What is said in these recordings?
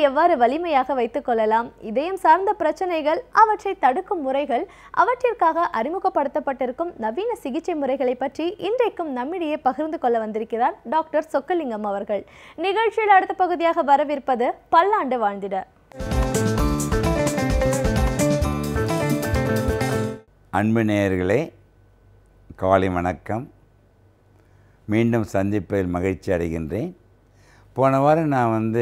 எவ்வாறு வலிமையாக வைத்துக் கொள்ளலாம், இதயம் சார்ந்த பிரச்சனைகள், அவற்றை தடுக்கும் முறைகள், அவற்றிற்காக அறிமுகப்படுத்தப்பட்டிருக்கும் நவீன சிகிச்சை முறைகளை பற்றி இன்றைக்கும் நம்மிடையே பகிர்ந்து கொள்ள வந்திருக்கிறார் டாக்டர் சொக்கலிங்கம் அவர்கள். நிகழ்ச்சியில் அடுத்த பகுதியாக வரவிருப்பது பல்லாண்டு வாழ்ந்திட. அன்பு நேயர்களே, காலை வணக்கம். மீண்டும் சந்திப்பதில் மகிழ்ச்சி அடைகின்றேன். போன வாரம் நான்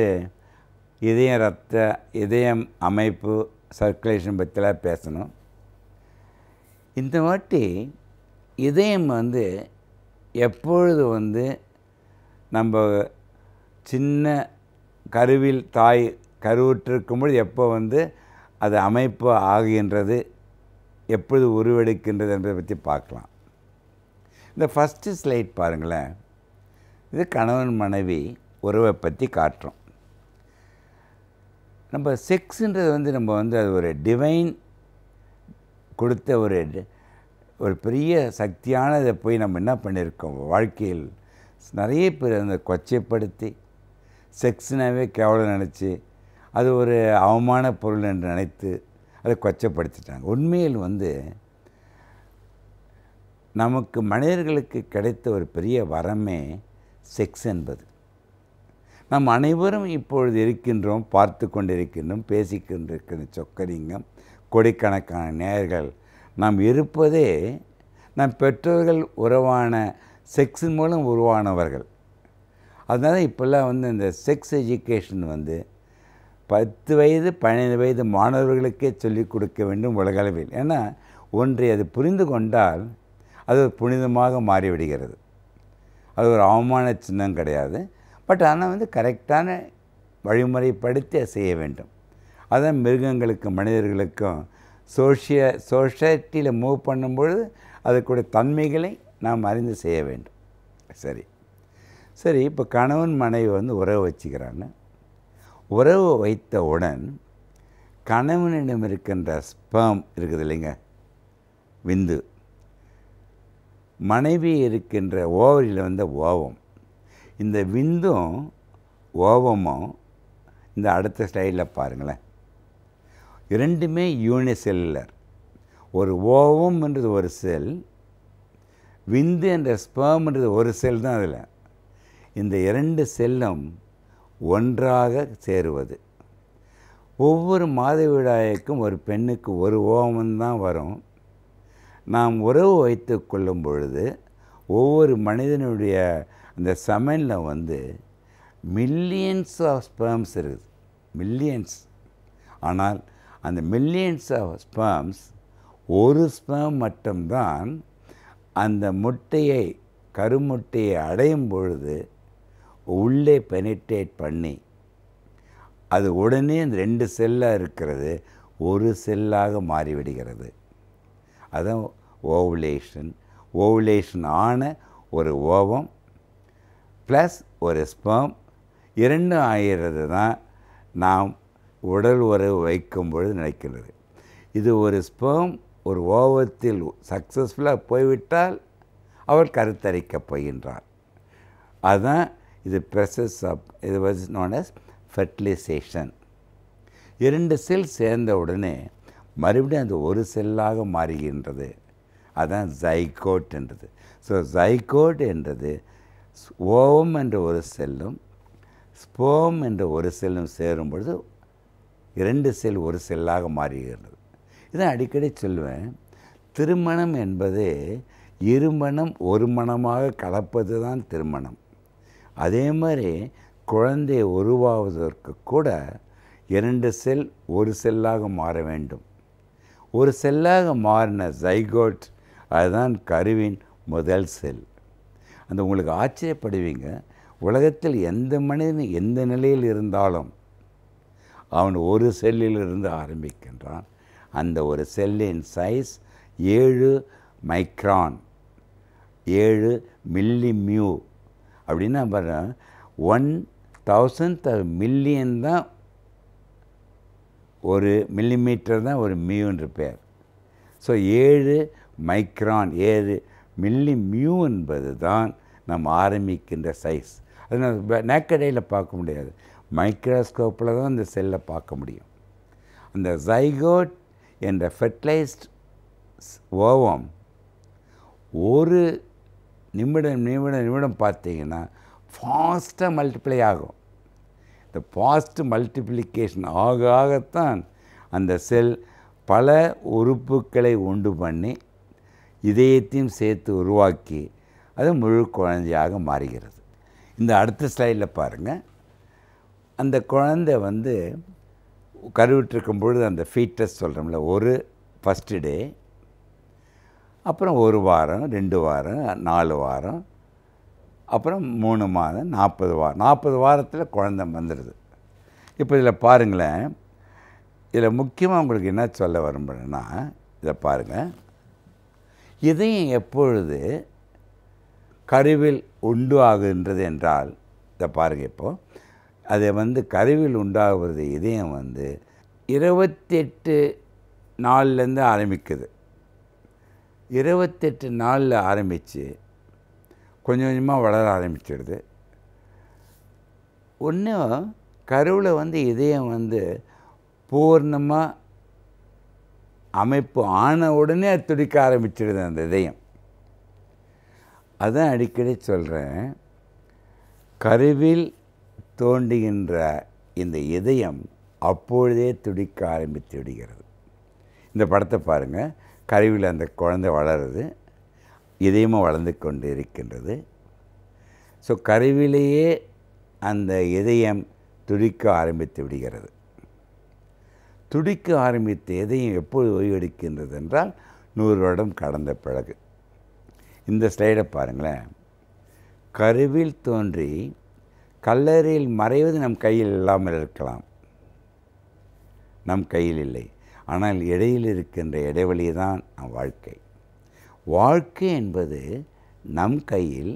இதயம் அமைப்பு சர்க்குலேஷன் பற்றிலாம் பேசணும். இந்த வாட்டி இதயம் எப்பொழுது நம்ம சின்ன கருவில் தாய் கருவுற்றிருக்கும்போது எப்போ அது அமைப்பு ஆகின்றது, எப்பொழுது உருவெடுக்கின்றது என்பதை பற்றி பார்க்கலாம். இந்த ஃபஸ்ட்டு ஸ்லைட் பாருங்களேன். இது கணவன் மனைவி உறவை பற்றி காட்டுறோம். நம்ம செக்ஸுன்றது நம்ம அது ஒரு டிவைன் கொடுத்த ஒரு பெரிய சக்தியானதை போய் நம்ம என்ன பண்ணியிருக்கோம், வாழ்க்கையில் நிறைய பேர் கொச்சைப்படுத்தி செக்ஸ்னாவே கேவலம் நினச்சி அது ஒரு அவமான பொருள் என்று நினைத்து அதை கொச்சைப்படுத்திட்டாங்க. உண்மையில் நமக்கு மனிதர்களுக்கு கிடைத்த ஒரு பெரிய வரமே செக்ஸ் என்பது. நாம் அனைவரும் இப்பொழுது இருக்கின்றோம், பார்த்து கொண்டிருக்கின்றோம், பேசிக்கொண்டிருக்கின்ற சொக்கலிங்கம், கோடிக்கணக்கான நேயர்கள் நாம் இருப்பதே நம் பெற்றோர்கள் உறவான செக்ஸின் மூலம் உருவானவர்கள். அதனால் இப்போல்லாம் இந்த செக்ஸ் எஜுகேஷன் 10 வயது 15 வயது மாணவர்களுக்கே சொல்லிக் கொடுக்க வேண்டும் உலகளவில். ஏன்னா ஒன்றை அது புரிந்து கொண்டால் அது ஒரு புனிதமாக மாறிவிடுகிறது. அது ஒரு அவமான சின்னம் கிடையாது. பட் ஆனால் கரெக்டான வழிமுறைப்படுத்தி செய்ய வேண்டும். அதான் மிருகங்களுக்கும் மனிதர்களுக்கும் சொசைட்டியில் மூவ் பண்ணும்பொழுது அதுக்குடைய தன்மைகளை நாம் அறிந்து செய்ய வேண்டும். சரி இப்போ கணவன் மனைவி உறவு வச்சுக்கிறாங்க. உறவு வைத்தவுடன் கணவனிடம் இருக்கின்ற ஸ்பெர்ம் இருக்குது இல்லைங்க, விந்து, மனைவி இருக்கின்ற ஓவரியில் ஓவம். இந்த விந்தும் ஓவமும் இந்த அடுத்த ஸ்லைடில் பாருங்களேன், இரண்டுமே யூனிசெல்லுலர். ஒரு ஓவம்ன்றது ஒரு செல், விந்து என்ற ஸ்பெர்ம்ன்றது ஒரு செல் தான். அதில் இந்த 2 செல்லும் ஒன்றாக சேருவது. ஒவ்வொரு மாதவிடாய்க்கும் ஒரு பெண்ணுக்கு ஒரு ஓவம்தான் வரும். நாம் உறவு வைத்து கொள்ளும் பொழுது ஒவ்வொரு மனிதனுடைய அந்த செமனில் மில்லியன்ஸ் ஆஃப் ஸ்பெர்ம்ஸ் இருக்குது, மில்லியன்ஸ். ஆனால் அந்த மில்லியன்ஸ் ஆஃப் ஸ்பெர்ம்ஸ் ஒரு ஸ்பெர்ம் மட்டும்தான் அந்த முட்டையை கருமுட்டையை அடையும் பொழுது உள்ளே பெனிட்ரேட் பண்ணி அது உடனே அந்த 2 செல்லாக இருக்கிறது ஒரு செல்லாக மாறிவிடுகிறது. அதான் ஓவுலேஷன் ஆன ஒரு ஓவம் ப்ளஸ் ஒரு ஸ்பெர்ம் இரண்டும் ஆகிறது தான் நாம் உடல் உறவு வைக்கும் பொழுது நினைக்கிறது. இது ஒரு ஸ்பெர்ம் ஒரு ஓவத்தில் சக்ஸஸ்ஃபுல்லாக போய்விட்டால் அவர் கருத்தரிக்கப் போகின்றார். அதுதான் இது ப்ராசஸ் ஆஃப் இது வாஸ் நோன் அஸ் ஃபெர்டிலைசேஷன். 2 செல் சேர்ந்த உடனே மறுபடியும் அது ஒரு செல்லாக மாறுகின்றது. அதுதான் ஜைகோட் என்றது. ஸோ ஜைகோட் என்றது ஓவம் என்ற ஒரு செல்லும் ஸ்பெர்ம் என்ற ஒரு செல்லும் சேரும் பொழுது 2 செல் ஒரு செல்லாக மாறுகிறது. இதை அடிக்கடி சொல்லுவேன். திருமணம் என்பது இருமணம் ஒரு மணமாக கலப்பது தான் திருமணம். அதே மாதிரி குழந்தை உருவாவதற்கு கூட 2 செல் ஒரு செல்லாக மாற வேண்டும். ஒரு செல்லாக மாறின ஜைகோட் அதுதான் கருவின் முதல் செல். அந்த உங்களுக்கு ஆச்சரியப்படுவீங்க, உலகத்தில் எந்த மனிதன் எந்த நிலையில் இருந்தாலும் அவன் ஒரு செல்லிலிருந்து ஆரம்பிக்கின்றான். அந்த ஒரு செல்லின் சைஸ் 7 மைக்ரான், 7 மில்லிமியூ. அப்படின்னா பாருங்கள், 1,000th மில்லியன் தான் ஒரு மில்லிமீட்டர் தான் ஒரு மியூன்ற பேர். ஸோ 7 மைக்ரான் 7 மில்லி மியூ என்பது தான் நம்ம ஆரம்பிக்கின்ற சைஸ். அது நம்ம நேக்கடையில் பார்க்க முடியாது. மைக்ரோஸ்கோப்பில் தான் அந்த செல்லை பார்க்க முடியும். அந்த ஜைகோட் என்ற ஃபெர்டிலைஸ்ட் ஓவம் ஒரு நிமிடம் பார்த்தீங்கன்னா ஃபாஸ்ட்டாக மல்டிப்ளை ஆகும். இந்த ஃபாஸ்ட் மல்டிப்ளிகேஷன் ஆகத்தான் அந்த செல் பல உறுப்புகளை உண்டு பண்ணி இதயத்தையும் சேர்த்து உருவாக்கி அது முழு குழந்தையாக மாறுகிறது. இந்த அடுத்த ஸ்லைடில் பாருங்கள். அந்த குழந்தை கருவிட்டிருக்கும் பொழுது அந்த ஃபீட்டஸ் சொல்கிறோம்ல, ஒரு ஃபஸ்ட்டு டே, அப்புறம் 1 வாரம், 2 வாரம், 4 வாரம், அப்புறம் 3 மாதம், 40 வாரம். 40 வாரத்தில் குழந்தை வந்துடுது. இப்போ இதில் பாருங்களேன், இதில் முக்கியமாக உங்களுக்கு என்ன சொல்ல விரும்புகிறேன்னா, இதை பாருங்கள். இதயம் எப்பொழுது கருவில் உண்டு ஆகுகின்றது என்றால், இதை பாருங்கள். இப்போது அதை கருவில் உண்டாகுவது இதயம் 28 நாள்லேருந்து ஆரம்பிக்குது. 28 நாளில் ஆரம்பித்து கொஞ்சம் கொஞ்சமாக வளர ஆரம்பிச்சிடுது. ஒன்றும் கருவில் இதயம் பூர்ணமாக அமைப்பு ஆன உடனே அது துடிக்க ஆரம்பிச்சிடுது அந்த இதயம். அதான் அடிக்கடி சொல்கிறேன், கருவில் தோன்றுகின்ற இந்த இதயம் அப்பொழுதே துடிக்க ஆரம்பித்து விடுகிறது. இந்த படத்தை பாருங்கள். கருவில் அந்த குழந்தை வளருது, இதயமும் வளர்ந்து கொண்டு இருக்கின்றது. ஸோ கருவிலேயே அந்த இதயம் துடிக்க ஆரம்பித்து விடுகிறது. துடிக்க ஆரம்பித்த இதயம் எப்போது ஓய்வெடுக்கின்றது என்றால் 100 வருடம் கடந்த பிறகு. இந்த ஸ்லைடை பாருங்களேன். கருவில் தோன்றி கல்லறையில் மறைவது நம் கையில் இல்லாமல் இருக்கலாம், நம் கையில் இல்லை. ஆனால் இடையில் இருக்கின்ற இடைவெளி தான் நம் வாழ்க்கை. வாழ்க்கை என்பது நம் கையில்,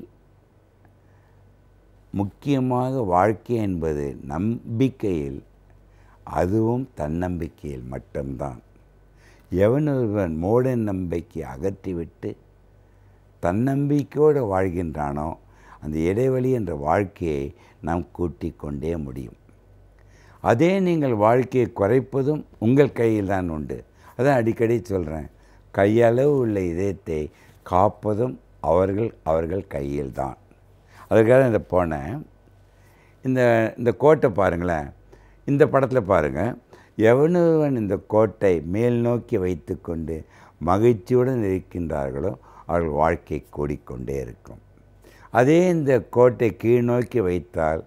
முக்கியமாக வாழ்க்கை என்பது நம்பிக்கையில், அதுவும் தன்னம்பிக்கையில் மட்டும்தான். எவனொருவன் மூட நம்பிக்கை அகற்றிவிட்டு தன்னம்பிக்கையோடு வாழ்கின்றானோ அந்த இடைவெளி என்ற வாழ்க்கையை நாம் கூட்டிக் கொண்டே முடியும். அதே நீங்கள் வாழ்க்கையை குறைப்பதும் உங்கள் கையில் தான் உண்டு. அதான் அடிக்கடி சொல்கிறேன், கையளவு உள்ள இதயத்தை காப்பதும் அவர்கள் கையில் தான். அதற்காக இந்த போனேன். இந்த கோட்டை பாருங்களேன். இந்த படத்தில் பாருங்கள். எவனொருவன் இந்த கோட்டை மேல் நோக்கி வைத்து கொண்டு மகிழ்ச்சியுடன் இருக்கின்றார்களோ அவர்கள் வாழ்க்கை கூடிக்கொண்டே இருக்கும். அதே இந்த கோட்டை கீழ் நோக்கி வைத்தால்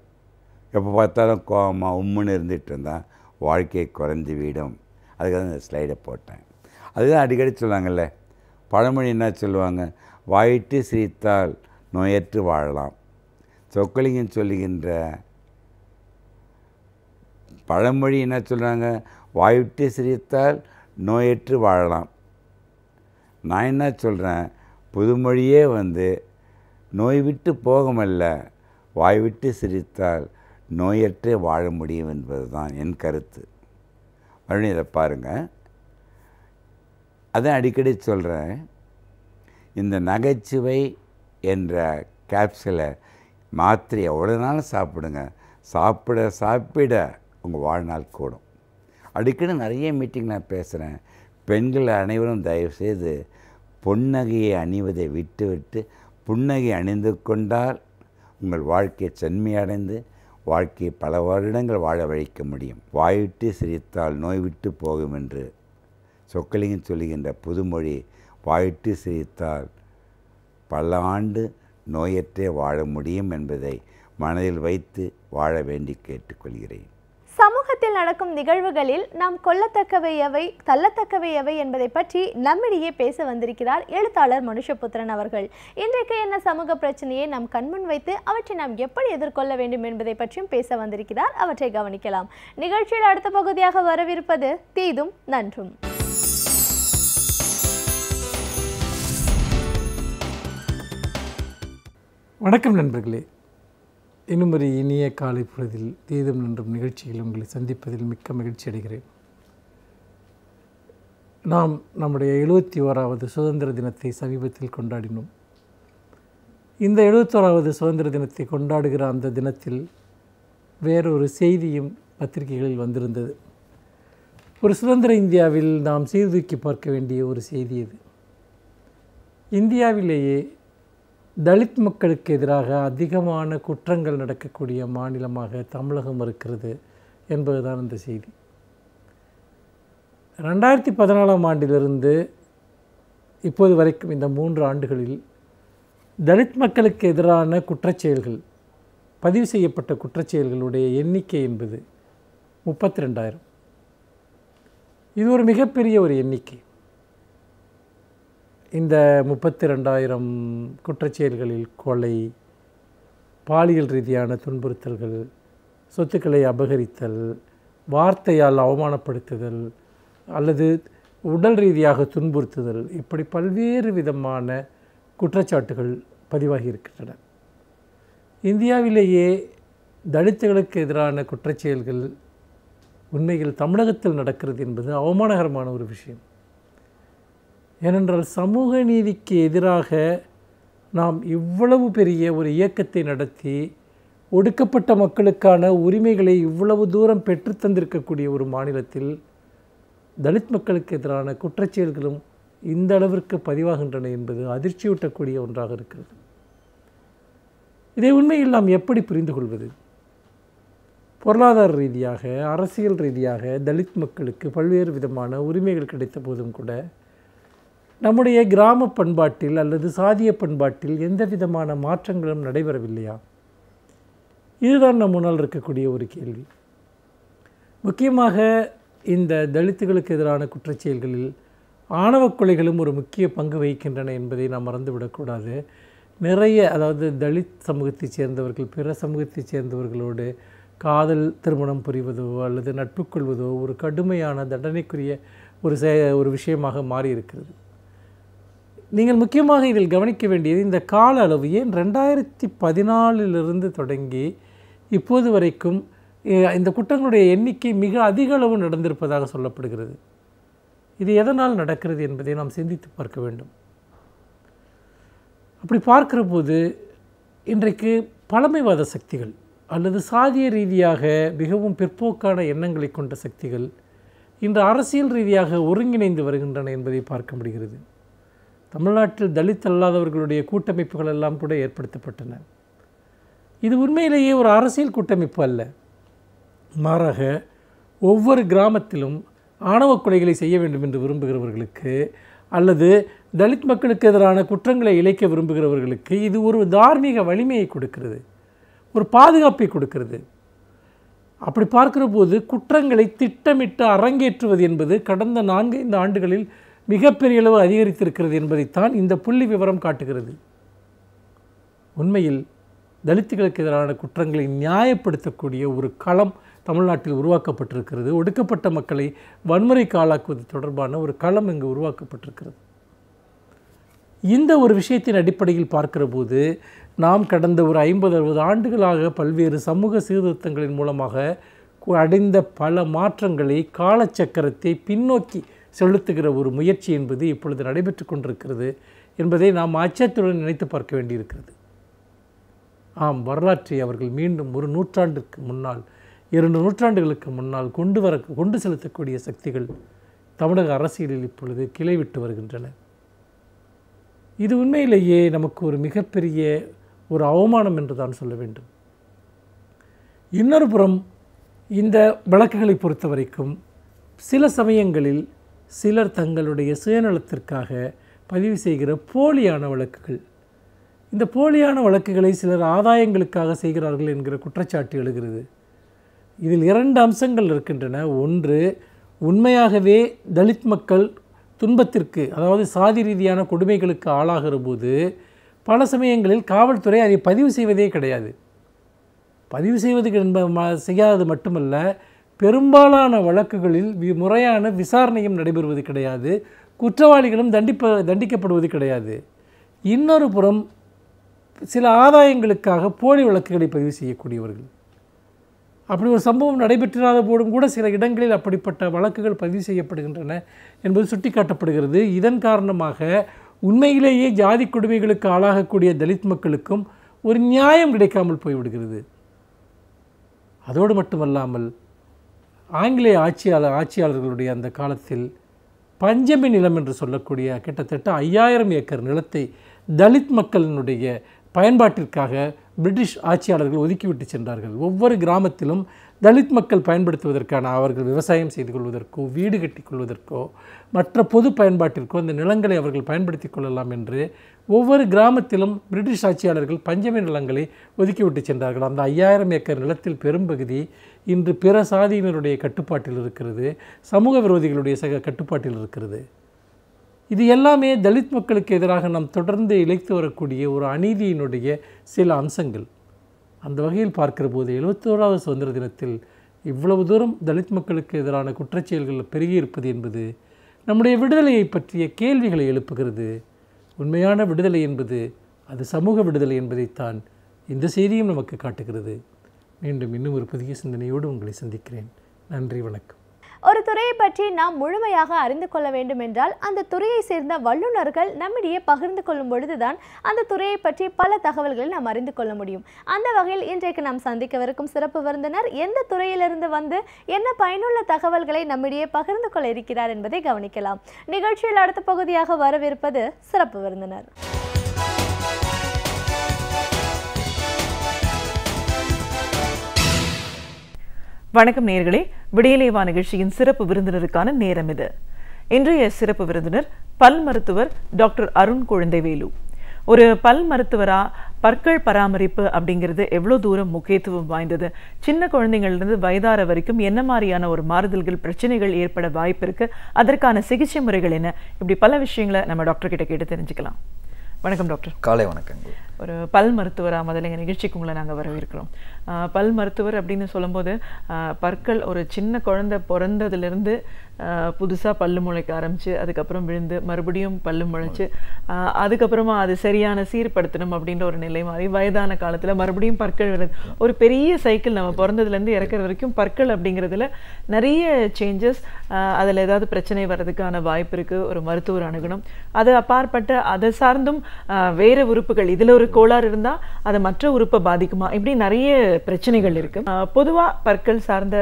எப்போ பார்த்தாலும் கோபமாக உம்முன்னு இருந்துகிட்டு இருந்தால் வாழ்க்கையை குறைந்து விடும். அதுக்காக தான் இந்த ஸ்லைடை போட்டேன். அதுதான் அடிக்கடி சொல்லுவாங்கள்ல, பழமொழி என்ன சொல்லுவாங்க, வாயிட்டு சிரித்தால் நோயற்று வாழலாம். சொக்கலிங்கம் சொல்லுகின்ற பழமொழி என்ன சொல்கிறாங்க, வாய்விட்டு சிரித்தால் நோயற்று வாழலாம். நான் என்ன சொல்கிறேன், புதுமொழியே நோய் விட்டு போகமல்ல, வாய்விட்டு சிரித்தால் நோயற்றே வாழ முடியும் என்பது தான் என் கருத்து. மறுபடியும் இதை பாருங்கள். அதான் அடிக்கடி சொல்கிறேன், இந்த நகைச்சுவை என்ற கேப்சூலை மாத்திரை எவ்வளோ நாளும் சாப்பிடுங்க. சாப்பிட உங்கள் வாழ்நாள் கூடும். அடிக்கடி நிறைய மீட்டிங் நான் பேசுகிறேன். பெண்கள் அனைவரும் தயவுசெய்து பொன்னகையை அணிவதை விட்டு புன்னகை அணிந்து கொண்டால் உங்கள் வாழ்க்கையை செம்மையடைந்து வாழ்க்கையை பல வருடங்கள் வாழ வைக்க முடியும். வாய்விட்டு சிரித்தால் நோய் விட்டு போகும் என்று சொக்கலிங்கம் சொல்லுகின்ற புதுமொழி, வாய்விட்டு சிரித்தால் பல ஆண்டு நோயற்றே வாழ முடியும் என்பதை மனதில் வைத்து வாழ வேண்டி கேட்டுக்கொள்கிறேன். சமூகத்தில் நடக்கும் நிகழ்வுகளில் நாம் கொல்லத்தக்கவை எவை, தள்ளத்தக்கவை எவை என்பதை பற்றி நம்மிடையே பேச வந்திருக்கிறார் எழுத்தாளர் மனுஷபுத்திரன் அவர்கள். இன்றைக்கு என்ன சமூக பிரச்சனையை நாம் கண்முன் வைத்து அவற்றை நாம் எப்படி எதிர்கொள்ள வேண்டும் என்பதை பற்றியும் பேச வந்திருக்கிறார். அவற்றை கவனிக்கலாம். நிகழ்ச்சியில் அடுத்த பகுதியாக வரவிருப்பது தீதும் நன்றும். வணக்கம் நண்பர்களே. இன்னும் ஒரு இனிய காலை பொழுதில் தீதும் நன்றும் நிகழ்ச்சியில் உங்களை சந்திப்பதில் மிக்க மகிழ்ச்சி அடைகிறேன். நாம் நம்முடைய 71வது சுதந்திர தினத்தை சமீபத்தில் கொண்டாடினோம். இந்த 71வது சுதந்திர தினத்தை கொண்டாடுகிற அந்த தினத்தில் வேறொரு செய்தியும் பத்திரிகைகளில் வந்திருந்தது. ஒரு சுதந்திர இந்தியாவில் நாம் சீர்தூக்கி பார்க்க வேண்டிய ஒரு செய்தி இது. இந்தியாவிலேயே தலித் மக்களுக்கு எதிராக அதிகமான குற்றங்கள் நடக்கக்கூடிய மாநிலமாக தமிழகம் இருக்கிறது என்பதுதான் இந்த செய்தி. 2014ஆம் ஆண்டிலிருந்து இப்போது வரைக்கும் இந்த 3 ஆண்டுகளில் தலித் மக்களுக்கு எதிரான குற்றச்செயல்கள், பதிவு செய்யப்பட்ட குற்றச்செயல்களுடைய எண்ணிக்கை என்பது 32,000. இது ஒரு மிகப்பெரிய ஒரு எண்ணிக்கை. இந்த 32,000 குற்றச்செயல்களில் கொலை, பாலியல் ரீதியான துன்புறுத்தல்கள், சொத்துக்களை அபகரித்தல், வார்த்தையால் அவமானப்படுத்துதல் அல்லது உடல் ரீதியாக துன்புறுத்துதல், இப்படி பல்வேறு விதமான குற்றச்சாட்டுகள் பதிவாகி இருக்கின்றன. இந்தியாவிலேயே தலித்துகளுக்கு எதிரான குற்றச்செயல்கள் உண்மையில் தமிழகத்தில் நடக்கிறது என்பது அவமானகரமான ஒரு விஷயம். ஏனென்றால் சமூக நீதிக்கு எதிராக நாம் இவ்வளவு பெரிய ஒரு இயக்கத்தை நடத்தி ஒடுக்கப்பட்ட மக்களுக்கான உரிமைகளை இவ்வளவு தூரம் பெற்றுத்தந்திருக்கக்கூடிய ஒரு மாநிலத்தில் தலித் மக்களுக்கு எதிரான குற்றச்செயல்களும் இந்த அளவிற்கு பதிவாகின்றன என்பது அதிர்ச்சியூட்டக்கூடிய ஒன்றாக இருக்கிறது. இதை உண்மையில் நாம் எப்படி புரிந்து கொள்வது? பொருளாதார ரீதியாக, அரசியல் ரீதியாக தலித் மக்களுக்கு பல்வேறு விதமான உரிமைகள் கிடைத்த போதும் கூட நம்முடைய கிராம பண்பாட்டில் அல்லது சாதிய பண்பாட்டில் எந்த விதமான மாற்றங்களும் நடைபெறவில்லையா? இதுதான் நம் முன்னால் இருக்கக்கூடிய ஒரு கேள்வி. முக்கியமாக இந்த தலித்துகளுக்கு எதிரான குற்றச்செயல்களில் ஆணவ கொலைகளும் ஒரு முக்கிய பங்கு வகிக்கின்றன என்பதை நாம் மறந்துவிடக்கூடாது. நிறைய, அதாவது தலித் சமூகத்தைச் சேர்ந்தவர்கள் பிற சமூகத்தைச் சேர்ந்தவர்களோடு காதல் திருமணம் புரிவதோ அல்லது நட்பு கொள்வதோ ஒரு கடுமையான தண்டனைக்குரிய ஒரு விஷயமாக மாறியிருக்கிறது. நீங்கள் முக்கியமாக இதில் கவனிக்க வேண்டியது இந்த கால அளவு. ஏன் 2014 தொடங்கி இப்போது வரைக்கும் இந்த குற்றங்களுடைய எண்ணிக்கை மிக அதிக அளவு நடந்திருப்பதாக சொல்லப்படுகிறது. இது எதனால் நடக்கிறது என்பதை நாம் சிந்தித்து பார்க்க வேண்டும். அப்படி பார்க்கிற போது இன்றைக்கு பழமைவாத சக்திகள் அல்லது சாதிய ரீதியாக மிகவும் பிற்போக்கான எண்ணங்களை கொண்ட சக்திகள் இன்று அரசியல் ரீதியாக ஒருங்கிணைந்து வருகின்றன என்பதை பார்க்க முடிகிறது. தமிழ்நாட்டில் தலித் அல்லாதவர்களுடைய கூட்டமைப்புகள் எல்லாம் கூட ஏற்படுத்தப்பட்டன. இது உண்மையிலேயே ஒரு அரசியல் கூட்டமைப்பு அல்ல. மாறாக ஒவ்வொரு கிராமத்திலும் ஆணவ கொலைகளை செய்ய வேண்டும் என்று விரும்புகிறவர்களுக்கு அல்லது தலித் மக்களுக்கு எதிரான குற்றங்களை இழைக்க விரும்புகிறவர்களுக்கு இது ஒரு தார்மீக வலிமையை கொடுக்கிறது, ஒரு பாதுகாப்பை கொடுக்கிறது. அப்படி பார்க்கிற போது குற்றங்களை திட்டமிட்டு அரங்கேற்றுவது என்பது கடந்த 4-5 ஆண்டுகளில் மிகப்பெரிய அளவு அதிகரித்திருக்கிறது என்பதைத்தான் இந்த புள்ளி விவரம் காட்டுகிறது. உண்மையில் தலித்துகளுக்கு எதிரான குற்றங்களை நியாயப்படுத்தக்கூடிய ஒரு களம் தமிழ்நாட்டில் உருவாக்கப்பட்டிருக்கிறது. ஒடுக்கப்பட்ட மக்களை வன்முறைக்கு ஆளாக்குவது தொடர்பான ஒரு களம் இங்கு உருவாக்கப்பட்டிருக்கிறது. இந்த ஒரு விஷயத்தின் அடிப்படையில் பார்க்கிற போது நாம் கடந்த ஒரு 50-60 ஆண்டுகளாக பல்வேறு சமூக சீர்திருத்தங்களின் மூலமாக அடைந்த பல மாற்றங்களை, காலச்சக்கரத்தை பின்னோக்கி செலுத்துகிற ஒரு முயற்சி என்பது இப்பொழுது நடைபெற்று கொண்டிருக்கிறது என்பதை நாம் அச்சத்துடன் நினைத்து பார்க்க வேண்டியிருக்கிறது. ஆம், வரலாற்றை அவர்கள் மீண்டும் ஒரு நூற்றாண்டுக்கு முன்னால், 2 நூற்றாண்டுகளுக்கு முன்னால் கொண்டு செலுத்தக்கூடிய சக்திகள் தமிழக அரசியலில் இப்பொழுது கிளைவிட்டு வருகின்றன. இது உண்மையிலேயே நமக்கு ஒரு மிகப்பெரிய ஒரு அவமானம் என்று தான் சொல்ல வேண்டும். இன்னொரு புறம் இந்த வழக்குகளை பொறுத்த வரைக்கும் சில சமயங்களில் சிலர் தங்களுடைய சுயநலத்திற்காக பதிவு செய்கிற போலியான வழக்குகள், இந்த போலியான வழக்குகளை சிலர் ஆதாயங்களுக்காக செய்கிறார்கள் என்கிற குற்றச்சாட்டு எழுகிறது. இதில் 2 அம்சங்கள் இருக்கின்றன. ஒன்று, உண்மையாகவே தலித் மக்கள் துன்பத்திற்கு, அதாவது சாதி ரீதியான கொடுமைகளுக்கு ஆளாகிற போது பல சமயங்களில் காவல்துறை அதை பதிவு செய்வதே கிடையாது. பதிவு செய்யாதது மட்டுமல்ல, பெரும்பாலான வழக்குகளில் முறையான விசாரணையும் நடைபெறுவது கிடையாது. குற்றவாளிகளும் தண்டிக்கப்படுவது கிடையாது. இன்னொரு புறம் சில ஆதாயங்களுக்காக போலி வழக்குகளை பதிவு செய்யக்கூடியவர்கள். அப்படி ஒரு சம்பவம் நடைபெற்றாத போதும் கூட சில இடங்களில் அப்படிப்பட்ட வழக்குகள் பதிவு செய்யப்படுகின்றன என்பது சுட்டிக்காட்டப்படுகிறது. இதன் காரணமாக உண்மையிலேயே ஜாதி கொடுமைகளுக்கு ஆளாகக்கூடிய தலித் மக்களுக்கும் ஒரு நியாயம் கிடைக்காமல் போய்விடுகிறது. அதோடு மட்டுமல்லாமல் ஆங்கிலேய ஆட்சியாளர்களுடைய அந்த காலத்தில் பஞ்சமி நிலம் என்று சொல்லக்கூடிய கிட்டத்தட்ட 5000 ஏக்கர் நிலத்தை தலித் மக்களினுடைய பயன்பாட்டிற்காக பிரிட்டிஷ் ஆட்சியாளர்கள் ஒதுக்கிவிட்டு சென்றார்கள். ஒவ்வொரு கிராமத்திலும் தலித் மக்கள் பயன்படுத்துவதற்கான, அவர்கள் விவசாயம் செய்து கொள்வதற்கோ வீடு கட்டி கொள்வதற்கோ மற்ற பொது பயன்பாட்டிற்கோ அந்த நிலங்களை அவர்கள் பயன்படுத்தி கொள்ளலாம் என்று ஒவ்வொரு கிராமத்திலும் பிரிட்டிஷ் ஆட்சியாளர்கள் பஞ்சமி நிலங்களை ஒதுக்கிவிட்டு சென்றார்கள். அந்த 5000 ஏக்கர் நிலத்தில் பெரும்பகுதி இன்று பிற சாதியினருடைய கட்டுப்பாட்டில் இருக்கிறது, சமூக விரோதிகளுடைய கட்டுப்பாட்டில் இருக்கிறது. இது எல்லாமே தலித் மக்களுக்கு எதிராக நாம் தொடர்ந்து இழைத்து வரக்கூடிய ஒரு அநீதியினுடைய சில அம்சங்கள். அந்த வகையில் பார்க்கிற போது 71வது சுதந்திர தினத்தில் இவ்வளவு தூரம் தலித் மக்களுக்கு எதிரான குற்றச்செயல்கள் பெருகி இருப்பது என்பது நம்முடைய விடுதலையை பற்றிய கேள்விகளை எழுப்புகிறது. உண்மையான விடுதலை என்பது அது சமூக விடுதலை என்பதைத்தான் இந்த செய்தியும் நமக்கு காட்டுகிறது. மீண்டும் இன்னும் ஒரு புதிய சிந்தனையோடு உங்களை சந்திக்கிறேன். நன்றி, வணக்கம். ஒரு துறையை பற்றி நாம் முழுமையாக அறிந்து கொள்ள வேண்டும் என்றால் அந்த துறையை சேர்ந்த வல்லுநர்கள் நம்மிடையே பகிர்ந்து கொள்ளும் பொழுதுதான் அந்த துறையை பற்றி பல தகவல்களை நாம் அறிந்து கொள்ள முடியும். அந்த வகையில் இன்றைக்கு நாம் சந்திக்கவிருக்கும் சிறப்பு விருந்தினர் எந்த துறையிலிருந்து வந்து என்ன பயனுள்ள தகவல்களை நம்மிடையே பகிர்ந்து கொள்ள இருக்கிறார் என்பதை கவனிக்கலாம். நிகழ்ச்சியில் அடுத்த பகுதியாக வரவிருப்பது சிறப்பு விருந்தினர். வணக்கம் நேயர்களே, விடியலேவா நிகழ்ச்சியின் சிறப்பு விருந்தினருக்கான நேரம் இது. இன்றைய சிறப்பு விருந்தினர் பல் மருத்துவர் டாக்டர் அருண் குழந்தைவேலு. ஒரு பல் மருத்துவரா பற்கள் பராமரிப்பு அப்படிங்கிறது எவ்வளோ தூரம் முக்கியத்துவம் வாய்ந்தது, சின்ன குழந்தைங்கள்லேருந்து வயதார வரைக்கும் என்ன மாதிரியான ஒரு மாறுதல்கள் பிரச்சனைகள் ஏற்பட வாய்ப்பு இருக்கு, அதற்கான சிகிச்சை முறைகள் என்ன, இப்படி பல விஷயங்களை நம்ம டாக்டர் கிட்ட கேட்டு தெரிஞ்சுக்கலாம். வணக்கம் டாக்டர். காலை வணக்கங்கள். ஒரு பல் மருத்துவராக முதல்ல எங்கள் நிகழ்ச்சிக்கு உங்களை நாங்கள் வரவேற்கிறோம். பல் மருத்துவர் அப்படின்னு சொல்லும்போது பற்கள் ஒரு சின்ன குழந்தை பிறந்ததுலேருந்து புதுசாக பல்லு முளைக்க ஆரம்பிச்சு, அதுக்கப்புறம் விழுந்து மறுபடியும் பல்லு முளைச்சு, அதுக்கப்புறமா அது சரியான சீர்படுத்தணும் அப்படின்ற ஒரு நிலை மாதிரி வயதான காலத்தில் மறுபடியும் பற்கள் வருது. ஒரு பெரிய சைக்கிள், நம்ம பிறந்ததுலேருந்து இறக்குற வரைக்கும் பற்கள் அப்படிங்கிறதுல நிறைய சேஞ்சஸ், அதில் ஏதாவது பிரச்சனை வர்றதுக்கான வாய்ப்பு இருக்குது. ஒரு மருத்துவர் அணுகணும். அது அப்பாற்பட்ட அதை சார்ந்தும் வேறு உறுப்புகள், இதில் ஒரு கோளாறு இருந்தால் அதை மற்ற உறுப்பை பாதிக்குமா, இப்படி நிறைய பிரச்சனைகள் இருக்கு. பொதுவாக பற்கள் சார்ந்த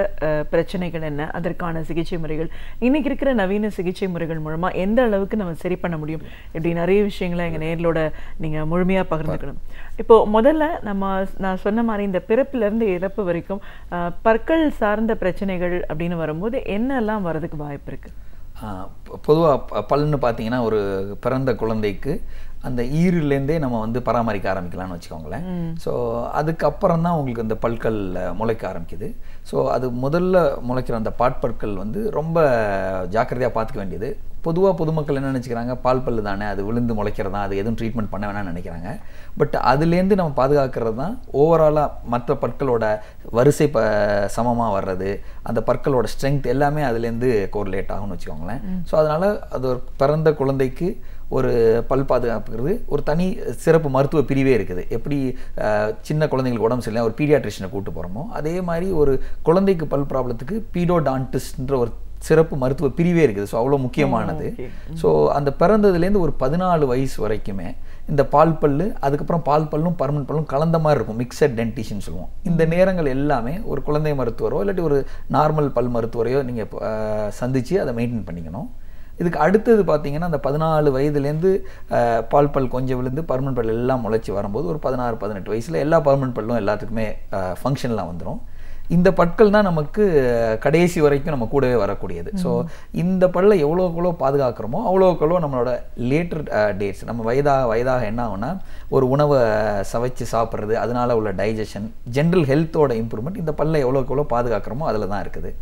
பிரச்சனைகள் என்ன, அதற்கான சிகிச்சை முறைகள், இன்னைக்கு இருக்கிற நவீன சிகிச்சை முறைகள் மூலமா எந்த அளவுக்கு நம்ம சரி பண்ண முடியும், இப்படி நிறைய விஷயங்களை எங்க நேர்லோட நீங்க முழுமையா பகிர்ந்துக்கணும். இப்போ முதல்ல நான் சொன்ன மாதிரி இந்த பிறப்புல இருந்து இறப்பு வரைக்கும் பற்கள் சார்ந்த பிரச்சனைகள் அப்படின்னு வரும்போது என்னெல்லாம் வரதுக்கு வாய்ப்பு இருக்கு? பொதுவாக பல்னு பார்த்தீங்கன்னா ஒரு பிறந்த குழந்தைக்கு அந்த ஈரிலேருந்தே நம்ம வந்து பராமரிக்க ஆரம்பிக்கலாம்னு வச்சுக்கோங்களேன். ஸோ அதுக்கப்புறம் தான் உங்களுக்கு அந்த பற்கள் முளைக்க ஆரம்பிக்குது. ஸோ அது முதல்ல முளைக்கிற அந்த பாட்பற்கள் வந்து ரொம்ப ஜாக்கிரதையாக பார்த்துக்க வேண்டியது. பொதுவாக பொதுமக்கள் என்ன நினச்சிக்கிறாங்க, பால் பல்லு தானே, அது விழுந்து முளைக்கிறது தான், அது எதுவும் ட்ரீட்மெண்ட் பண்ண வேணாம்னு நினைக்கிறாங்க. பட் அதுலேருந்து நம்ம பாதுகாக்கிறது தான் ஓவராலாக மற்ற பற்களோட வரிசை சமமாக வர்றது, அந்த பற்களோட ஸ்ட்ரென்த் எல்லாமே அதுலேருந்து கோரிலேட் ஆகும்னு வச்சுக்கோங்களேன். ஸோ அதனால் அது ஒரு பிறந்த குழந்தைக்கு ஒரு பல் பாதுகாப்புங்கிறது ஒரு தனி சிறப்பு மருத்துவ பிரிவே இருக்குது. எப்படி சின்ன குழந்தைங்களுக்கு உடம்பு சரியில்லை ஒரு பீடியாட்ரிஷனை கூப்பிட்டு போகிறோமோ, அதே மாதிரி ஒரு குழந்தைக்கு பல் ப்ராப்ளத்துக்கு பீடோடான்டிஸ்ட்ன்ற ஒரு சிறப்பு மருத்துவ பிரிவே இருக்குது. ஸோ அவ்வளோ முக்கியமானது. ஸோ அந்த பிறந்ததுலேருந்து ஒரு 14 வயசு வரைக்குமே இந்த பால் பல்லு, அதுக்கப்புறம் பால் பல்லும் பர்மனன்ட் பல்லும் கலந்த மாதிரி இருக்கும், மிக்சட் டென்டிஷன் சொல்லுவோம். இந்த நேரங்கள் எல்லாமே ஒரு குழந்தை மருத்துவரோ இல்லாட்டி ஒரு நார்மல் பல் மருத்துவரையோ நீங்கள் சந்தித்து அதை மெயின்டைன் பண்ணிக்கணும். இதுக்கு அடுத்தது பார்த்தீங்கன்னா அந்த 14 வயதுலேருந்து பால் பல் கொஞ்சம் விழுந்து பர்மனன்ட் பல் எல்லாம் முளைச்சி வரும்போது ஒரு 16-18 வயசில் எல்லா பர்மனன்ட் பல்லும் எல்லாத்துக்குமே ஃபங்க்ஷன்லாம் வந்துடும். இந்த பற்கள் தான் நமக்கு கடைசி வரைக்கும் நம்ம கூடவே வரக்கூடியது. ஸோ இந்த பல்லை எவ்வளோக்கெவ்வளோ பாதுகாக்கிறோமோ அவ்வளோக்கெவ்வளோ நம்மளோட லேட்டர் டேட்ஸ், நம்ம வயதாக என்ன ஆகும்னா ஒரு உணவை சவைச்சு சாப்பிட்றது, அதனால உள்ள டைஜஷன், ஜென்ரல் ஹெல்த்தோட இம்ப்ரூவ்மெண்ட் இந்த பல்லை எவ்வளோக்கெவ்வளோ பாதுகாக்கிறோமோ அதில் தான் இருக்குது.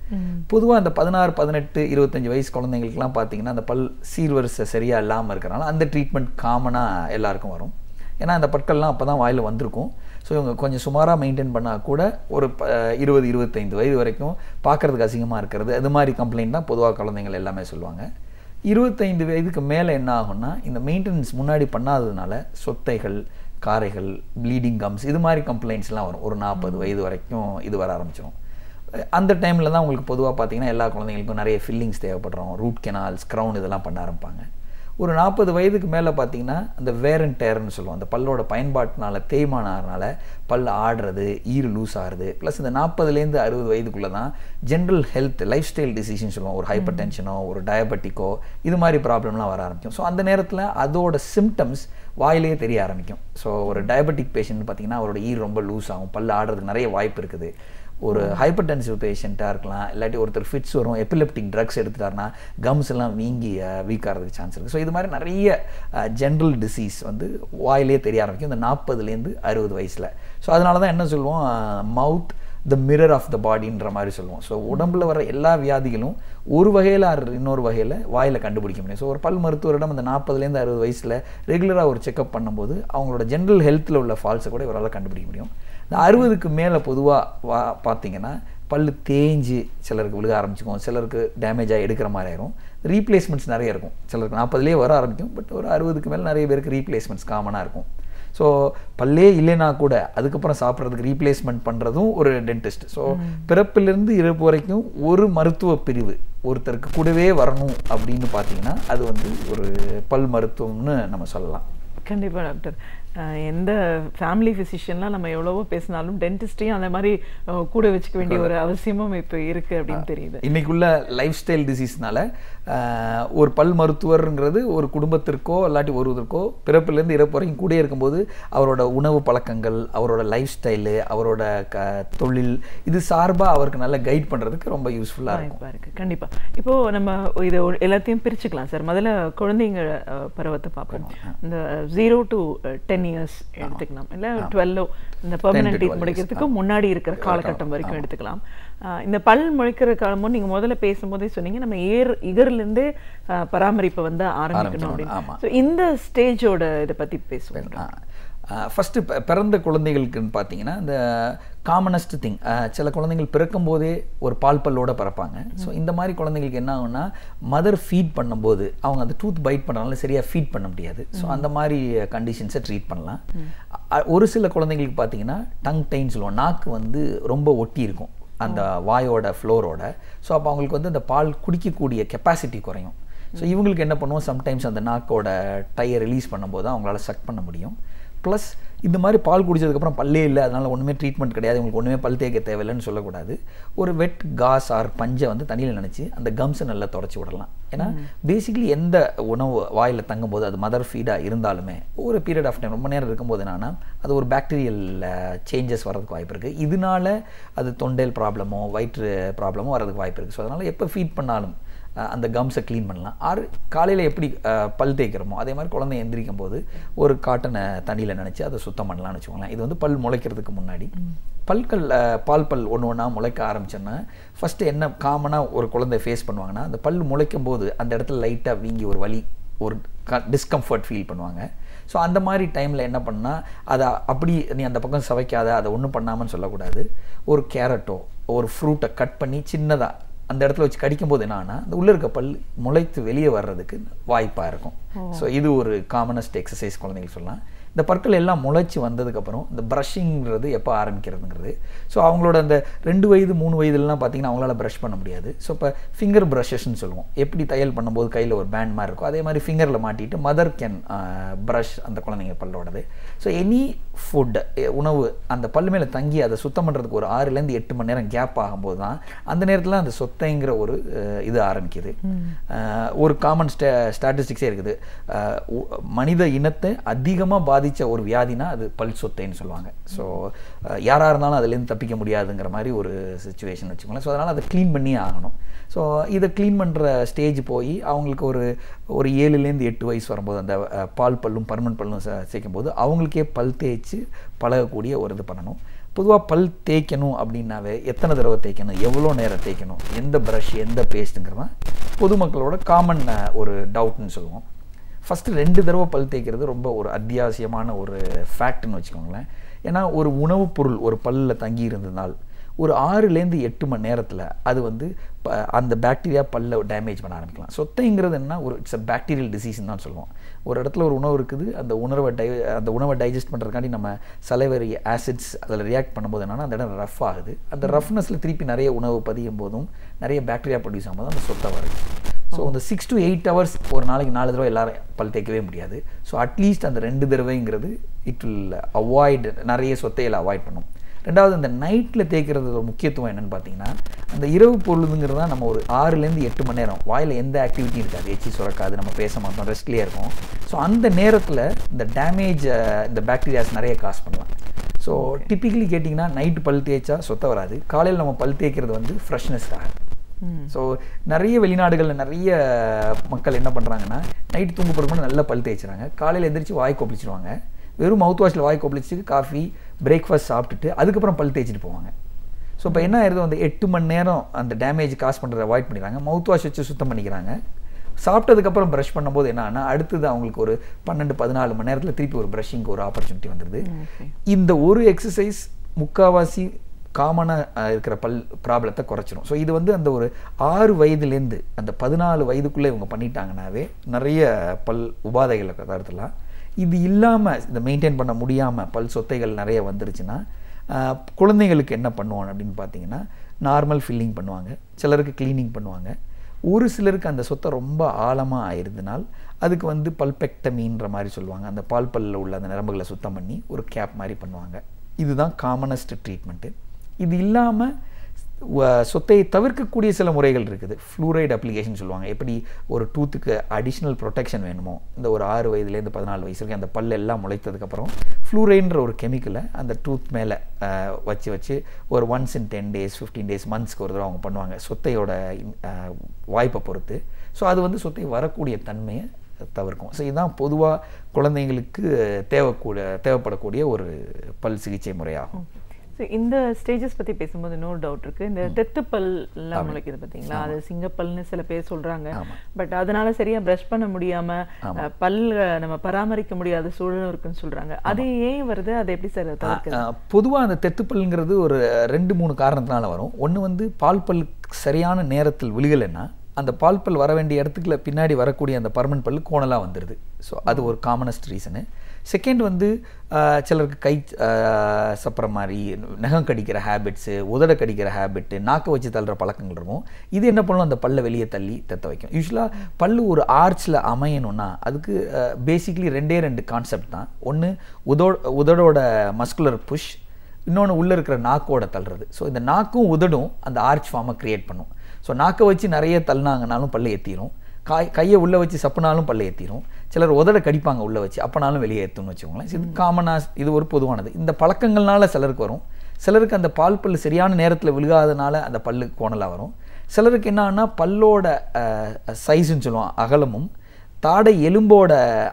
பொதுவாக இந்த 16, 18, 25 வயசு குழந்தைங்களுக்குலாம் பார்த்தீங்கன்னா அந்த பல் சீர்வரிசை சரியாக இல்லாமல் இருக்கிறனால அந்த ட்ரீட்மெண்ட் காமனாக எல்லாருக்கும் வரும். ஏன்னா அந்த பற்கள்லாம் அப்போ தான் வாயில் வந்திருக்கும். ஸோ இவங்க கொஞ்சம் சுமாராக மெயின்டைன் பண்ணால் கூட ஒரு 20-25 வயது வரைக்கும் பார்க்குறதுக்கு அசிங்கமாக இருக்கிறது, அது மாதிரி கம்ப்ளைண்ட் தான் பொதுவாக குழந்தைங்கள் எல்லாமே சொல்லுவாங்க. 25 வயதுக்கு மேலே என்ன ஆகும்னா இந்த மெயின்டெனன்ஸ் முன்னாடி பண்ணாததுனால சொத்தைகள், காரைகள், ப்ளீடிங் கம்ஸ், இது மாதிரி கம்ப்ளைண்ட்ஸ்லாம் வரும். ஒரு 40 வயது வரைக்கும் இது வர ஆரம்பிச்சிடும். அந்த டைமில் தான் உங்களுக்கு பொதுவாக பார்த்தீங்கன்னா எல்லா குழந்தைங்களுக்கும் நிறைய ஃபில்லிங்ஸ் தேவைப்படுறோம், ரூட் கெனால்ஸ், க்ரௌன் இதெல்லாம் பண்ண ஆரம்பிப்பாங்க. ஒரு 40 வயதுக்கு மேலே பார்த்தீங்கன்னா அந்த வேர் அண்ட் டேர்னு சொல்லுவோம், அந்த பல்லோட பயன்பாட்டினால தேய்மானம் ஆகிறனால பல் ஆடுறது, ஈறு லூஸ் ஆகுறது, ப்ளஸ் இந்த 40லேருந்து 60 வயதுக்குள்ளே தான் ஜென்ரல் ஹெல்த் லைஃப் ஸ்டைல் டிசீஸ்னு சொல்லுவோம், ஒரு ஹைப்பர் டென்ஷனோ ஒரு டயபெட்டிக்கோ இது மாதிரி ப்ராப்ளம்லாம் வர ஆரம்பிக்கும். ஸோ அந்த நேரத்தில் அதோட சிம்டம்ஸ் வாயிலேயே தெரிய ஆரம்பிக்கும். ஸோ ஒரு டயபெட்டிக் பேஷண்ட் பார்த்தீங்கன்னா அவரோட ஈர் ரொம்ப லூஸ் ஆகும், பல் ஆடுறதுக்கு நிறைய வாய்ப்பு இருக்குது. ஒரு ஹைப்பர் டென்சிவ் பேஷண்ட்டாக இருக்கலாம், இல்லாட்டி ஒருத்தர் ஃபிட்ஸ் வரும், எபிலெப்டிக் ட்ரக்ஸ் எடுத்துட்டாருன்னா கம்ஸ் எல்லாம் வீங்கி வீக் ஆகிறதுக்கு சான்ஸ் இருக்குது. ஸோ இது மாதிரி நிறைய ஜென்ரல் டிசீஸ் வந்து வாயிலே தெரிய ஆரம்பிக்கும் இந்த 40லேருந்து 60 வயசில். ஸோ அதனால தான் என்ன சொல்லுவோம், மவுத் த மிரர் ஆஃப் த பாடின்ற மாதிரி சொல்லுவோம். ஸோ உடம்புல வர எல்லா வியாதிகளும் ஒரு வகையில் இன்னொரு வகையில் வாயில் கண்டுபிடிக்க முடியும். ஸோ ஒரு பல் மருத்துவரிடம் அந்த 40லேருந்து 60 வயசில் ரெகுலராக ஒரு செக்அப் பண்ணும்போது அவங்களோட ஜென்ரல் ஹெல்த்தில் உள்ள ஃபால்ஸை கூட இவரால் கண்டுபிடிக்க முடியும். இந்த 60க்கு மேலே பொதுவாக பார்த்தீங்கன்னா பல் தேஞ்சு சிலருக்கு விழுக ஆரம்பிச்சிக்கும், சிலருக்கு டேமேஜாக எடுக்கிற மாதிரி ஆயிரும். ரீப்ளேஸ்மெண்ட்ஸ் நிறைய இருக்கும், சிலருக்கு 40லேயே வர ஆரம்பிக்கும், பட் ஒரு 60க்கு மேலே நிறைய பேருக்கு ரீப்ளேஸ்மெண்ட்ஸ் காமனாக இருக்கும். ஸோ பல்லே இல்லைனா கூட அதுக்கப்புறம் சாப்பிட்றதுக்கு ரீப்ளேஸ்மெண்ட் பண்ணுறதும் ஒரு டென்டிஸ்ட். ஸோ பிறப்பிலிருந்து இறப்பு வரைக்கும் ஒரு மருத்துவ பிரிவு ஒருத்தருக்கு கூடவே வரணும் அப்படின்னு பார்த்தீங்கன்னா அது வந்து ஒரு பல் மருத்துவம்னு நம்ம சொல்லலாம். கண்டிப்பாக டாக்டர், எந்த ஃபேமிலி ஃபிசிஷியன்லாம் நம்ம எவ்வளவோ பேசினாலும் டென்டிஸ்டையும் அந்த மாதிரி கூட வச்சுக்க வேண்டிய ஒரு அவசியமும் இப்போ இருக்குது அப்படின்னு தெரியுது. இன்றைக்குள்ள லைஃப் ஸ்டைல் டிசீஸ்னால ஒரு பல் மருத்துவருங்கிறது ஒரு குடும்பத்திற்கோ இல்லாட்டி ஒருவருக்கோ பிறப்பிலேருந்து இறப்பு வரைக்கும் கூட இருக்கும்போது அவரோட உணவு பழக்கங்கள், அவரோட லைஃப் ஸ்டைலு, அவரோட தொழில் இது சார்பாக அவருக்கு நல்லா கைட் பண்ணுறதுக்கு ரொம்ப யூஸ்ஃபுல்லாக இருக்குது. கண்டிப்பாக இப்போது நம்ம இதை எல்லாத்தையும் பிரிச்சுக்கலாம் சார். முதல்ல குழந்தைங்க பருவத்தை பார்ப்போம். இந்த 0 to 10 years எடுத்துக்கலாம், இல்லை 12 இந்த பெர்மனன்ட் டீத் முளைக்கிறதுக்கு முன்னாடி இருக்கிற காலகட்டம் வரைக்கும் எடுத்துக்கலாம். இந்த பல் முளைக்கிற காலமும் நீங்கள் முதல்ல பேசும்போதே சொன்னீங்க நம்ம இகர்லேருந்து பராமரிப்பை வந்து ஆரம்பிக்கணும் அப்படின்னு. ஸோ இந்த ஸ்டேஜோட இதை பற்றி பேசுவோம். ஃபஸ்ட்டு பிறந்த குழந்தைகளுக்குன்னு பார்த்தீங்கன்னா இந்த காமனஸ்ட் திங், சில குழந்தைகள் பிறக்கும் போதே ஒரு பால் பல்லோடு பிறப்பாங்க. ஸோ இந்த மாதிரி குழந்தைங்களுக்கு என்ன ஆகும்னா மதர் ஃபீட் பண்ணும்போது அவங்க அந்த டூத் பைட் பண்ணுறதுனால சரியாக ஃபீட் பண்ண முடியாது. ஸோ அந்த மாதிரி கண்டிஷன்ஸை ட்ரீட் பண்ணலாம். ஒரு சில குழந்தைங்களுக்கு பார்த்தீங்கன்னா டங் டைன்னு சொல்லுவோம், நாக்கு வந்து ரொம்ப ஒட்டி இருக்கும் அந்த வாயோட ஃப்ளோரோட. ஸோ அப்போ அவங்களுக்கு வந்து அந்த பால் குடிக்கக்கூடிய கெப்பாசிட்டி குறையும். ஸோ இவங்களுக்கு என்ன பண்ணுவோம், சம்டைம்ஸ் அந்த நாக்கோட டையை ரிலீஸ் பண்ணும்போது அவங்களால சக் பண்ண முடியும். ப்ளஸ் இந்த மாதிரி பால் குடித்ததுக்கப்புறம் பல்லே இல்லை, அதனால் ஒன்றுமே ட்ரீட்மெண்ட் கிடையாது, உங்களுக்கு ஒன்றுமே பல் தேய்க்க தேவையில்லைன்னு சொல்லக்கூடாது. ஒரு வெட் காஸ் ஆர் பஞ்சை வந்து தண்ணியில் நினச்சி அந்த கம்ஸை நல்லா தொடச்சி விடலாம். ஏன்னா பேசிக்கலி எந்த உணவு வாயில் தங்கும்போது அது மதர் ஃபீடாக இருந்தாலுமே ஒரு பீரியட் ஆஃப் டைம் ரொம்ப நேரம் இருக்கும்போது என்னன்னா அது ஒரு பாக்டீரியல் சேஞ்சஸ் வரதுக்கு வாய்ப்பு இருக்குது. இதனால அது தொண்டையில் ப்ராப்ளமோ வயிற்று ப்ராப்ளமோ வரதுக்கு வாய்ப்பு இருக்குது. ஸோ அதனால் எப்போ ஃபீட் பண்ணாலும் அந்த கம்ஸை க்ளீன் பண்ணலாம். காலையில் எப்படி பல் தேய்க்கிறோமோ அதே மாதிரி குழந்தை எந்திரிக்கும் போது ஒரு காட்டனை தண்ணியில் நினச்சி அதை சுத்தம் பண்ணலாம்னு வச்சுக்கோங்களேன். இது வந்து பல் முளைக்கிறதுக்கு முன்னாடி. பால் பல் ஒன்று ஒன்றா முளைக்க ஆரம்பிச்சோன்னா ஃபஸ்ட்டு என்ன காமனாக ஒரு குழந்தை ஃபேஸ் பண்ணுவாங்கன்னா அந்த பல் முளைக்கும் போது அந்த இடத்துல லைட்டாக வீங்கி ஒரு வலி, ஒரு டிஸ்கம்ஃபர்ட் ஃபீல் பண்ணுவாங்க. ஸோ அந்த மாதிரி டைமில் என்ன பண்ணால் அதை அப்படி நீ அந்த பக்கம் சவைக்காத, அதை ஒன்றும் பண்ணாமன்னு சொல்லக்கூடாது. ஒரு கேரட்டோ ஒரு ஃப்ரூட்டை கட் பண்ணி சின்னதாக அந்த இடத்துல வச்சு கடிக்கும்போது என்னன்னா அந்த உள்ளே இருக்க பல் முளைத்து வெளியே வர்றதுக்கு வாய்ப்பாக இருக்கும். ஸோ இது ஒரு காமனஸ்ட் எக்ஸசைஸ் குழந்தைங்களுக்கு சொல்லலாம். இந்த பற்கள் எல்லாம் முளைச்சி வந்ததுக்கப்புறம் இந்த ப்ரஷிங்கிறது எப்போ ஆரம்பிக்கிறதுங்கிறது. ஸோ அவங்களோட அந்த 2 வயது 3 வயதுலாம் பார்த்தீங்கன்னா அவங்களால ப்ரஷ் பண்ண முடியாது. ஸோ இப்போ ஃபிங்கர் ப்ரஷஸ்ன்னு சொல்லுவோம், எப்படி தையல் பண்ணும்போது கையில் ஒரு பேண்ட் மாதிரி இருக்கும் அதே மாதிரி ஃபிங்கரில் மாட்டிட்டு மதர் கேன் ப்ரஷ் அந்த குழந்தைங்க பல்லோடது. ஸோ எனி ஃபுட் உணவு அந்த பல் மேலே தங்கி அதை சுத்தம் பண்ணுறதுக்கு ஒரு 6லேருந்து 8 மணி நேரம் கேப் ஆகும்போது தான் அந்த நேரத்தில் அந்த சொத்தைங்கிற ஒரு இது ஆரம்பிக்குது. ஒரு காமன் ஸ்டாட்டிஸ்டிக்ஸே இருக்குது, மனித இனத்தை அதிகமாக பாதித்த ஒரு வியாதினா அது பல் சொத்தைன்னு சொல்லுவாங்க. ஸோ யாராக இருந்தாலும் அதுலேருந்து தப்பிக்க முடியாதுங்கிற மாதிரி ஒரு சிச்சுவேஷன் வச்சுக்கோங்களேன். ஸோ அதனால் அதை க்ளீன் பண்ணியே ஆகணும். ஸோ இதை க்ளீன் பண்ணுற ஸ்டேஜ் போய் அவங்களுக்கு ஒரு 7லேருந்து 8 வயசு வரும்போது அந்த பால் பல்லும் பர்மனன்ட் பல்லும் சேர்க்கும் போது அவங்களுக்கே பல் தேய்ச்சி பழகக்கூடிய ஒரு இது பண்ணணும். பொதுவாக பல் தேய்க்கணும் அப்படின்னாவே எத்தனை தடவை தேய்க்கணும், எவ்வளோ நேரம் தேய்க்கணும், எந்த ப்ரஷ் எந்த பேஸ்ட்டுங்கிறது தான் பொதுமக்களோட காமன் ஒரு டவுட்னு சொல்லுவோம். ஃபஸ்ட்டு 2 தடவை பல் தேய்க்கிறது ரொம்ப ஒரு அத்தியாவசியமான ஒரு ஃபேக்ட்னு வச்சுக்கோங்களேன். ஏன்னா ஒரு உணவுப் பொருள் ஒரு பல்லில் தங்கி இருந்ததுனால் ஒரு 6லேருந்து 8 மணி நேரத்தில் அது வந்து அந்த பாக்டீரியா பல்ல டேமேஜ் பண்ண ஆரம்பிக்கலாம். சொத்தைங்கிறது என்ன, ஒரு இட்ஸ் அ பாக்டீரியல் டிசீஸ்ன்னு தான் சொல்லுவோம். ஒரு இடத்துல ஒரு உணவு இருக்குது, அந்த உணவை டைஜஸ்ட் பண்ணுறதுக்காண்டி நம்ம சலைவரி ஆசிட்ஸ் அதில் ரியாக்ட் பண்ணும்போது என்னன்னா அந்த இடம் ரஃப் ஆகுது. அந்த ரஃப்னஸில் திருப்பி நிறைய உணவு பதியும் போதும் நிறைய பாக்டீரியா ப்ரொடியூஸ் ஆகும்போது அந்த சொத்தை வருது. ஸோ அந்த 6 to 8 hours ஒரு நாளைக்கு 4 தடவை எல்லாரும் பல் தேய்க்கவே முடியாது. ஸோ அட்லீஸ்ட் அந்த 2 தடவைங்கிறது இட் வில் அவாய்ட் நிறைய சொத்தைகளை அவாய்ட் பண்ணும். ரெண்டாவது இந்த நைட்டில் தேய்க்கிறதோட முக்கியத்துவம் என்னென்னு பார்த்தீங்கன்னா, அந்த இரவு பொழுதுங்கிறது தான் நம்ம ஒரு 6லேருந்து 8 மணி நேரம் வாயில் எந்த ஆக்டிவிட்டியும் இருக்காது, எச்சி சுரக்காது, நம்ம பேச மாட்டோம், ரெஸ்ட்லேயே இருக்கும். ஸோ அந்த நேரத்தில் இந்த டேமேஜ் இந்த பாக்டீரியாஸ் நிறைய காஸ் பண்ணலாம். ஸோ டிப்பிக்கலி கேட்டிங்கன்னா நைட்டு பல் தேய்ச்சா சொத்தை வராது. காலையில் நம்ம பல் தேய்க்கிறது வந்து ஃப்ரெஷ்னஸ்க்காக. ஸோ நிறைய வெளிநாடுகளில் நிறைய மக்கள் என்ன பண்ணுறாங்கன்னா, நைட்டு தூங்க போகிறதுக்கு நல்லா பல் தேய்ச்சிறாங்க, காலையில் எந்திரிச்சு வாய் கொப்பளிச்சிடுவாங்க. வெறும் மவுத் வாஷில் வாய் கொப்பளிச்சுட்டு காஃபி பிரேக்ஃபாஸ்ட் சாப்பிட்டுட்டு அதுக்கப்புறம் பல் தேய்ச்சிட்டு போவாங்க. ஸோ இப்போ என்ன ஆயிருது, அந்த 8 மணி நேரம் அந்த டேமேஜ் காஸ் பண்ணுறதை அவாய்ட் பண்ணிக்கிறாங்க, மவுத் வாஷ் வச்சு சுத்தம் பண்ணிக்கிறாங்க. சாப்பிட்டதுக்கப்புறம் ப்ரஷ் பண்ணும்போது என்னன்னா, அடுத்தது அவங்களுக்கு ஒரு 12-14 மணி நேரத்தில் திருப்பி ஒரு ப்ரஷிங்க்கு ஒரு ஆப்பர்ச்சுனிட்டி வந்துடுது. இந்த ஒரு எக்ஸசைஸ் முக்கால்வாசி காமனாக இருக்கிற பல் ப்ராப்ளத்தை குறைச்சிரும். ஸோ இது வந்து அந்த ஒரு 6 வயதுலேருந்து அந்த 14 வயதுக்குள்ளே இவங்க பண்ணிட்டாங்கன்னாவே நிறைய பல் உபாதைகளை தடுத்துலாம். இது இல்லாமல் இதை மெயின்டைன் பண்ண முடியாமல் பல் சொத்தைகள் நிறைய வந்துருச்சுன்னா குழந்தைங்களுக்கு என்ன பண்ணுவாங்க அப்படின்னு பார்த்தீங்கன்னா, நார்மல் ஃபில்லிங் பண்ணுவாங்க, சிலருக்கு க்ளீனிங் பண்ணுவாங்க. ஒரு சிலருக்கு அந்த சொத்தை ரொம்ப ஆழமாக ஆயிருந்தனால் அதுக்கு வந்து பல்பெக்டமின்ற மாதிரி சொல்லுவாங்க. அந்த பால் பல்லில் உள்ள அந்த நரம்புகளை சுத்தம் பண்ணி ஒரு கேப் மாதிரி பண்ணுவாங்க. இதுதான் காமனஸ்ட் ட்ரீட்மெண்ட்டு. இது இல்லாமல் சொத்தையை தவிர்க்கக்கூடிய சில முறைகள் இருக்குது. ஃப்ளூரைடு அப்ளிகேஷன் சொல்லுவாங்க. எப்படி ஒரு டூத்துக்கு அடிஷ்னல் ப்ரொடெக்ஷன் வேணுமோ, இந்த ஒரு 6 வயதுலேருந்து 14 வயசு வரைக்கும் அந்த பல் எல்லாம் முளைத்ததுக்கப்புறம் ஃப்ளூரைன்ற ஒரு கெமிக்கலை அந்த டூத் மேலே வச்சு ஒரு ஒன்ஸ் இன் 10 days 15 days மந்த்ஸ்க்கு ஒரு தடவை அவங்க பண்ணுவாங்க, சொத்தையோட வாய்ப்பை பொறுத்து. ஸோ அது வந்து சொத்தை வரக்கூடிய தன்மையை தவிர்க்கும். ஸோ இதுதான் பொதுவாக குழந்தைங்களுக்கு தேவைப்படக்கூடிய ஒரு பல் சிகிச்சை முறையாகும். இந்த ஸ்டேஜஸ் பற்றி பேசும்போது இன்னொரு டவுட் இருக்குது. இந்த தெத்துப்பல் எல்லாம் முளைக்குது பார்த்தீங்களா, அது சிங்கப்பல்னு சில பேர் சொல்கிறாங்க. பட் அதனால சரியாக ப்ரஷ் பண்ண முடியாமல் பல் நம்ம பராமரிக்க முடியாத சூழலும் இருக்குன்னு சொல்கிறாங்க. அது ஏன் வருது, அதை எப்படி சார் தவிர்க்கிறது? பொதுவாக அந்த தெத்துப்பல்ங்கிறது ஒரு 2-3 காரணத்தினால வரும். ஒன்று வந்து பால் பல் சரியான நேரத்தில் விழுகலைன்னா அந்த பால் பல் வர வேண்டிய இடத்துக்குள்ள பின்னாடி வரக்கூடிய அந்த பர்மனன்ட் பல் கோணலாக வந்துடுது. ஸோ அது ஒரு காமனஸ்ட் ரீசனு. செகண்ட் வந்து சிலருக்கு கை சப்புற மாதிரி, நகம் கடிக்கிற ஹேபிட்ஸு, உதட கடிக்கிற ஹேபிட்டு, நாக்கை வச்சு தள்ளுற பழக்கங்கள் இருக்கும். இது என்ன பண்ணணும், அந்த பல்லை வெளியே தள்ளி தெத்த வைக்கும். யூஸ்வலாக பல்லு ஒரு ஆர்ச்சில் அமையணும்னா அதுக்கு பேசிக்லி 2 கான்செப்ட் தான். ஒன்று உதடோட மஸ்குலர் புஷ், இன்னொன்று உள்ளே இருக்கிற நாக்கோட தள்ளுறது. ஸோ இந்த நாக்கும் உதடும் அந்த ஆர்ச் ஃபார்மை க்ரியேட் பண்ணும். ஸோ நாக்கை வச்சு நிறைய தள்ளினாங்கனாலும் பல்லை ஏற்றிடும், கையை உள்ளே வச்சு சப்புனாலும் பல்லை ஏற்றிடும், சிலர் உதட கடிப்பாங்க உள்ளே வச்சு, அப்போனாலும் வெளியே ஏற்றும்னு வச்சுக்கோங்களேன். இது காமனாக, இது ஒரு பொதுவானது. இந்த பழக்கங்கள்னால சிலருக்கு வரும். சிலருக்கு அந்த பால் பல் சரியான நேரத்தில் விழுகாதனால அந்த பல்லு கோணலாக வரும். சிலருக்கு என்னன்னா பல்லோட சைஸுன்னு சொல்லுவோம், அகலமும் தாடை எலும்போட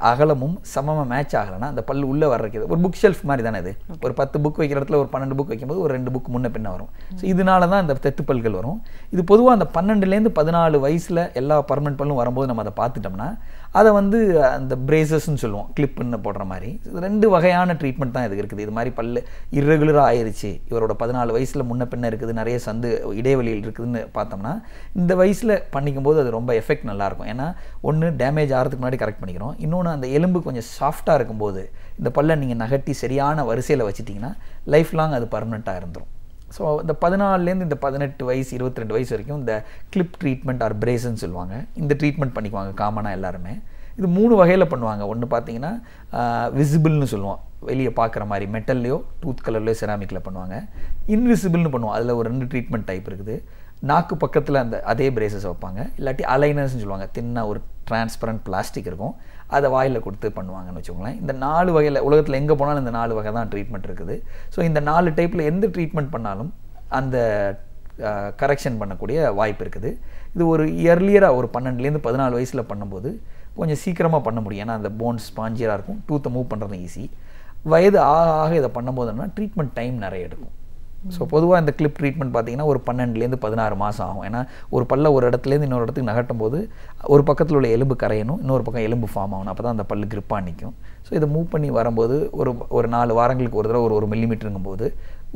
அகலமும் சமமாக மேட்ச் ஆகலைன்னா அந்த பல் உள்ளே வர்றது ஒரு புக் ஷெல்ஃப் மாதிரி தானே. இது ஒரு 10 புக் வைக்கிற இடத்துல ஒரு 12 புக் வைக்கும்போது ஒரு 2 புக் முன்ன பின்ன வரும். ஸோ இதனால தான் இந்த தெத்துப்பல்கள் வரும். இது பொதுவாக அந்த 12லேருந்து 14 வயசில் எல்லா பர்மனன்ட் பல்லும் வரும்போது நம்ம அதை பார்த்துட்டோம்னா அதை வந்து அந்த பிரேசஸ்ன்னு சொல்லுவோம், கிளிப்புன்னு போடுற மாதிரி. 2 வகையான ட்ரீட்மெண்ட் தான் இதுக்கு இருக்குது. இது மாதிரி பல் இர்ரெகுலராக ஆயிடுச்சு, இவரோட 14 வயசில் முன்ன பின்ன இருக்குது, நிறைய சந்து இடைவெளியில் இருக்குதுன்னு பார்த்தோம்னா இந்த வயசில் பண்ணிக்கும்போது அது ரொம்ப எஃபெக்ட் நல்லாயிருக்கும். ஏன்னா ஒன்று டேமேஜ் ஆகிறதுக்கு முன்னாடி கரெக்ட் பண்ணிக்கிறோம், இன்னொன்று அந்த எலும்பு கொஞ்சம் சாஃப்டாக இருக்கும்போது இந்த பல்லை நீங்கள் நகட்டி சரியான வரிசையில் வச்சுட்டிங்கன்னா லைஃப் லாங் அது பர்மனெண்ட்டாக இருந்துடும். ஸோ இந்த 14லேருந்து இந்த 18 வயசு 22 வயசு வரைக்கும் இந்த கிளிப் ட்ரீட்மெண்ட் ஆர் பிரேஸ்ன்னு சொல்லுவாங்க, இந்த ட்ரீட்மெண்ட் பண்ணிக்குவாங்க காமனாக எல்லாருமே. இது 3 வகையில் பண்ணுவாங்க. ஒன்று பார்த்தீங்கன்னா விசிபிள்னு சொல்லுவோம், வெளியே பார்க்குற மாதிரி மெட்டல்லையோ டூத் கலர்லையோ செராமிக்கில் பண்ணுவாங்க. இன்விசிபிள்னு பண்ணுவோம், அதில் ஒரு 2 ட்ரீட்மெண்ட் டைப் இருக்குது. நாக்கு பக்கத்தில் அந்த அதே பிரேசஸ் வைப்பாங்க, இல்லாட்டி அலைனர்ஸ்னு சொல்லுவாங்க, தின்னா ஒரு டிரான்ஸ்பரண்ட் பிளாஸ்டிக் இருக்கும், அதை வாயில் கொடுத்து பண்ணுவாங்கன்னு வச்சுக்கோங்களேன். இந்த 4 வகையில் உலகத்தில் எங்கே போனாலும் இந்த 4 வகை தான் ட்ரீட்மெண்ட் இருக்குது. ஸோ இந்த 4 டைப்பில் எந்த ட்ரீட்மெண்ட் பண்ணாலும் அந்த கரெக்ஷன் பண்ணக்கூடிய வாய்ப்பு இருக்குது. இது ஒரு இயர்லியராக ஒரு 12லேருந்து 14 வயசில் பண்ணும்போது கொஞ்சம் சீக்கிரமாக பண்ண முடியும். ஏன்னா அந்த போன்ஸ் ஸ்பாஞ்சியராக இருக்கும், டூத்தை மூவ் பண்ணுறது ஈஸி. வயது ஆக இதை பண்ணும்போதுன்னா ட்ரீட்மெண்ட் டைம் நிறைய எடுக்கும். ஸோ பொதுவாக இந்த கிளிப் ட்ரீட்மெண்ட் பார்த்தீங்கன்னா ஒரு 12லேருந்து 16 மாதம் ஆகும். ஏன்னா ஒரு பல்ல ஒரு இடத்துலேருந்து இன்னொரு இடத்துக்கு நகட்டும் போது ஒரு பக்கத்தில் உள்ள எலும்பு கரையணும், இன்னொரு பக்கம் எலும்பு ஃபார்ம் ஆகணும், அப்போ தான் அந்த பல்லு கிரிப்பாக நிற்கும். ஸோ இதை மூவ் பண்ணி வரும்போது ஒரு 4 வாரங்களுக்கு ஒரு தடவை ஒரு மில்லிமீட்டருங்கும் போது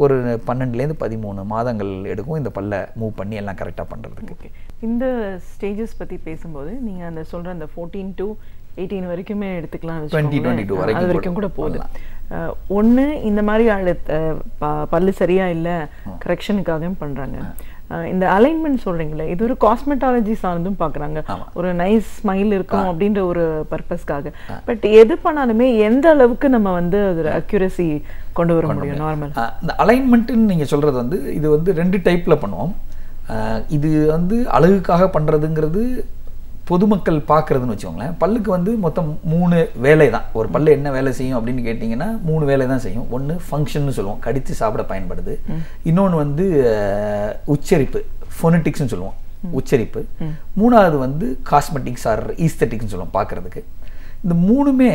ஒரு 12லேருந்து 13 மாதங்கள் எடுக்கும் இந்த பல்லை மூவ் பண்ணி எல்லாம் கரெக்டாக பண்ணுறதுக்கு. ஓகே, இந்த ஸ்டேஜஸ் பற்றி பேசும்போது நீங்கள் அந்த சொல்கிற அந்த 14 to 18 வரைக்குமே எடுத்துக்கலாம், 20-22 வரைக்கும் கூட போகுது. ஒன்று இந்த மாதிரி பல்லு சரியா இல்லை கரெக்ஷனுக்காகவும் பண்ணுறாங்க. இந்த அலைன்மெண்ட் சொல்றீங்களே, இது ஒரு காஸ்மெட்டாலஜி சார்ந்தும் பார்க்குறாங்க. ஒரு நைஸ் ஸ்மைல் இருக்கும் அப்படின்ற ஒரு பர்பஸ்க்காக. பட் எது பண்ணாலுமே எந்த அளவுக்கு நம்ம வந்து அது அக்யூரசி கொண்டு வர முடியும் நார்மல்? இந்த அலைன்மெண்ட்டுன்னு நீங்கள் சொல்கிறது வந்து இது வந்து 2 டைப்பில் பண்ணுவோம். இது வந்து அழகுக்காக பண்ணுறதுங்கிறது பொதுமக்கள் பார்க்குறதுன்னு வச்சுக்கோங்களேன். பல்லுக்கு வந்து மொத்தம் 3 வேலை தான். ஒரு பல்லு என்ன வேலை செய்யும் அப்படின்னு கேட்டிங்கன்னா 3 வேலை தான் செய்யும். ஒன்று ஃபங்க்ஷன்னு சொல்லுவோம், கடித்து சாப்பிட பயன்படுது. இன்னொன்று வந்து உச்சரிப்பு, ஃபோனட்டிக்ஸ்னு சொல்லுவோம், உச்சரிப்பு. 3வது வந்து காஸ்மெட்டிக்ஸ் ஆர் ஈஸ்தட்டிக்ஸ்னு சொல்லுவோம் பார்க்குறதுக்கு. இந்த 3மே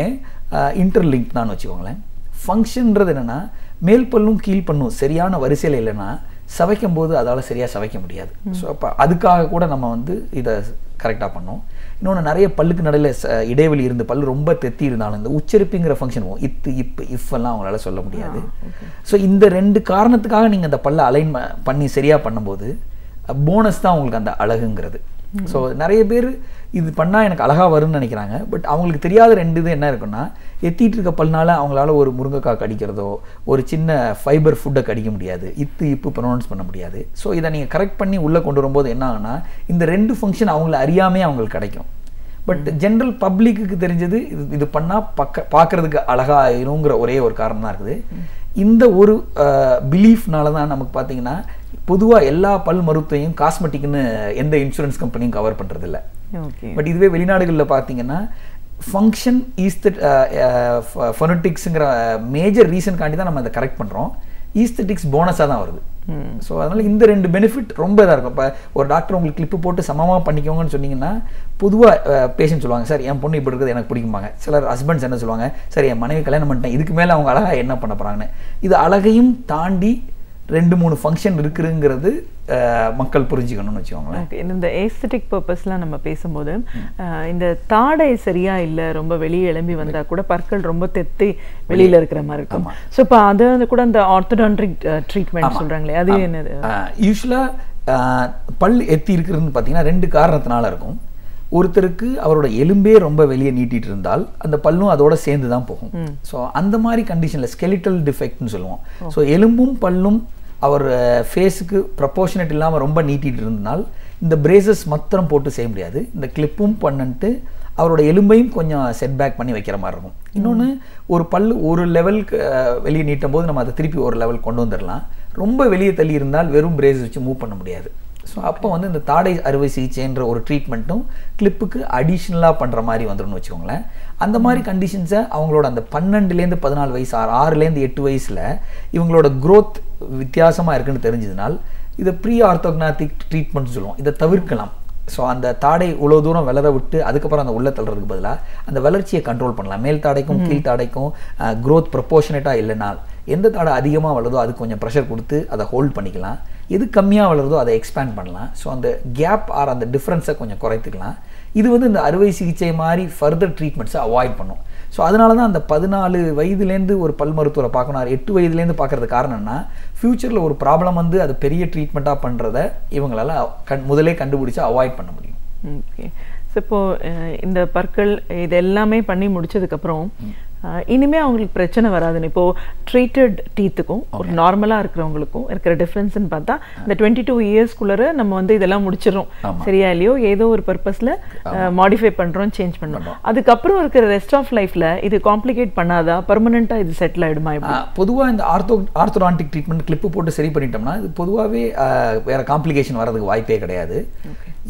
இன்டர்லிங்க் தான் வச்சுக்கோங்களேன். ஃபங்க்ஷன்றது என்னென்னா மேல் பல்லும் கீழ் பல்லும் சரியான வரிசையில் இல்லைன்னா சவைக்கும் போது அதால் சரியாக சவைக்க முடியாது. ஸோ அப்போ அதுக்காக கூட நம்ம வந்து இதை கரெக்டாக பண்ணோம். இன்னொன்று நிறைய பல்லுக்கு நடுவில் இடைவெளி இருந்து பல்லு ரொம்ப தெத்தி இருந்தாலும் இந்த உச்சரிப்புங்கிற ஃபங்க்ஷன் இத்து இப்பு இஃப்லாம் அவங்களால சொல்ல முடியாது. ஸோ இந்த 2 காரணத்துக்காக நீங்கள் அந்த பல்லை அலைன் பண்ணி சரியாக பண்ணும்போது போனஸ் தான் உங்களுக்கு அந்த அழகுங்கிறது. ஸோ நிறைய பேர் இது பண்ணால் எனக்கு அழகாக வரும்னு நினைக்கிறாங்க. பட் அவங்களுக்கு தெரியாத 2 இது என்ன இருக்குன்னா, எத்திட்டு இருக்க பல்னால அவங்களால ஒரு முருங்கைக்காய் கடிக்கிறதோ ஒரு சின்ன ஃபைபர் ஃபுட்டை கடிக்க முடியாது, இத்து இப்பு ப்ரொனவுன்ஸ் பண்ண முடியாது. ஸோ இதை நீங்கள் கரெக்ட் பண்ணி உள்ளே கொண்டு வரும்போது என்ன ஆகுனா இந்த 2 ஃபங்க்ஷன் அவங்கள அறியாமே அவங்களுக்கு கிடைக்கும். பட் ஜென்ரல் பப்ளிக்கு தெரிஞ்சது இது பண்ணால் பார்க்குறதுக்கு அழகாயிருங்கிற ஒரே ஒரு காரணம் தான் இருக்குது. இந்த ஒரு பிலீஃப்னால தான் நமக்கு பார்த்தீங்கன்னா பொதுவாக எல்லா பல் மருத்துவத்தையும் காஸ்மெட்டிக்னு எந்த இன்சூரன்ஸ் கம்பெனியும் கவர் பண்ணுறதில்ல. பட் இதுவே வெளிநாடுகளில் பார்த்தீங்கன்னா ஃபங்க்ஷன் ஃபோனட்டிக்ஸுங்கிற மேஜர் ரீசன்காண்டி தான் நம்ம அதை கரெக்ட் பண்ணுறோம். ஈஸ்தட்டிக்ஸ் போனஸாக தான் வருது. ஸோ அதனால் இந்த 2 பெனிஃபிட் ரொம்ப இதாக இருக்கும். இப்போ ஒரு டாக்டர் உங்களுக்கு கிளிப்பு போட்டு சமமாக பண்ணிக்கோங்கன்னு சொன்னீங்கன்னா பொதுவாக பேஷண்ட் சொல்லுவாங்க, சார் என் பொண்ணு இப்படி இருக்கிறது எனக்கு பிடிக்குமாங்க. சிலர் ஹஸ்பண்ட்ஸ் என்ன சொல்லுவாங்க, சார் என் மனைவி கல்யாணம் பண்ணிட்டேன், இதுக்கு மேலே அவங்க அழகாக என்ன பண்ண போகிறாங்கன்னு. இது அழகையும் தாண்டி 2-3 ஃபங்க்ஷன் இருக்குங்கிறது மக்கள் புரிஞ்சுக்கணும்னு வச்சுக்கோங்களேன். இந்த ஏஸ்தட்டிக் பர்பஸ்லாம் நம்ம பேசும்போது இந்த தாடை சரியா இல்லை, ரொம்ப வெளியே எழும்பி வந்தால் கூட பற்கள் ரொம்ப தெத்தி வெளியில் இருக்கிற மாதிரி இருக்கும். ஸோ இப்போ அது கூட அந்த ஆர்த்தோடான்டிக் ட்ரீட்மெண்ட் சொல்கிறாங்களே, அது என்னது? யூஸ்வலாக பல் எத்தி இருக்கிறதுன்னு பார்த்தீங்கன்னா 2 காரணத்தினால இருக்கும். ஒருத்தருக்கு அவரோட எலும்பே ரொம்ப வெளியே நீட்டிட்டு இருந்தால் அந்த பல்லும் அதோட சேர்ந்து தான் போகும். ஸோ அந்த மாதிரி கண்டிஷனில் ஸ்கெலிட்டல் டிஃபெக்ட்னு சொல்லுவோம். ஸோ எலும்பும் பல்லும் அவர் ஃபேஸுக்கு ப்ரப்போர்ஷனேட் இல்லாமல் ரொம்ப நீட்டிட்டு இருந்தனால் இந்த பிரேசஸ் மாத்திரம் போட்டு செய்ய முடியாது. இந்த கிளிப்பும் பண்ணிட்டு அவரோட எலும்பையும் கொஞ்சம் செட் பேக் பண்ணி வைக்கிற மாதிரி இருக்கும். இன்னொன்று ஒரு பல் ஒரு லெவலுக்கு வெளியே நீட்டும் போது நம்ம அதை திருப்பி ஒரு லெவல் கொண்டு வந்துடலாம். ரொம்ப வெளியே தள்ளி இருந்தால் வெறும் பிரேசஸ் வச்சு மூவ் பண்ண முடியாது. ஸோ அப்போ வந்து இந்த தாடை அறுவை சிகிச்சைன்ற ஒரு ட்ரீட்மெண்ட்டும் கிளிப்புக்கு அடிஷ்னலாக பண்ணுற மாதிரி வந்துடும்னு வச்சுக்கோங்களேன். அந்த மாதிரி கண்டிஷன்ஸை அவங்களோட அந்த 12லேருந்து 14 வயசு 6லேருந்து 8 வயசில் இவங்களோட க்ரோத் வித்தியாசமாக இருக்குன்னு தெரிஞ்சதுனால் இதை ப்ரீ ஆர்த்தோக்னாட்டிக் ட்ரீட்மெண்ட் சொல்லுவோம். இதை தவிர்க்கலாம். ஸோ அந்த தாடை இவ்வளோ தூரம் வளர விட்டு அதுக்கப்புறம் அந்த உள்ள தள்ளுறதுக்கு பதிலாக அந்த வளர்ச்சியை கண்ட்ரோல் பண்ணலாம். மேல் தாடைக்கும் கீழ் தாடைக்கும் க்ரோத் ப்ரப்போர்ஷனேட்டாக இல்லைனால் எந்த தாடை அதிகமாக வளருதோ அதுக்கு கொஞ்சம் ப்ரெஷர் கொடுத்து அதை ஹோல்ட் பண்ணிக்கலாம். எது கம்மியாக வளருதோ அதை எக்ஸ்பேண்ட் பண்ணலாம். ஸோ அந்த கேப் ஆர் அந்த டிஃப்ரென்ஸை கொஞ்சம் குறைத்துக்கலாம். இது வந்து இந்த அறுவை சிகிச்சை மாதிரி ஃபர்தர் ட்ரீட்மெண்ட்ஸை அவாய்ட் பண்ணும். ஸோ அதனால தான் அந்த 14 வயதுலேருந்து ஒரு பல் மருத்துவரை பார்க்கணும், 8 வயதுலேருந்து பார்க்குறது காரணம்னா ஃப்யூச்சரில் ஒரு ப்ராப்ளம் வந்து அது பெரிய ட்ரீட்மெண்ட்டாக பண்ணுறத இவங்களால முதலே கண்டுபிடிச்சி அவாய்ட் பண்ண முடியும். ஓகே. ஸோ இப்போது இந்த பற்கள் இது எல்லாமே பண்ணி முடிச்சதுக்கப்புறம் இனிமேல் அவங்களுக்கு பிரச்சனை வராதுன்னு இப்போது ட்ரீட்டட் டீத்துக்கும் ஒரு நார்மலாக இருக்கிறவங்களுக்கும் இருக்கிற டிஃப்ரென்ஸ்ன்னு பார்த்தா இந்த 22 இயர்ஸ்குள்ளே நம்ம வந்து இதெல்லாம் முடிச்சிடறோம், சரியா இல்லையோ ஏதோ ஒரு பர்பஸில் மாடிஃபை பண்ணுறோம், சேஞ்ச் பண்ணுறோம். அதுக்கப்புறம் இருக்கிற ரெஸ்ட் ஆஃப் லைஃப்பில் இது காம்ப்ளிகேட் பண்ணாதா, பர்மனெண்ட்டாக இது செட்டில் ஆகிடுமா? பொதுவாக இந்த ஆர்த்தோடான்டிக் ட்ரீட்மெண்ட் கிளிப்பு போட்டு சரி பண்ணிட்டோம்னா இது பொதுவாகவே வேறு காம்ப்ளிகேஷன் வரதுக்கு வாய்ப்பே கிடையாது.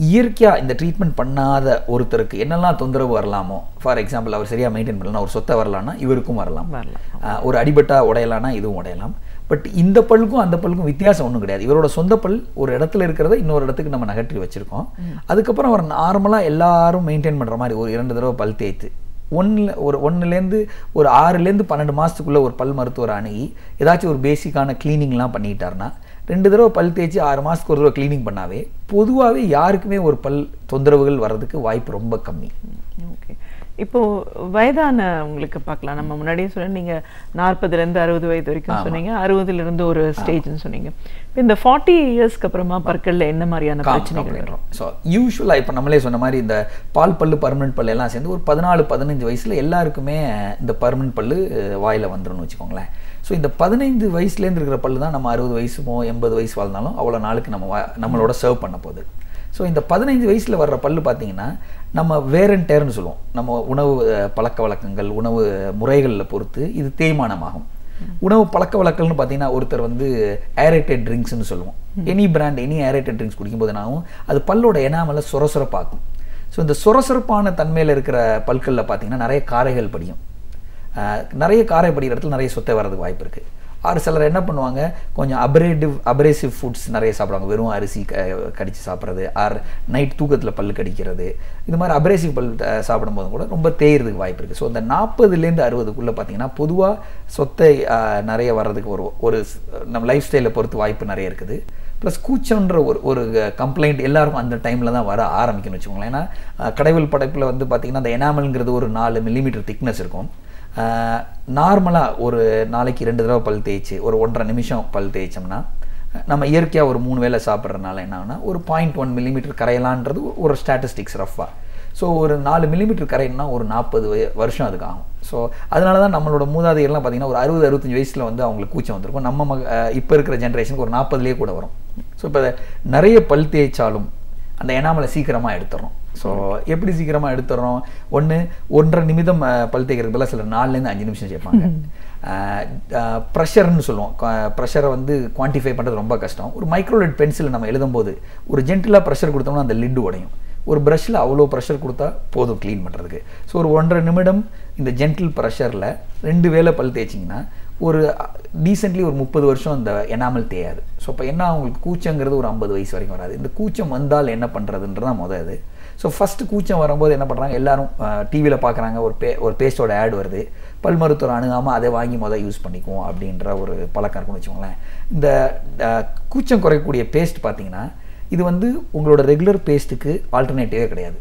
இயற்கையாக இந்த ட்ரீட்மெண்ட் பண்ணாத ஒருத்தருக்கு என்னெல்லாம் தொந்தரவு வரலாமோ, ஃபார் எக்ஸாம்பிள் அவர் சரியாக மெயின்டைன் பண்ணலாம், ஒரு சொத்தை வரலான்னா இவருக்கும் வரலாம், ஒரு அடிபட்டா உடையலான்னா இதுவும் உடையலாம். பட் இந்த பல்லுக்கும் அந்த பல்லுக்கும் வித்தியாசம் ஒன்றும் கிடையாது. இவரோட சொந்த பல் ஒரு இடத்துல இருக்கிறத இன்னொரு இடத்துக்கு நம்ம நகற்றி வச்சுருக்கோம். அதுக்கப்புறம் அவர் நார்மலாக எல்லாரும் மெயின்டைன் பண்ணுற மாதிரி ஒரு 2 தடவை பல் தேய்த்து 1லேருந்து ஒரு 6லேருந்து 12 மாதத்துக்குள்ளே ஒரு பல் மருத்துவர் அணுகி ஏதாச்சும் ஒரு பேசிக்கான க்ளீனிங்லாம் பண்ணிக்கிட்டாருன்னா 2 தடவை பல் தேய்ச்சி 6 மாதத்துக்கு ஒரு தடவை க்ளீனிங் பண்ணாவே பொதுவாகவே யாருக்குமே ஒரு பல் தொந்தரவுகள் வர்றதுக்கு வாய்ப்பு ரொம்ப கம்மி. ஓகே. இப்போது வயதானவங்களுக்கு பார்க்கலாம். நம்ம முன்னாடியே சொன்ன நீங்கள் 40லேருந்து 60 வயது வரைக்கும் சொன்னீங்க, 60லேருந்து ஒரு ஸ்டேஜ்னு சொன்னீங்க. இப்போ இந்த 40 இயர்ஸ்க்கு அப்புறமா பற்களில் என்ன மாதிரியான பிரச்சனைகள் வரும்? ஸோ யூஸ்வலாக இப்போ நம்மளே சொன்ன மாதிரி இந்த பால் பல்லு பர்மனெண்ட் பல்லு எல்லாம் சேர்ந்து ஒரு 14-15 வயசில் எல்லாருக்குமே இந்த பர்மனெண்ட் பல்லு வாயில் வந்துடும்னு வச்சுக்கோங்களேன். ஸோ இந்த 15 வயசுலேருந்து இருக்கிற பல்லு தான் நம்ம 60 வயசுமோ 80 வயசு வாழ்ந்தாலும் அவ்வளோ நாளுக்கு நம்மளோட சர்வ் பண்ண போகுது. ஸோ இந்த 15 வயசில் வர்ற பல்லு பார்த்தீங்கன்னா நம்ம வேர் அண்ட் டேர்னு சொல்லுவோம். நம்ம உணவு பழக்க வழக்கங்கள், உணவு முறைகளில் பொறுத்து இது தேய்மானமாகும். உணவு பழக்க வழக்கங்கள்னு பார்த்தீங்கன்னா ஒருத்தர் வந்து ஏரேட்டட் ட்ரிங்க்ஸ்னு சொல்லுவோம். Any brand any aerated drinks குடிக்கும்போது என்னாகும், அது பல்லோட எனாமலை சொரசொரப்பாக்கும். ஸோ இந்த சொரசொரப்பான தன்மையில் இருக்கிற பல்களில் பார்த்தீங்கன்னா நிறைய காரைகள் படியும். நிறைய காரை படிக்கிற இடத்துல நிறைய சொத்தை வர்றதுக்கு வாய்ப்பு இருக்குது. ஆறு சிலர் என்ன பண்ணுவாங்க, கொஞ்சம் அப்ரேசிவ் ஃபுட்ஸ் நிறைய சாப்பிடுவாங்க. வெறும் அரிசி கடித்து சாப்பிட்றது, ஆர் நைட் தூக்கத்தில் பல் கடிக்கிறது, இது மாதிரி அப்ரேசிவ் பல் சாப்பிடும்போது கூட ரொம்ப தேய்றதுக்கு வாய்ப்பு இருக்குது. ஸோ இந்த 40லேருந்து 60க்குள்ளே பார்த்தீங்கன்னா பொதுவாக சொத்தை நிறைய வர்றதுக்கு ஒரு நம்ம லைஃப் ஸ்டைலை பொறுத்து வாய்ப்பு நிறைய இருக்குது. ப்ளஸ் கூச்சம்ன்ற ஒரு கம்ப்ளைண்ட் எல்லாருக்கும் அந்த டைமில் தான் வர ஆரம்பிக்கணும்னு வச்சுக்கோங்களேன். ஏன்னா கடவுள் படைப்பில் வந்து பார்த்திங்கன்னா அந்த எனாமல்ங்கிறது ஒரு 4 மில்லிமீட்டர் திக்னஸ் இருக்கும். நார்மலாக ஒரு நாளைக்கு 2 தடவை பல் தேய்ச்சி ஒரு 1.5 நிமிஷம் பல் தேய்ச்சோம்னா நம்ம இயற்கையாக ஒரு 3 வேளை சாப்பிட்றதுனால என்ன ஆகுனா ஒரு 0.1 மில்லிமீட்டர் கரையலான்றது ஒரு ஸ்டாட்டிஸ்டிக்ஸ் ரஃபாக. ஸோ ஒரு 4 மில்லிமீட்டர் கரையணும்னா ஒரு 40 வருஷம் அதுக்கு ஆகும். ஸோ அதனால தான் நம்மளோட மூதாதையெல்லாம் பார்த்திங்கன்னா ஒரு 60-65 வயசில் வந்து அவங்களுக்கு கூச்சம் வந்திருக்கும். நம்ம இப்போ இருக்கிற ஜென்ரேஷனுக்கு ஒரு 40லேயே கூட வரும். ஸோ இப்போ நிறைய பல் தேய்ச்சாலும் அந்த எனாமலை சீக்கிரமாக எடுத்துடுறோம். ஸோ எப்படி சீக்கிரமாக எடுத்துடுறோம், 1.5 நிமிடம் பல் தேய்க்கிறதுக்கு பதிலாக சில 4லேருந்து 5 நிமிஷம் சேர்ப்பாங்க. ப்ரெஷர்னு சொல்லுவோம். ப்ரெஷரை வந்து குவான்டிஃபை பண்ணுறது ரொம்ப கஷ்டம். ஒரு மைக்ரோலெட் பென்சில் நம்ம எழுதும்போது ஒரு ஜென்டிலாக ப்ரெஷர் கொடுத்தோம்னா அந்த லிட்டு உடையும். ஒரு ப்ரஷில் அவ்வளோ ப்ரெஷர் கொடுத்தா போதும் க்ளீன் பண்ணுறதுக்கு. ஸோ ஒரு 1.5 நிமிடம் இந்த ஜென்டில் ப்ரெஷரில் 2 வேளை பல் தேய்ச்சிங்கன்னா ஒரு டீசென்ட்லி ஒரு 30 வருஷம் அந்த எனாமல் தேயாது. ஸோ இப்போ என்ன அவங்களுக்கு கூச்சங்கிறது ஒரு 50 வயசு வரைக்கும் வராது. இந்த கூச்சம் வந்தால் என்ன பண்ணுறதுன்றதான் இது. ஸோ ஃபஸ்ட்டு கூச்சம் வரும்போது என்ன பண்ணுறாங்க, எல்லோரும் டிவியில் பார்க்குறாங்க, ஒரு பேஸ்ட்டோட ஆட் வருது, பல் மருத்துவர் அணுகாமல் அதை வாங்கி யூஸ் பண்ணிக்குவோம் அப்படின்ற ஒரு பழக்கம் இருக்குன்னு வச்சுக்கோங்களேன். இந்த கூச்சம் குறைக்கக்கூடிய பேஸ்ட் பார்த்தீங்கன்னா இது வந்து உங்களோட ரெகுலர் பேஸ்ட்டுக்கு ஆல்டர்னேட்டிவே கிடையாது.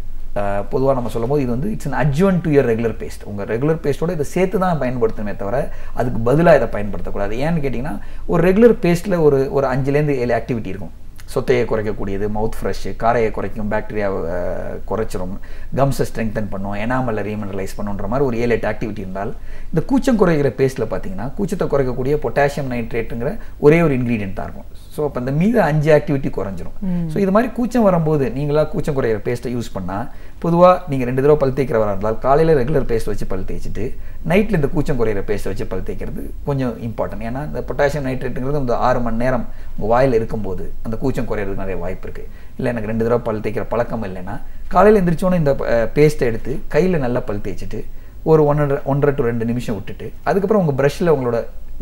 பொதுவாக நம்ம சொல்லும் போது இது வந்து it's an adjuvant to your regular paste. உங்கள் ரெகுலர் பேஸ்ட்டோட இதை சேர்த்து தான் பயன்படுத்தணுமே தவிர அதுக்கு பதிலாக இதை பயன்படுத்தக்கூடாது. ஏன்னு கேட்டிங்கன்னா ஒரு ரெகுலர் பேஸ்ட்டில் ஒரு 5லேருந்து 7 ஆக்டிவிட்டி இருக்கும். சொத்தையை குறைக்கக்கூடியது, மவுத் ஃப்ரெஷ்ஷு, காரையை குறைக்கும், பாக்டீரியாவை குறைச்சிரும், கம்ஸை ஸ்ட்ரெங்தன் பண்ணும், எனாமலை ரீமினரலைஸ் பண்ணுன்ற மாதிரி ஒரு 7-8 ஆக்டிவிட்டி இருந்தால் இந்த கூச்சம் குறைக்கிற பேஸ்ட்டில் பார்த்தீங்கன்னா கூச்சத்தை குறைக்கக்கூடிய பொட்டாசியம் நைட்ரேட்டுங்கிற ஒரே ஒரு இன்க்ரீடியன்ட் தான் இருக்கும். ஸோ அப்போ அந்த மீது 5 ஆக்டிவிட்டி குறைஞ்சிரும். ஸோ இது மாதிரி கூச்சம் வரும்போது நீங்களாக கூச்சம் குறைக்கிற பேஸ்ட்டை யூஸ் பண்ணால் பொதுவாக நீங்கள் 2 தடவை பல் தேய்க்கிறவராக இருந்தால் காலையில் ரெகுலர் பேஸ்ட் வச்சு பல் தேய்ச்சிட்டு நைட்டில் இந்த கூச்சம் குறையிற பேஸ்ட்டை வச்சு பல் தேய்க்கிறது கொஞ்சம் இம்பார்ட்டன்ட். ஏன்னா இந்த பொட்டாசியம் நைட்ரேட்டுங்கிறது இந்த 6 மணி நேரம் உங்கள் வாயில் இருக்கும்போது அந்த கூச்சம் குறையிறதுக்கு நிறைய வாய்ப்பு இருக்குது. இல்லை எனக்கு 2 தடவை பல் தேய்க்கிற பழக்கம் இல்லைன்னா காலையில் எந்திரிச்சோன்னே இந்த பேஸ்ட்டை எடுத்து கையில் நல்லா பல் தேய்ச்சிட்டு ஒரு 1.5 to 2 நிமிஷம் விட்டுட்டு அதுக்கப்புறம் உங்கள் ப்ரஷ்ஷில் உங்களோட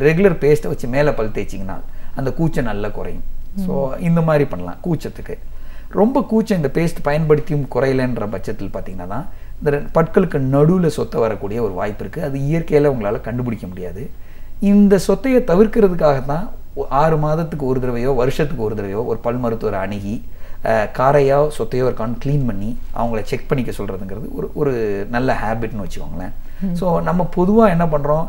ரெகுலர் பேஸ்ட்டை வச்சு மேலே பல் தேய்ச்சிங்கன்னா அந்த கூச்சம் நல்லா குறையும். ஸோ இந்த மாதிரி பண்ணலாம். கூச்சத்துக்கு ரொம்ப கூச்சம் இந்த பேஸ்ட் பயன்படுத்தியும் குறையலைன்ற பட்சத்தில் பார்த்தீங்கன்னா தான் இந்த பற்களுக்கு நடுவில் சொத்தை வரக்கூடிய ஒரு வாய்ப்பு இருக்குது. அது இயற்கையில் உங்களால் கண்டுபிடிக்க முடியாது. இந்த சொத்தையை தவிர்க்கிறதுக்காக தான் 6 மாதத்துக்கு ஒரு தடவையோ வருஷத்துக்கு ஒரு தடவையோ ஒரு பல் மருத்துவரை அணுகி காரையோ சொத்தையோ இருக்கான்னு க்ளீன் பண்ணி அவங்கள செக் பண்ணிக்க சொல்கிறதுங்கிறது ஒரு நல்ல ஹேபிட்னு வச்சுக்கோங்களேன். ஸோ நம்ம பொதுவாக என்ன பண்ணுறோம்,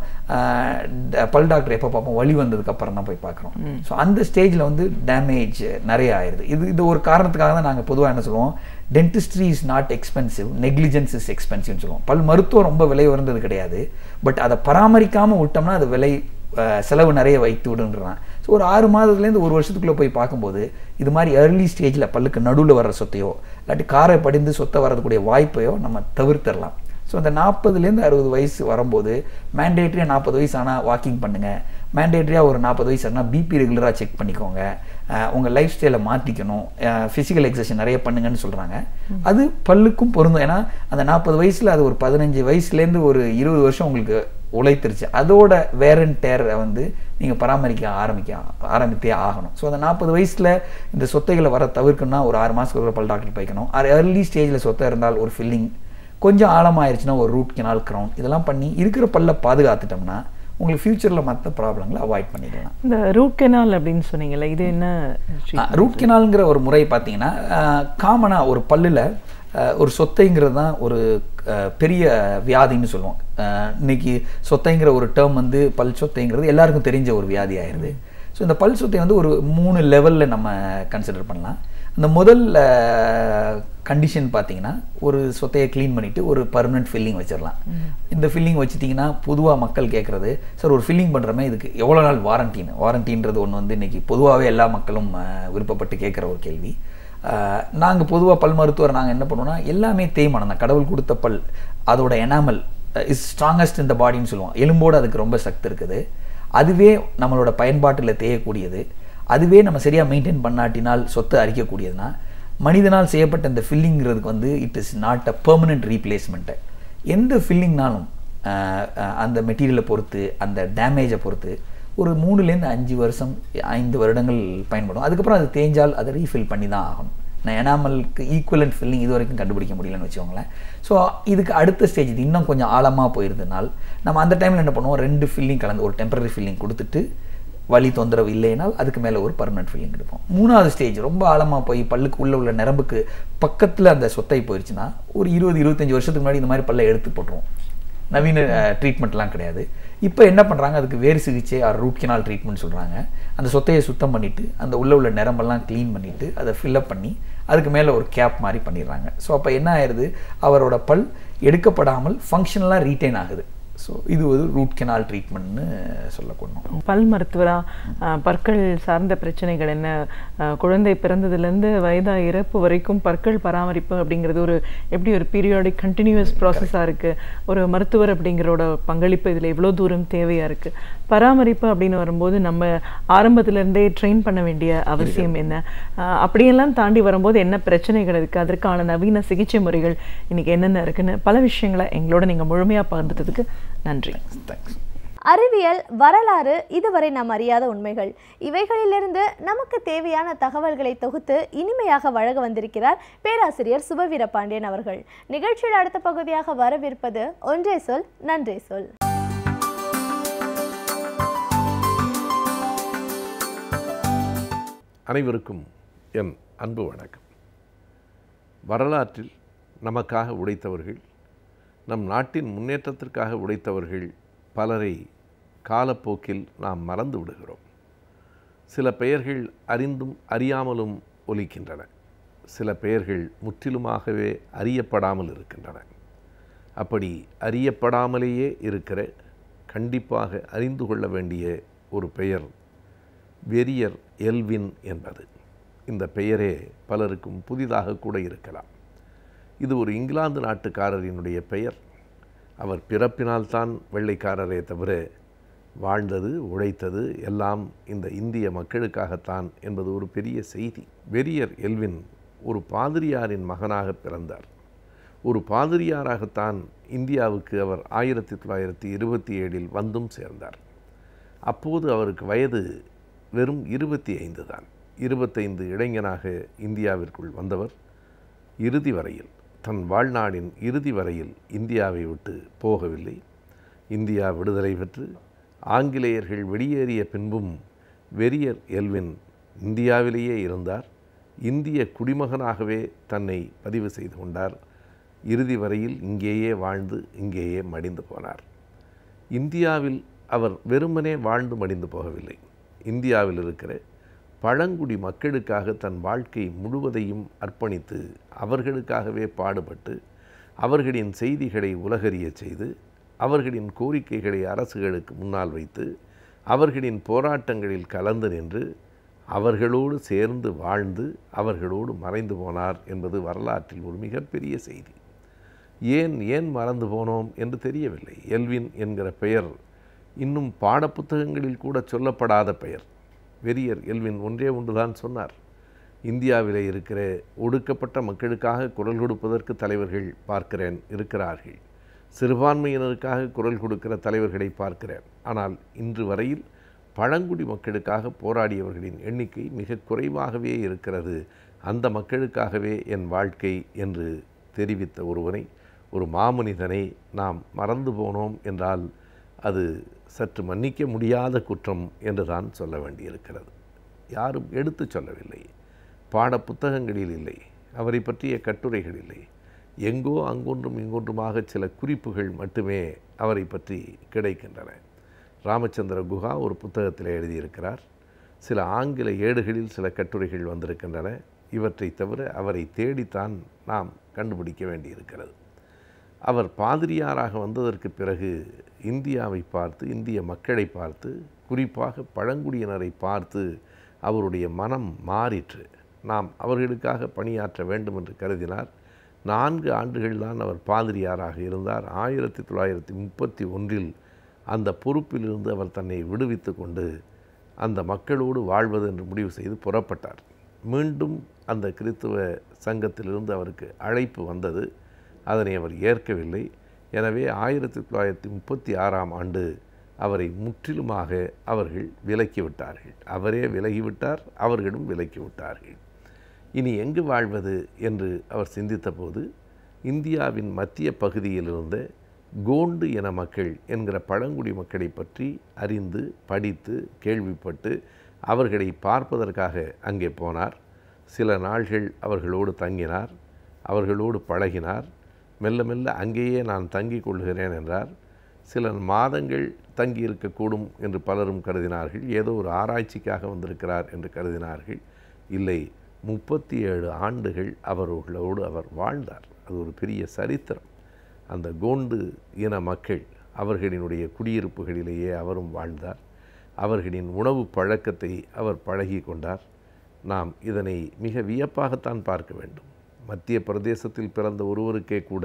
பல் டாக்டர் எப்போ பார்ப்போம், வலி வந்ததுக்கப்புறம் தான் போய் பார்க்குறோம். ஸோ அந்த ஸ்டேஜில் வந்து டேமேஜ் நிறைய ஆயிடுது. இது ஒரு காரணத்துக்காக தான் நாங்கள் பொதுவாக என்ன சொல்லுவோம், dentistry is not expensive, negligence is எக்ஸ்பென்சிவ்னு சொல்லுவோம். பல் மருத்துவம் ரொம்ப விலை உயர்ந்தது கிடையாது, பட் அதை பராமரிக்காமல் விட்டோம்னா அது விலை செலவு நிறைய வைத்து விடுன்றான். ஸோ ஒரு 6 மாதத்துலேருந்து 1 வருஷத்துக்குள்ளே போய் பார்க்கும்போது இது மாதிரி ஏர்லி ஸ்டேஜில் பல்லுக்கு நடுவில் வர்ற சொத்தையோ இல்லாட்டி காரை படிந்து சொத்தை வரக்கூடிய வாய்ப்பையோ நம்ம தவிர்த்திடலாம். ஸோ அந்த 40லேருந்து 60 வயசு வரும்போது மேண்டேட்ரியாக 40 வயசு ஆனால் வாக்கிங் பண்ணுங்கள், மேண்டேட்ரியாக ஒரு 40 வயசு ஆனால் பிபி ரெகுலராக செக் பண்ணிக்கோங்க, உங்கள் லைஃப் ஸ்டைலை மாற்றிக்கணும், ஃபிசிக்கல் எக்ஸசைஸ் நிறைய பண்ணுங்கன்னு சொல்கிறாங்க. அது பல்லுக்கும் பொருந்தும். ஏன்னா அந்த 40 வயசில் அது ஒரு 15 வயசுலேருந்து ஒரு 20 வருஷம் உங்களுக்கு உழைத்திருச்சு. அதோட வேர் அண்ட் டேரை வந்து நீங்கள் பராமரிக்க ஆரம்பித்தே ஆகணும். ஸோ அந்த 40 வயசில் இந்த சொத்தைகளை வர தவிர்க்கணும்னா ஒரு 6 மாதத்துக்கு ஒரு பல் டாக்டர் போய்க்கணும். ஏர்லி ஸ்டேஜில் சொத்தை இருந்தால் ஒரு ஃபில்லிங், கொஞ்சம் ஆழமாயிருச்சுன்னா ஒரு ரூட் கெனால் கிரவுன், இதெல்லாம் பண்ணி இருக்கிற பல்ல பாதுகாத்துட்டோம்னா உங்களுக்கு ஃபியூச்சரில் மற்ற ப்ராப்ளங்களை அவாய்ட் பண்ணிக்கலாம். இந்த ரூட் கெனால் அப்படின்னு சொன்னீங்கல்ல, இது என்ன? ரூட் கெனால்ங்கிற ஒரு முறை பார்த்தீங்கன்னா காமனாக ஒரு பல்லில் ஒரு சொத்தைங்கிறது தான் ஒரு பெரிய வியாதின்னு சொல்லுவோம். இன்னைக்கு சொத்தைங்கிற ஒரு டேர்ம் வந்து பல் சொத்தைங்கிறது எல்லாருக்கும் தெரிஞ்ச ஒரு வியாதி ஆயிடுது. ஸோ இந்த பல் சொத்தை வந்து ஒரு 3 லெவலில் நம்ம கன்சிடர் பண்ணலாம். அந்த முதல் கண்டிஷன் பார்த்தீங்கன்னா ஒரு சொத்தையை க்ளீன் பண்ணிவிட்டு ஒரு பர்மனெண்ட் ஃபில்லிங் வச்சிடலாம். இந்த ஃபில்லிங் வச்சுட்டிங்கன்னா பொதுவாக மக்கள் கேட்குறது, சார் ஒரு ஃபில்லிங் பண்ணுறமே இதுக்கு எவ்வளோ நாள் வாரண்டின்றது ஒன்று வந்து இன்றைக்கி பொதுவாகவே எல்லா மக்களும் விருப்பப்பட்டு கேட்குற ஒரு கேள்வி. நாங்கள் பொதுவாக பல் மருத்துவர் நாங்கள் என்ன பண்ணுவோம்னா, எல்லாமே தேய்மானம் தான். கடவுள் கொடுத்த பல் அதோட எனாமல் இஸ் ஸ்ட்ராங்கஸ்ட் இந்த பாடின்னு சொல்லுவோம். எலும்போடு அதுக்கு ரொம்ப சக்தி இருக்குது. அதுவே நம்மளோட பயன்பாட்டில் தேயக்கூடியது. அதுவே நம்ம சரியாக மெயின்டைன் பண்ணாட்டினால் சொத்தை அரிக்கக்கூடியதுன்னா, மனிதனால் செய்யப்பட்ட இந்த ஃபில்லிங்கிறதுக்கு வந்து it is not a permanent replacement. எந்த ஃபில்லிங்னாலும் அந்த மெட்டீரியலை பொறுத்து, அந்த டேமேஜை பொறுத்து ஒரு 3லேருந்து 5 வருஷம் 5 வருடங்கள் பயன்படும். அதுக்கப்புறம் அது தேஞ்சால் அதை ரீஃபில் பண்ணி தான் ஆகணும். நான் எனாமலுக்கு ஈக்குவலண்ட் ஃபில்லிங் இது வரைக்கும் கண்டுபிடிக்க முடியலன்னு வச்சுக்கோங்களேன். ஸோ இதுக்கு அடுத்த ஸ்டேஜ் இது இன்னும் கொஞ்சம் ஆழமாக போயிருந்தனால் நம்ம அந்த டைமில் என்ன பண்ணுவோம், 2 ஃபில்லிங் கலந்து ஒரு டெம்பரரி ஃபில்லிங் கொடுத்துட்டு வலி தொந்தரவு இல்லைனால் அதுக்கு மேலே ஒரு பர்மனெண்ட் ஃபில்லிங் எடுப்போம். 3வது ஸ்டேஜ் ரொம்ப ஆழமாக போய் பல்லுக்கு உள்ள நரம்புக்கு பக்கத்தில் அந்த சொத்தை போயிடுச்சுன்னா ஒரு 20-25 வருஷத்துக்கு முன்னாடி இந்த மாதிரி பல்லை எடுத்து போட்டுருவோம். நவீன ட்ரீட்மெண்ட்லாம் கிடையாது. இப்போ என்ன பண்ணுறாங்க, அதுக்கு வேறு சிகிச்சை ரூட் கெனால் ட்ரீட்மெண்ட் சொல்கிறாங்க. அந்த சொத்தையை சுத்தம் பண்ணிவிட்டு அந்த உள்ள நரம்பெல்லாம் க்ளீன் பண்ணிவிட்டு அதை ஃபில்லப் பண்ணி அதுக்கு மேலே ஒரு கேப் மாதிரி பண்ணிடுறாங்க. ஸோ அப்போ என்ன ஆயிடுது, அவரோட பல் எடுக்கப்படாமல் ஃபங்க்ஷனலாக ரீட்டைன் ஆகுது. ஸோ இது ஒரு ரூட் கெனால் ட்ரீட்மெண்ட்னு சொல்லக்கூடணும். பல் மருத்துவராக பற்கள் சார்ந்த பிரச்சனைகள் என்ன, குழந்தை பிறந்ததுலேருந்து வயதாக இறப்பு வரைக்கும் பற்கள் பராமரிப்பு அப்படிங்கிறது எப்படி ஒரு பீரியாடிக் கண்டினியூஸ் ப்ராசஸாக இருக்குது. ஒரு மருத்துவர் அப்படிங்கிறோட பங்களிப்பு இதில் எவ்வளோ தூரம் தேவையாக இருக்குது. பராமரிப்பு அப்படின்னு வரும்போது நம்ம ஆரம்பத்திலேருந்தே ட்ரெயின் பண்ண வேண்டிய அவசியம் என்ன, அப்படியெல்லாம் தாண்டி வரும்போது என்ன பிரச்சனைகள் இருக்குது, அதற்கான நவீன சிகிச்சை முறைகள் இன்றைக்கி என்னென்ன இருக்குன்னு பல விஷயங்களை எங்களோட நீங்கள் முழுமையாக பகிர்ந்ததுக்கு நன்றி. தேங்க்ஸ். அறிவியல், வரலாறு, இதுவரை நாம் அறியாத உண்மைகள், இவைகளிலிருந்து நமக்கு தேவையான தகவல்களை தொகுத்து இனிமையாக வழங்க வந்திருக்கிறார் பேராசிரியர் சுபவீரபாண்டியன் அவர்கள். நிகழ்ச்சியில் அடுத்த பகுதியாக வரவிருப்பது ஒன்றே சொல் நன்றே சொல். அனைவருக்கும் என் அன்பு வணக்கம். வரலாற்றில் நமக்காக உழைத்தவர்கள், நம் நாட்டின் முன்னேற்றத்திற்காக உழைத்தவர்கள் பலரை காலப்போக்கில் நாம் மறந்து விடுகிறோம். சில பெயர்கள் அறிந்தும் அறியாமலும் ஒலிக்கின்றன. சில பெயர்கள் முற்றிலுமாகவே அறியப்படாமல் இருக்கின்றன. அப்படி அறியப்படாமலேயே இருக்கிற, கண்டிப்பாக அறிந்து கொள்ள வேண்டிய ஒரு பெயர் வெரியர் எல்வின் என்பது. இந்த பெயரே பலருக்கும் புதிதாக கூட இருக்கலாம். இது ஒரு இங்கிலாந்து நாட்டுக்காரரினுடைய பெயர். அவர் பிறப்பினால்தான் வெள்ளைக்காரரே தவிர வாழ்ந்தது, உழைத்தது எல்லாம் இந்த இந்திய மக்களுக்காகத்தான் என்பது ஒரு பெரிய செய்தி. வெரியர் எல்வின் ஒரு பாதிரியாரின் மகனாக பிறந்தார். ஒரு பாதிரியாராகத்தான் இந்தியாவுக்கு அவர் 1927 வந்தும் சேர்ந்தார். அப்போது அவருக்கு வயது வெறும் 25 தான். 25 இளைஞனாக இந்தியாவிற்குள் வந்தவர் இறுதி வரையில், தன் வாழ்நாளின் இறுதி வரையில் இந்தியாவை விட்டு போகவில்லை. இந்தியா விடுதலை பெற்று ஆங்கிலேயர்கள் வெளியேறிய பின்பும் வெரியர் எல்வின் இந்தியாவிலேயே இருந்தார். இந்திய குடிமகனாகவே தன்னை பதிவு செய்து கொண்டார். இறுதி வரையில் இங்கேயே வாழ்ந்து இங்கேயே மடிந்து போனார். இந்தியாவில் அவர் வெறுமனே வாழ்ந்து மடிந்து போகவில்லை. இந்தியாவில் இருக்கிற பழங்குடி மக்களுக்காக தன் வாழ்க்கை முழுவதையும் அர்ப்பணித்து அவர்களுக்காகவே பாடுபட்டு அவர்களின் செய்திகளை உலகறிய செய்து அவர்களின் கோரிக்கைகளை அரசுகளுக்கு முன்னால் வைத்து அவர்களின் போராட்டங்களில் கலந்து நின்று அவர்களோடு சேர்ந்து வாழ்ந்து அவர்களோடு மறைந்து போனார் என்பது வரலாற்றில் ஒரு மிகப்பெரிய செய்தி. ஏன் மறந்து போனோம் என்று தெரியவில்லை. எல்வின் என்கிற பெயர் இன்னும் பாடப்புத்தகங்களில் கூட சொல்லப்படாத பெயர். வெரியர் எல்வின் ஒன்றே ஒன்றுதான் சொன்னார். இந்தியாவிலே இருக்கிற ஒடுக்கப்பட்ட மக்களுக்காக குரல் கொடுப்பதற்கு தலைவர்கள் இருக்கிறார்கள். சிறுபான்மையினருக்காக குரல் கொடுக்கிற தலைவர்களை பார்க்கிறேன். ஆனால் இன்று வரையில் பழங்குடி மக்களுக்காக போராடியவர்களின் எண்ணிக்கை மிக குறைவாகவே இருக்கிறது. அந்த மக்களுக்காகவே என் வாழ்க்கை என்று தெரிவித்த ஒருவனை, ஒரு மாமனிதனை நாம் மறந்து போனோம் என்றால் அது சற்று மன்னிக்க முடியாத குற்றம் என்று தான் சொல்ல வேண்டியிருக்கிறது. யாரும் எடுத்து சொல்லவில்லை. பாட புத்தகங்களில் இல்லை. அவரை பற்றிய கட்டுரைகள் இல்லை. எங்கோ அங்கொன்றும் இங்கொன்றுமாக சில குறிப்புகள் மட்டுமே அவரை பற்றி கிடைக்கின்றன. ராமச்சந்திர குஹா ஒரு புத்தகத்தில் எழுதியிருக்கிறார். சில ஆங்கில ஏடுகளில் சில கட்டுரைகள் வந்திருக்கின்றன. இவற்றை தவிர அவரை தேடித்தான் நாம் கண்டுபிடிக்க வேண்டியிருக்கிறது. அவர் பாதிரியாராக வந்ததற்கு பிறகு இந்தியாவை பார்த்து, இந்திய மக்களை பார்த்து, குறிப்பாக பழங்குடியினரை பார்த்து அவருடைய மனம் மாறிற்று. நாம் அவர்களுக்காக பணியாற்ற வேண்டும் என்று கருதினார். 4 ஆண்டுகள்தான் அவர் பாதிரியாராக இருந்தார். 1931 அந்த பொறுப்பிலிருந்து அவர் தன்னை விடுவித்து கொண்டு அந்த மக்களோடு வாழ்வது என்று முடிவு செய்து புறப்பட்டார். மீண்டும் அந்த கிறித்துவ சங்கத்திலிருந்து அவருக்கு அழைப்பு வந்தது. அதனை அவர் ஏற்கவில்லை. எனவே 1936ஆம் ஆண்டு அவரை முற்றிலுமாக அவர்கள் விலக்கிவிட்டார்கள். அவரே விலகிவிட்டார், அவர்களும் விலக்கிவிட்டார்கள். இனி எங்கு வாழ்வது என்று அவர் சிந்தித்த போது இந்தியாவின் மத்திய பகுதியில் இருந்த கோண்டு இன மக்கள் என்கிற பழங்குடி மக்களை பற்றி அறிந்து படித்து கேள்விப்பட்டு அவர்களை பார்ப்பதற்காக அங்கே போனார். சில நாள்கள் அவர்களோடு தங்கினார், அவர்களோடு பழகினார். மெல்ல மெல்ல அங்கேயே நான் தங்கிக் கொள்கிறேன் என்றார். சில மாதங்கள் தங்கியிருக்கக்கூடும் என்று பலரும் கருதினார்கள். ஏதோ ஒரு ஆராய்ச்சிக்காக வந்திருக்கிறார் என்று கருதினார்கள். இல்லை, 37 ஆண்டுகள் அவர்களோடு அவர் வாழ்ந்தார். அது ஒரு பெரிய சரித்திரம். அந்த கோண்டு இன மக்கள் அவர்களினுடைய குடியிருப்புகளிலேயே அவரும் வாழ்ந்தார். அவர்களின் உணவு பழக்கத்தை அவர் பழகி கொண்டார். நாம் இதனை மிக வியப்பாகத்தான் பார்க்க வேண்டும். மத்திய பிரதேசத்தில் பிறந்த ஒருவருக்கே கூட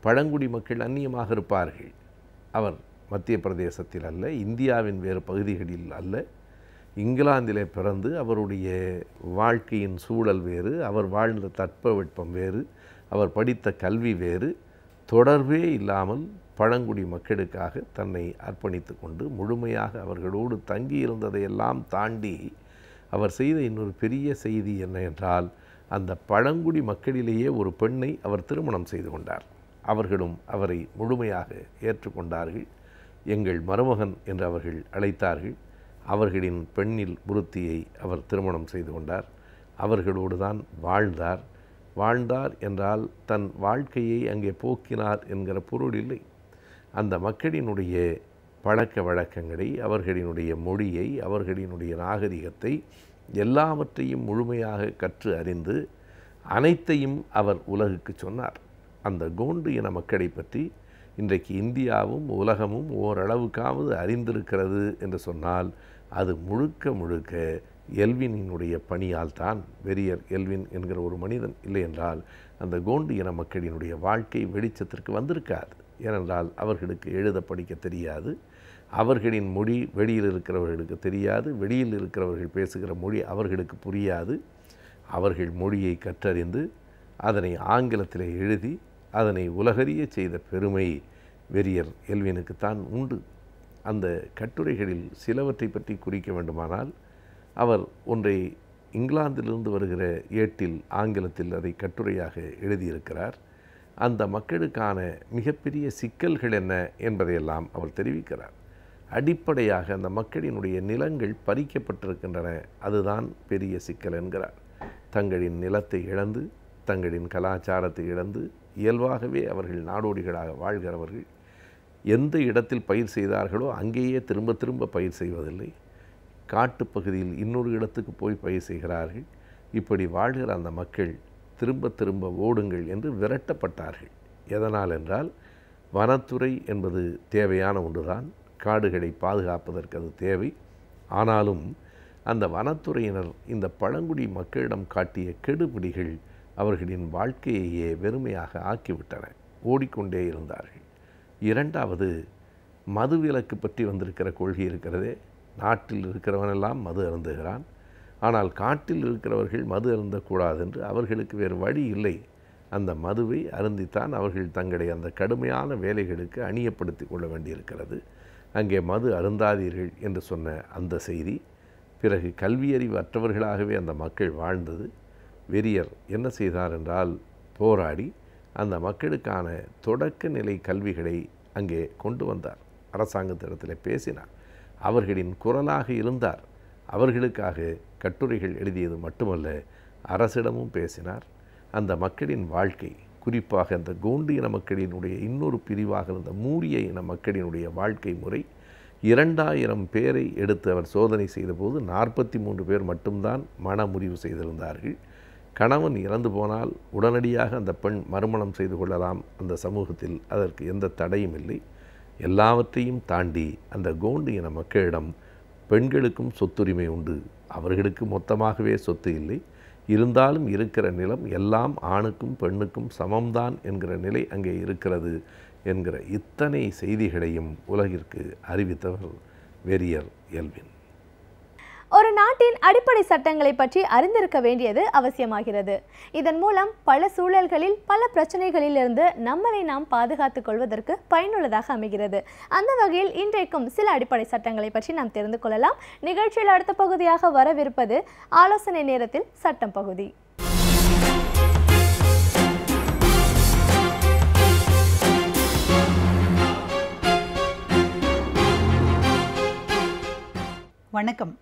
பழங்குடி மக்கள் அந்நியமாக இருப்பார்கள். அவர் மத்திய பிரதேசத்தில் அல்ல, இந்தியாவின் வேறு பகுதிகளில் அல்ல, இங்கிலாந்திலே பிறந்து அவருடைய வாழ்க்கையின் சூழல் வேறு, அவர் வாழ்ந்த தட்பவெட்பம் வேறு, அவர் படித்த கல்வி வேறு, தொடர்பே இல்லாமல் பழங்குடி மக்களுக்காக தன்னை அர்ப்பணித்து கொண்டு முழுமையாக அவர்களோடு தங்கியிருந்ததையெல்லாம் தாண்டி அவர் செய்த இன்னொரு பெரிய செய்தி என்ன என்றால், அந்த பழங்குடி மக்களிலேயே ஒரு பெண்ணை அவர் திருமணம் செய்து கொண்டார். அவர்களும் அவரை முழுமையாக ஏற்றுக்கொண்டார்கள். எங்கள் மருமகன் என்று அவர்கள் அழைத்தார்கள். அவர்களின் பெண்ணில் புருத்தியை அவர் திருமணம் செய்து கொண்டார். அவர்களோடு தான் வாழ்ந்தார். வாழ்ந்தார் என்றால் தன் வாழ்க்கையை அங்கே போக்கினார் என்கிற பொருள் இல்லை. அந்த மக்களினுடைய பழக்க வழக்கங்களை, அவர்களினுடைய மொழியை, அவர்களினுடைய நாகரிகத்தை எல்லாவற்றையும் முழுமையாக கற்று அறிந்து அனைத்தையும் அவர் உலகுக்கு சொன்னார். அந்த கோண்டு இன மக்களை பற்றி இன்றைக்கு இந்தியாவும் உலகமும் ஓரளவுக்காவது அறிந்திருக்கிறது என்று சொன்னால் அது முழுக்க முழுக்க எல்வினினுடைய பணியால் தான். வெறியர் எல்வின் என்கிற ஒரு மனிதன் இல்லை என்றால் அந்த கோண்டு இன மக்களினுடைய வாழ்க்கை வெளிச்சத்திற்கு வந்திருக்காது. ஏனென்றால் அவர்களுக்கு எழுத படிக்க தெரியாது, அவர்களின் மொழி வெளியில் இருக்கிறவர்களுக்கு தெரியாது, வெளியில் இருக்கிறவர்கள் பேசுகிற மொழி அவர்களுக்கு புரியாது. அவர்கள் மொழியை கற்றறிந்து அதனை ஆங்கிலத்தில் எழுதி அதனை உலகறிய செய்த பெருமை வெறியர் எல்வினுக்குத்தான் உண்டு. அந்த கட்டுரைகளில் சிலவற்றை பற்றி குறிக்க வேண்டுமானால், அவர் ஒன்றை இங்கிலாந்திலிருந்து வருகிற ஏட்டில் ஆங்கிலத்தில் அதை கட்டுரையாக எழுதியிருக்கிறார். அந்த மக்களுக்கான மிகப்பெரிய சிக்கல்கள் என்ன என்பதையெல்லாம் அவர் தெரிவிக்கிறார். அடிப்படையாக அந்த மக்களினுடைய நிலங்கள் பறிக்கப்பட்டிருக்கின்றன, அதுதான் பெரிய சிக்கல் என்கிறார். தங்களின் நிலத்தை இழந்து, தங்களின் கலாச்சாரத்தை இழந்து, இயல்பாகவே அவர்கள் நாடோடிகளாக வாழ்கிறவர்கள். எந்த இடத்தில் பயிர் செய்தார்களோ அங்கேயே திரும்ப திரும்ப பயிர் செய்வதில்லை. காட்டுப்பகுதியில் இன்னொரு இடத்துக்கு போய் பயிர் செய்கிறார்கள். இப்படி வாழ்கிற அந்த மக்கள் திரும்ப திரும்ப ஓடுங்கள் என்று விரட்டப்பட்டார்கள். எதனால் என்றால், வனத்துறை என்பது தேவையான ஒன்றுதான், காடுகளை பாதுகாப்பதற்கு அது தேவை. ஆனாலும் அந்த வனத்துறையினர் இந்த பழங்குடி மக்களிடம் காட்டிய கெடுபிடிகள் அவர்களின் வாழ்க்கையையே வெறுமையாக ஆக்கிவிட்டன. ஓடிக்கொண்டே இருந்தார்கள். இரண்டாவது, மதுவிலக்கு பற்றி வந்திருக்கிற கொள்கை இருக்கிறதே. நாட்டில் இருக்கிறவனெல்லாம் மது அருந்துகிறான், ஆனால் காட்டில் இருக்கிறவர்கள் மது அருந்தக்கூடாது என்று அவர்களுக்கு வேறு வழி இல்லை. அந்த மதுவை அருந்தித்தான் அவர்கள் தங்களை அந்த கடுமையான வேலைகளுக்கு அணியப்படுத்தி கொள்ள வேண்டியிருக்கிறது. அங்கே மது அருந்தாதீர்கள் என்று சொன்ன அந்த செய்தி, பிறகு கல்வியறிவு அற்றவர்களாகவே அந்த மக்கள் வாழ்ந்தது. வெறியர் என்ன செய்தார் என்றால், போராடி அந்த மக்களுக்கான தொடக்க நிலை கல்விகளை அங்கே கொண்டு வந்தார். அரசாங்கத்திடத்தில் பேசினார், அவர்களின் குரலாக இருந்தார். அவர்களுக்காக கட்டுரைகள் எழுதியது மட்டுமல்ல, அரசிடமும் பேசினார். அந்த மக்களின் வாழ்க்கை, குறிப்பாக அந்த கோண்டு இன மக்களினுடைய இன்னொரு பிரிவாக இருந்த மூரிய இன மக்களினுடைய வாழ்க்கை முறை, 2000 பேரை எடுத்து அவர் சோதனை செய்தபோது 43 பேர் மட்டும்தான் மன முறிவு செய்திருந்தார்கள். கணவன் இறந்து போனால் உடனடியாக அந்த பெண் மறுமணம் செய்து கொள்ளலாம். அந்த சமூகத்தில் அதற்கு எந்த தடையும் இல்லை. எல்லாவற்றையும் தாண்டி அந்த கோண்டு இன மக்களிடம் பெண்களுக்கும் சொத்துரிமை உண்டு. அவர்களுக்கு மொத்தமாகவே சொத்து இல்லை, இருந்தாலும் இருக்கிற நிலம் எல்லாம் ஆணுக்கும் பெண்ணுக்கும் சமம்தான் என்கிற நிலை அங்கே இருக்கிறது என்கிற இத்தனை செய்திகளையும் உலகிற்கு அறிவித்தவர் வெறியர் எல்வின். ஒரு நாட்டின் அடிப்படை சட்டங்களை பற்றி அறிந்திருக்க வேண்டியது அவசியமாகிறது. இதன் மூலம் பல சூழல்களில் பல பிரச்சனைகளிலிருந்து நம்மளை நாம் பாதுகாத்துக் கொள்வதற்கு பயனுள்ளதாக அமைகிறது. அந்த வகையில் இன்றைக்கும் சில அடிப்படை சட்டங்களை பற்றி நாம் தெரிந்து கொள்ளலாம். நிகழ்ச்சியில் அடுத்த பகுதியாக வரவிருப்பது ஆலோசனை நேரத்தில் சட்டம் பகுதி. வணக்கம்.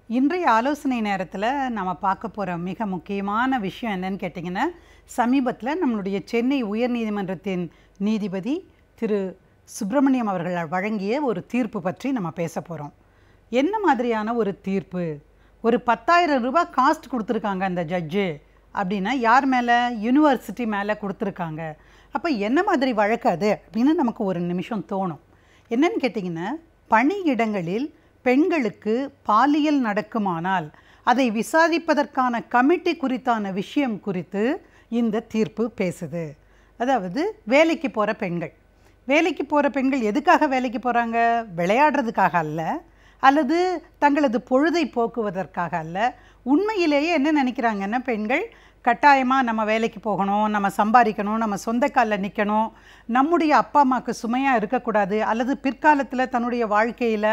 இன்றைய ஆலோசனை நேரத்தில் நம்ம பார்க்க போகிற மிக முக்கியமான விஷயம் என்னன்னு கேட்டிங்கன்னா, சமீபத்தில் நம்மளுடைய சென்னை உயர்நீதிமன்றத்தின் நீதிபதி திரு சுப்பிரமணியம் அவர்கள் வழங்கிய ஒரு தீர்ப்பு பற்றி நம்ம பேச போகிறோம். என்ன மாதிரியான ஒரு தீர்ப்பு? ஒரு 10,000 ரூபாய் காஸ்ட் கொடுத்துருக்காங்க அந்த ஜட்ஜு அப்படின்னா யார் மேலே? யூனிவர்சிட்டி மேலே கொடுத்துருக்காங்க. அப்போ என்ன மாதிரி வழக்கு அது அப்படின்னு நமக்கு ஒரு நிமிஷம் தோணும். என்னன்னு கேட்டிங்கன்னா, பணியிடங்களில் பெண்களுக்கு பாலியல் நடக்குமானால் அதை விசாரிப்பதற்கான கமிட்டி குறித்தான விஷயம் குறித்து இந்த தீர்ப்பு பேசுது. அதாவது வேலைக்கு போகிற பெண்கள் எதுக்காக வேலைக்கு போகிறாங்க? விளையாடுறதுக்காக அல்ல, அல்லது தங்களது பொழுதை போக்குவதற்காக அல்ல. உண்மையிலேயே என்ன நினைக்கிறாங்கன்னா, பெண்கள் கட்டாயமாக நம்ம வேலைக்கு போகணும், நம்ம சம்பாதிக்கணும், நம்ம சொந்த காலில் நிற்கணும், நம்முடைய அப்பா அம்மாவுக்கு சுமையாக இருக்கக்கூடாது, அல்லது பிற்காலத்தில் தன்னுடைய வாழ்க்கையில்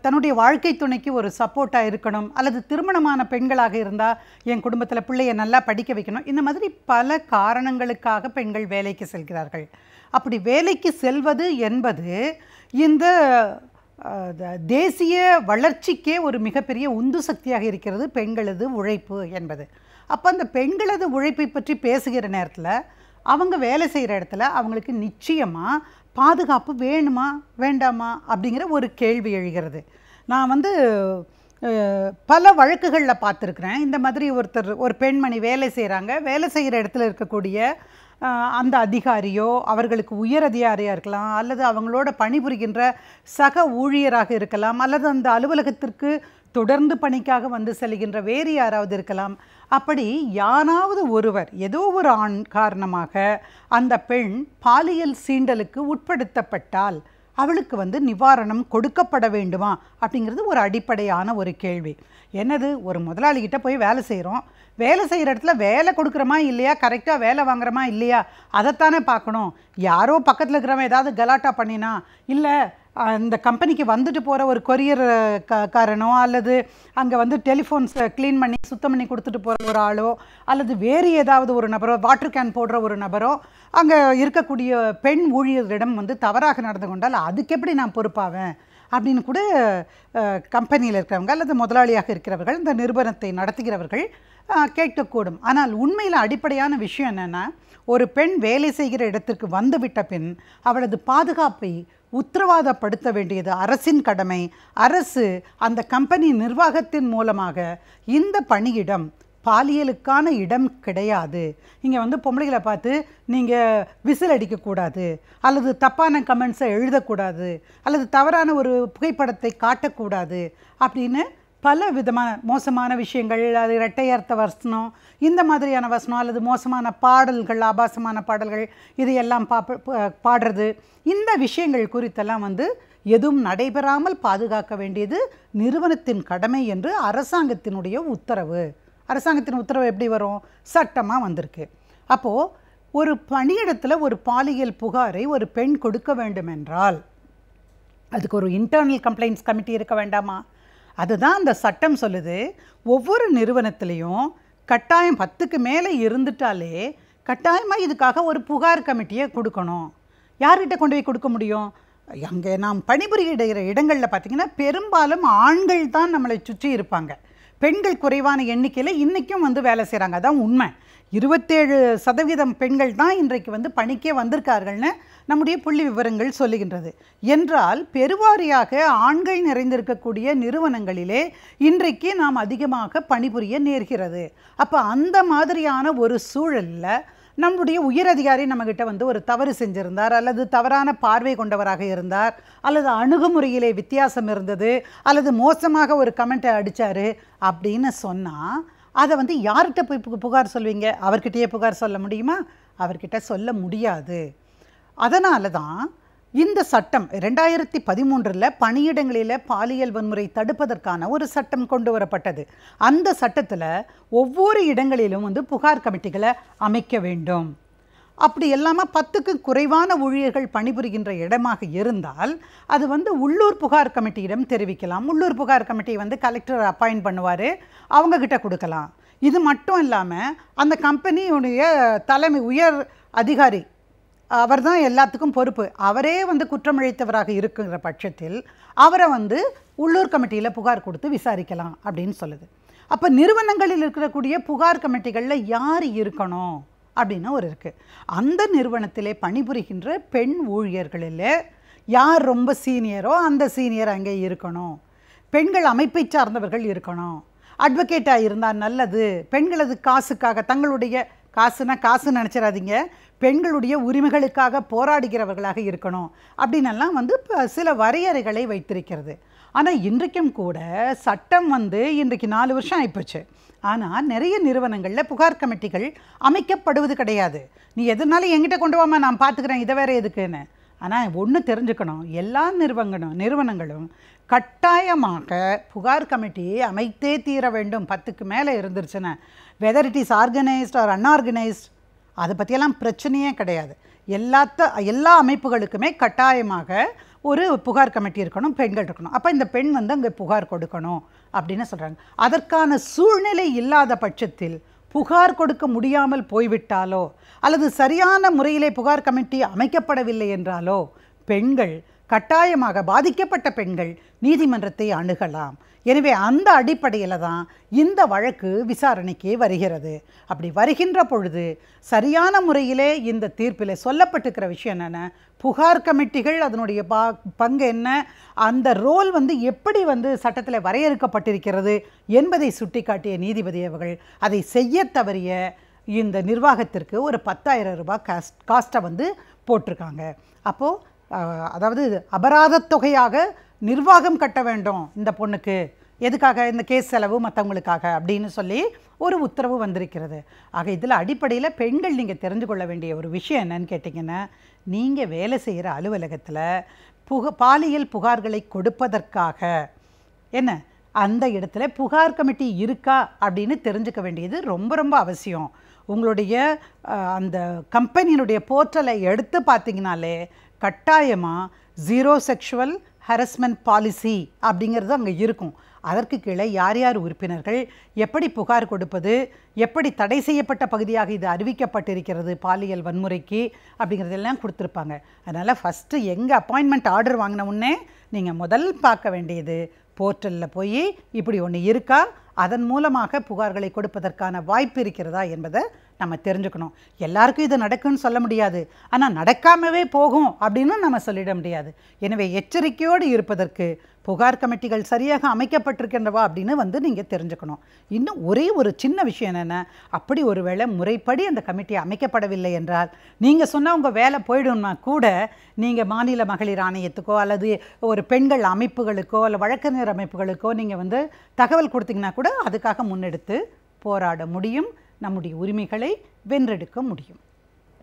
தன்னுடைய வாழ்க்கை துணைக்கு ஒரு சப்போர்ட்டாக இருக்கணும், அல்லது திருமணமான பெண்களாக இருந்தால் என் குடும்பத்தில் பிள்ளையை நல்லா படிக்க வைக்கணும். இந்த மாதிரி பல காரணங்களுக்காக பெண்கள் வேலைக்கு செல்கிறார்கள். அப்படி வேலைக்கு செல்வது என்பது இந்த தேசிய வளர்ச்சிக்கே ஒரு மிகப்பெரிய உந்து சக்தியாக இருக்கிறது பெண்களது உழைப்பு என்பது. அப்போ அந்த பெண்களது உழைப்பை பற்றி பேசுகிற நேரத்தில் அவங்க வேலை செய்கிற இடத்துல அவங்களுக்கு நிச்சயமாக பாதுகாப்பு வேணுமா வேண்டாமா அப்படிங்கிற ஒரு கேள்வி எழுகிறது. நான் பல வழக்குகளில் பார்த்துருக்குறேன். இந்த மாதிரி ஒரு பெண்மணி வேலை செய்கிறாங்க. வேலை செய்கிற இடத்துல இருக்கக்கூடிய அந்த அதிகாரியோ அவர்களுக்கு உயர் அதிகாரியாக இருக்கலாம், அல்லது அவங்களோட பணிபுரிகின்ற சக ஊழியராக இருக்கலாம், அல்லது அந்த அலுவலகத்திற்கு தொடர்ந்து பணிக்காக வந்து செல்கின்ற வேறு யாராவது இருக்கலாம். அப்படி யாராவது ஒருவர் ஏதோ ஒரு ஆண் காரணமாக அந்த பெண் பாலியல் சீண்டலுக்கு உட்படுத்தப்பட்டால் அவளுக்கு நிவாரணம் கொடுக்கப்பட வேண்டுமா அப்படிங்கிறது ஒரு அடிப்படையான ஒரு கேள்வி. என்னது, ஒரு முதலாளிகிட்ட போய் வேலை செய்கிறோம், வேலை செய்கிற இடத்துல வேலை கொடுக்குறோமா இல்லையா, கரெக்டாக வேலை வாங்குறோமா இல்லையா, அதைத்தானே பார்க்கணும். யாரோ பக்கத்தில் இருக்கிறவன் ஏதாவது கலாட்டா பண்ணினா, இல்லை இந்த கம்பெனிக்கு வந்துட்டு போகிற ஒரு கொரியர் காரனோ, அல்லது அங்கே டெலிஃபோன்ஸை க்ளீன் பண்ணி சுத்தம் பண்ணி கொடுத்துட்டு போகிற ஒரு ஆளோ, அல்லது வேறு ஏதாவது ஒரு நபரோ, வாட்டர் கேன் போடுற ஒரு நபரோ அங்கே இருக்கக்கூடிய பெண் ஊழியரிடம் தவறாக நடந்து கொண்டால் அதுக்கு எப்படி நான் பொறுப்பாவேன் அப்படின்னு கூட கம்பெனியில் இருக்கிறவங்க அல்லது முதலாளியாக இருக்கிறவர்கள், இந்த நிறுவனத்தை நடத்துகிறவர்கள் கேட்கக்கூடும். ஆனால் உண்மையில் அடிப்படையான விஷயம் என்னென்னா, ஒரு பெண் வேலை செய்கிற இடத்திற்கு வந்துவிட்ட பின் அவளது பாதுகாப்பை உத்தரவாதப்படுத்த வேண்டியது அரசின் கடமை. அரசு அந்த கம்பெனி நிர்வாகத்தின் மூலமாக இந்த பணியிடம் பாலியலுக்கான இடம் கிடையாது, இங்கே பொம்பளைகளை பார்த்து நீங்கள் விசில் அடிக்கக்கூடாது, அல்லது தப்பான கமெண்ட்ஸை எழுதக்கூடாது, அல்லது தவறான ஒரு புகைப்படத்தை காட்டக்கூடாது அப்படின்னு பல விதமான மோசமான விஷயங்கள், அது இரட்டையர்த்த வசனம், இந்த மாதிரியான வசனம், அல்லது மோசமான பாடல்கள், ஆபாசமான பாடல்கள், இதையெல்லாம் பாடுறது, இந்த விஷயங்கள் குறித்தெல்லாம் எதுவும் நடைபெறாமல் பாதுகாக்க வேண்டியது நிறுவனத்தின் கடமை என்று அரசாங்கத்தினுடைய உத்தரவு. அரசாங்கத்தின் உத்தரவு எப்படி வரும்? சட்டமாக வந்திருக்கு. அப்போது ஒரு பணியிடத்தில் ஒரு பாலியல் புகாரை ஒரு பெண் கொடுக்க வேண்டும் என்றால் அதுக்கு ஒரு இன்டர்னல் கம்ப்ளைண்ட்ஸ் கமிட்டி இருக்க வேண்டாமா? அதுதான் அந்த சட்டம் சொல்லுது. ஒவ்வொரு நிறுவனத்திலையும் கட்டாயம் 10க்கு மேலே இருந்துட்டாலே கட்டாயமாக இதுக்காக ஒரு புகார் கமிட்டியை கொடுக்கணும். யார்கிட்ட கொண்டு போய் கொடுக்க முடியும்? அங்கே நாம் பணிபுரிகிற இடங்களில் பார்த்திங்கன்னா பெரும்பாலும் ஆண்கள் தான் நம்மளை சுற்றி இருப்பாங்க. பெண்கள் குறைவான எண்ணிக்கையில் இன்றைக்கும் வந்து வேலை செய்கிறாங்க. அதான் உண்மை. 27% பெண்கள் தான் இன்றைக்கு வந்து பணிக்கே வந்திருக்கார்கள்னு நம்முடைய புள்ளி விவரங்கள் சொல்லுகின்றது. என்றால் பெருவாரியாக ஆண்கள் நிறைந்திருக்கக்கூடிய நிறுவனங்களிலே இன்றைக்கு நாம் அதிகமாக பணிபுரிய நேர்கிறது. அப்போ அந்த மாதிரியான ஒரு சூழலில் நம்முடைய உயரதிகாரி நம்மக்கிட்ட வந்து ஒரு தவறு செஞ்சிருந்தார், அல்லது தவறான பார்வை கொண்டவராக இருந்தார், அல்லது அணுகுமுறையிலே வித்தியாசம் இருந்தது, அல்லது மோசமாக ஒரு கமெண்ட்டை அடித்தார் அப்படின்னு சொன்னால் அதை வந்து யார்கிட்ட போய் புகார் சொல்வீங்க? அவர்கிட்டயே புகார் சொல்ல முடியுமா? அவர்கிட்ட சொல்ல முடியாது. அதனால தான் இந்த சட்டம் 2013 பணியிடங்களில் பாலியல் வன்முறை தடுப்பதற்கான ஒரு சட்டம் கொண்டு வரப்பட்டது. அந்த சட்டத்தில் ஒவ்வொரு இடங்களிலும் வந்து புகார் கமிட்டிகளை அமைக்க வேண்டும். அப்படி இல்லாமல் 10க்கு குறைவான ஊழியர்கள் பணிபுரிகின்ற இடமாக இருந்தால் அது வந்து உள்ளூர் புகார் கமிட்டியிடம் தெரிவிக்கலாம். உள்ளூர் புகார் கமிட்டி வந்து கலெக்டர் அப்பாயிண்ட் பண்ணுவார், அவங்கக்கிட்ட கொடுக்கலாம். இது மட்டும் இல்லாமல் அந்த கம்பெனியுடைய தலைமை உயர் அதிகாரி அவர் தான் எல்லாத்துக்கும் பொறுப்பு. அவரே வந்து குற்றமளித்தவராக இருக்கிற பட்சத்தில் அவரை வந்து உள்ளூர் கமிட்டியில் புகார் கொடுத்து விசாரிக்கலாம் அப்படின்னு சொல்லுது. அப்போ நிறுவனங்களில் இருக்கக்கூடிய புகார் கமிட்டிகளில் யார் இருக்கணும் அப்படின்னு ஒரு இருக்குது. அந்த நிறுவனத்திலே பணிபுரிகின்ற பெண் ஊழியர்களில் யார் ரொம்ப சீனியரோ அந்த சீனியர் அங்கே இருக்கணும். பெண்கள் அமைப்பை சார்ந்தவர்கள் இருக்கணும். அட்வொகேட்டாக இருந்தால் நல்லது. பெண்களது காசுக்காக, தங்களுடைய காசு நினச்சிடாதீங்க, பெண்களுடைய உரிமைகளுக்காக போராடுகிறவர்களாக இருக்கணும் அப்படின்னெல்லாம் வந்து சில வரையறைகளை வைத்திருக்கிறது. ஆனால் இன்றைக்கும் கூட சட்டம் வந்து இன்றைக்கு 4 வருஷம் ஆகிப்போச்சு. ஆனால் நிறைய நிறுவனங்களில் புகார் கமிட்டிகள் அமைக்கப்படுவது கிடையாது. நீ எதுனாலும் என்கிட்ட கொண்டு வாமா, நான் பார்த்துக்கிறேன், இதை வேறு எதுக்குன்னு. ஆனால் ஒன்று தெரிஞ்சுக்கணும், எல்லா நிறுவனங்களும் கட்டாயமாக புகார் கமிட்டியை அமைத்தே தீர வேண்டும். 10க்கு மேலே இருந்துருச்சுன்னா, whether it is organised or unorganised, அதை பற்றியெல்லாம் பிரச்சனையே கிடையாது. எல்லா அமைப்புகளுக்குமே கட்டாயமாக ஒரு புகார் கமிட்டி இருக்கணும், பெண்கள் இருக்கணும். அப்போ இந்த பெண் வந்து அங்கே புகார் கொடுக்கணும் அப்படின்னு சொல்கிறாங்க. அதற்கான சூழ்நிலை இல்லாத பட்சத்தில் புகார் கொடுக்க முடியாமல் போய்விட்டாலோ அல்லது சரியான முறையிலே புகார் கமிட்டி அமைக்கப்படவில்லை என்றாலோ பெண்கள் கட்டாயமாக, பாதிக்கப்பட்ட பெண்கள் நீதிமன்றத்தை அணுகலாம். எனவே அந்த அடிப்படையில் தான் இந்த வழக்கு விசாரணைக்கு வருகிறது. அப்படி வருகின்ற பொழுது சரியான முறையிலே இந்த தீர்ப்பில் சொல்லப்பட்டிருக்கிற விஷயம் என்னென்ன, புகார் கமிட்டிகள் அதனுடைய பங்கு என்ன, அந்த ரோல் வந்து எப்படி வந்து சட்டத்தில் வரையறுக்கப்பட்டிருக்கிறது என்பதை சுட்டிக்காட்டிய நீதிபதி அவர்கள் அதை செய்ய தவறிய இந்த நிர்வாகத்திற்கு ஒரு 10,000 ரூபாய் காஸ்ட்டை வந்து போட்டிருக்காங்க. அப்போது அதாவது அபராதத் தொகையாக நிர்வாகம் கட்ட வேண்டும் இந்த பொண்ணுக்கு, எதுக்காக, இந்த கேஸ் செலவு மற்றவங்களுக்காக அப்படின்னு சொல்லி ஒரு உத்தரவு வந்திருக்கிறது. ஆக இதில் அடிப்படையில் பெண்கள் நீங்கள் தெரிஞ்சு கொள்ள வேண்டிய ஒரு விஷயம் என்னன்னு கேட்டிங்கன்னா, நீங்கள் வேலை செய்கிற அலுவலகத்தில் பாலியல் புகார்களை கொடுப்பதற்காக என்ன அந்த இடத்துல புகார் கமிட்டி இருக்கா அப்படின்னு தெரிஞ்சுக்க வேண்டியது ரொம்ப ரொம்ப அவசியம். உங்களுடைய அந்த கம்பெனியினுடைய போர்ட்டலை எடுத்து பார்த்தீங்கனாலே கட்டாயமாக 0 செக்ஷுவல் ஹரஸ்மெண்ட் பாலிசி அப்படிங்கிறது அங்கே இருக்கும். அதற்கு கீழே யார் யார் உறுப்பினர்கள், எப்படி புகார் கொடுப்பது, எப்படி தடை செய்யப்பட்ட பகுதியாக இது அறிவிக்கப்பட்டிருக்கிறது பாலியல் வன்முறைக்கு அப்படிங்கிறதெல்லாம் கொடுத்துருப்பாங்க. அதனால் ஃபஸ்ட்டு எங்கள் அப்பாயின்மெண்ட் ஆர்டர் வாங்கின உடனே நீங்கள் முதல் பார்க்க வேண்டியது போர்ட்டலில் போய் இப்படி ஒன்று இருக்கா, அதன் மூலமாக புகார்களை கொடுப்பதற்கான வாய்ப்பு இருக்கிறதா என்பதை நம்ம தெரிஞ்சுக்கணும். எல்லாருக்கும் இது நடக்குன்னு சொல்ல முடியாது, ஆனால் நடக்காமவே போகும் அப்படின்னு நம்ம சொல்லிட முடியாது. எனவே எச்சரிக்கையோடு இருப்பதற்கு புகார் கமிட்டிகள் சரியாக அமைக்கப்பட்டிருக்கின்றவா அப்படின்னு வந்து நீங்கள் தெரிஞ்சுக்கணும். இன்னும் ஒரே ஒரு சின்ன விஷயம் என்னென்னா, அப்படி ஒரு வேளை முறைப்படி அந்த கமிட்டி அமைக்கப்படவில்லை என்றால் நீங்கள் சொன்னால் உங்கள் வேலை போயிடும்னா கூட நீங்கள் மாநில மகளிர் ஆணையத்துக்கோ அல்லது ஒரு பெண்கள் அமைப்புகளுக்கோ அல்ல வழக்கறிஞர் அமைப்புகளுக்கோ நீங்கள் வந்து தகவல் கொடுத்தீங்கன்னா கூட அதுக்காக முன்னெடுத்து போராட முடியும், நம்முடைய உரிமைகளை வென்றெடுக்க முடியும்.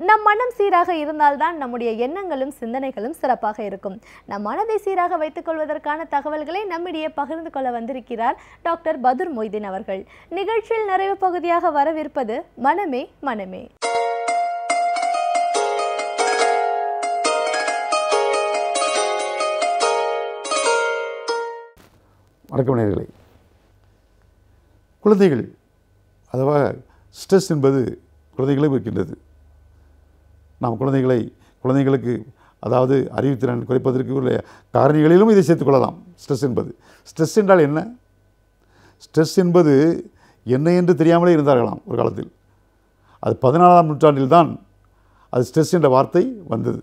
நம் மனம் சீராக இருந்தால்தான் நம்முடைய எண்ணங்களும் சிந்தனைகளும் சிறப்பாக இருக்கும். நம் மனதை சீராக வைத்துக் கொள்வதற்கான தகவல்களை நம்மிடையே பகிர்ந்து கொள்ள வந்திருக்கிறார் டாக்டர் பதுர் மொய்தீன் அவர்கள். நிகழ்ச்சியில் நிறைவு பகுதியாக வரவிருப்பது மனமே மனமே. வணக்கம் நேயர்களே. குழந்தைகள், அதாவது ஸ்ட்ரெஸ் என்பது குழந்தைகளும் இருக்கின்றது. நாம் குழந்தைகளுக்கு அதாவது அறிவுத்திறன் குறைப்பதற்கு உள்ள காரணிகளிலும் இதை சேர்த்துக்கொள்ளலாம். ஸ்ட்ரெஸ் என்பது, ஸ்ட்ரெஸ் என்றால் என்ன? ஸ்ட்ரெஸ் என்பது என்ன என்று தெரியாமலே இருந்தார்களாம் ஒரு காலத்தில். அது 14ஆம் நூற்றாண்டில் தான் அது ஸ்ட்ரெஸ் என்ற வார்த்தை வந்தது.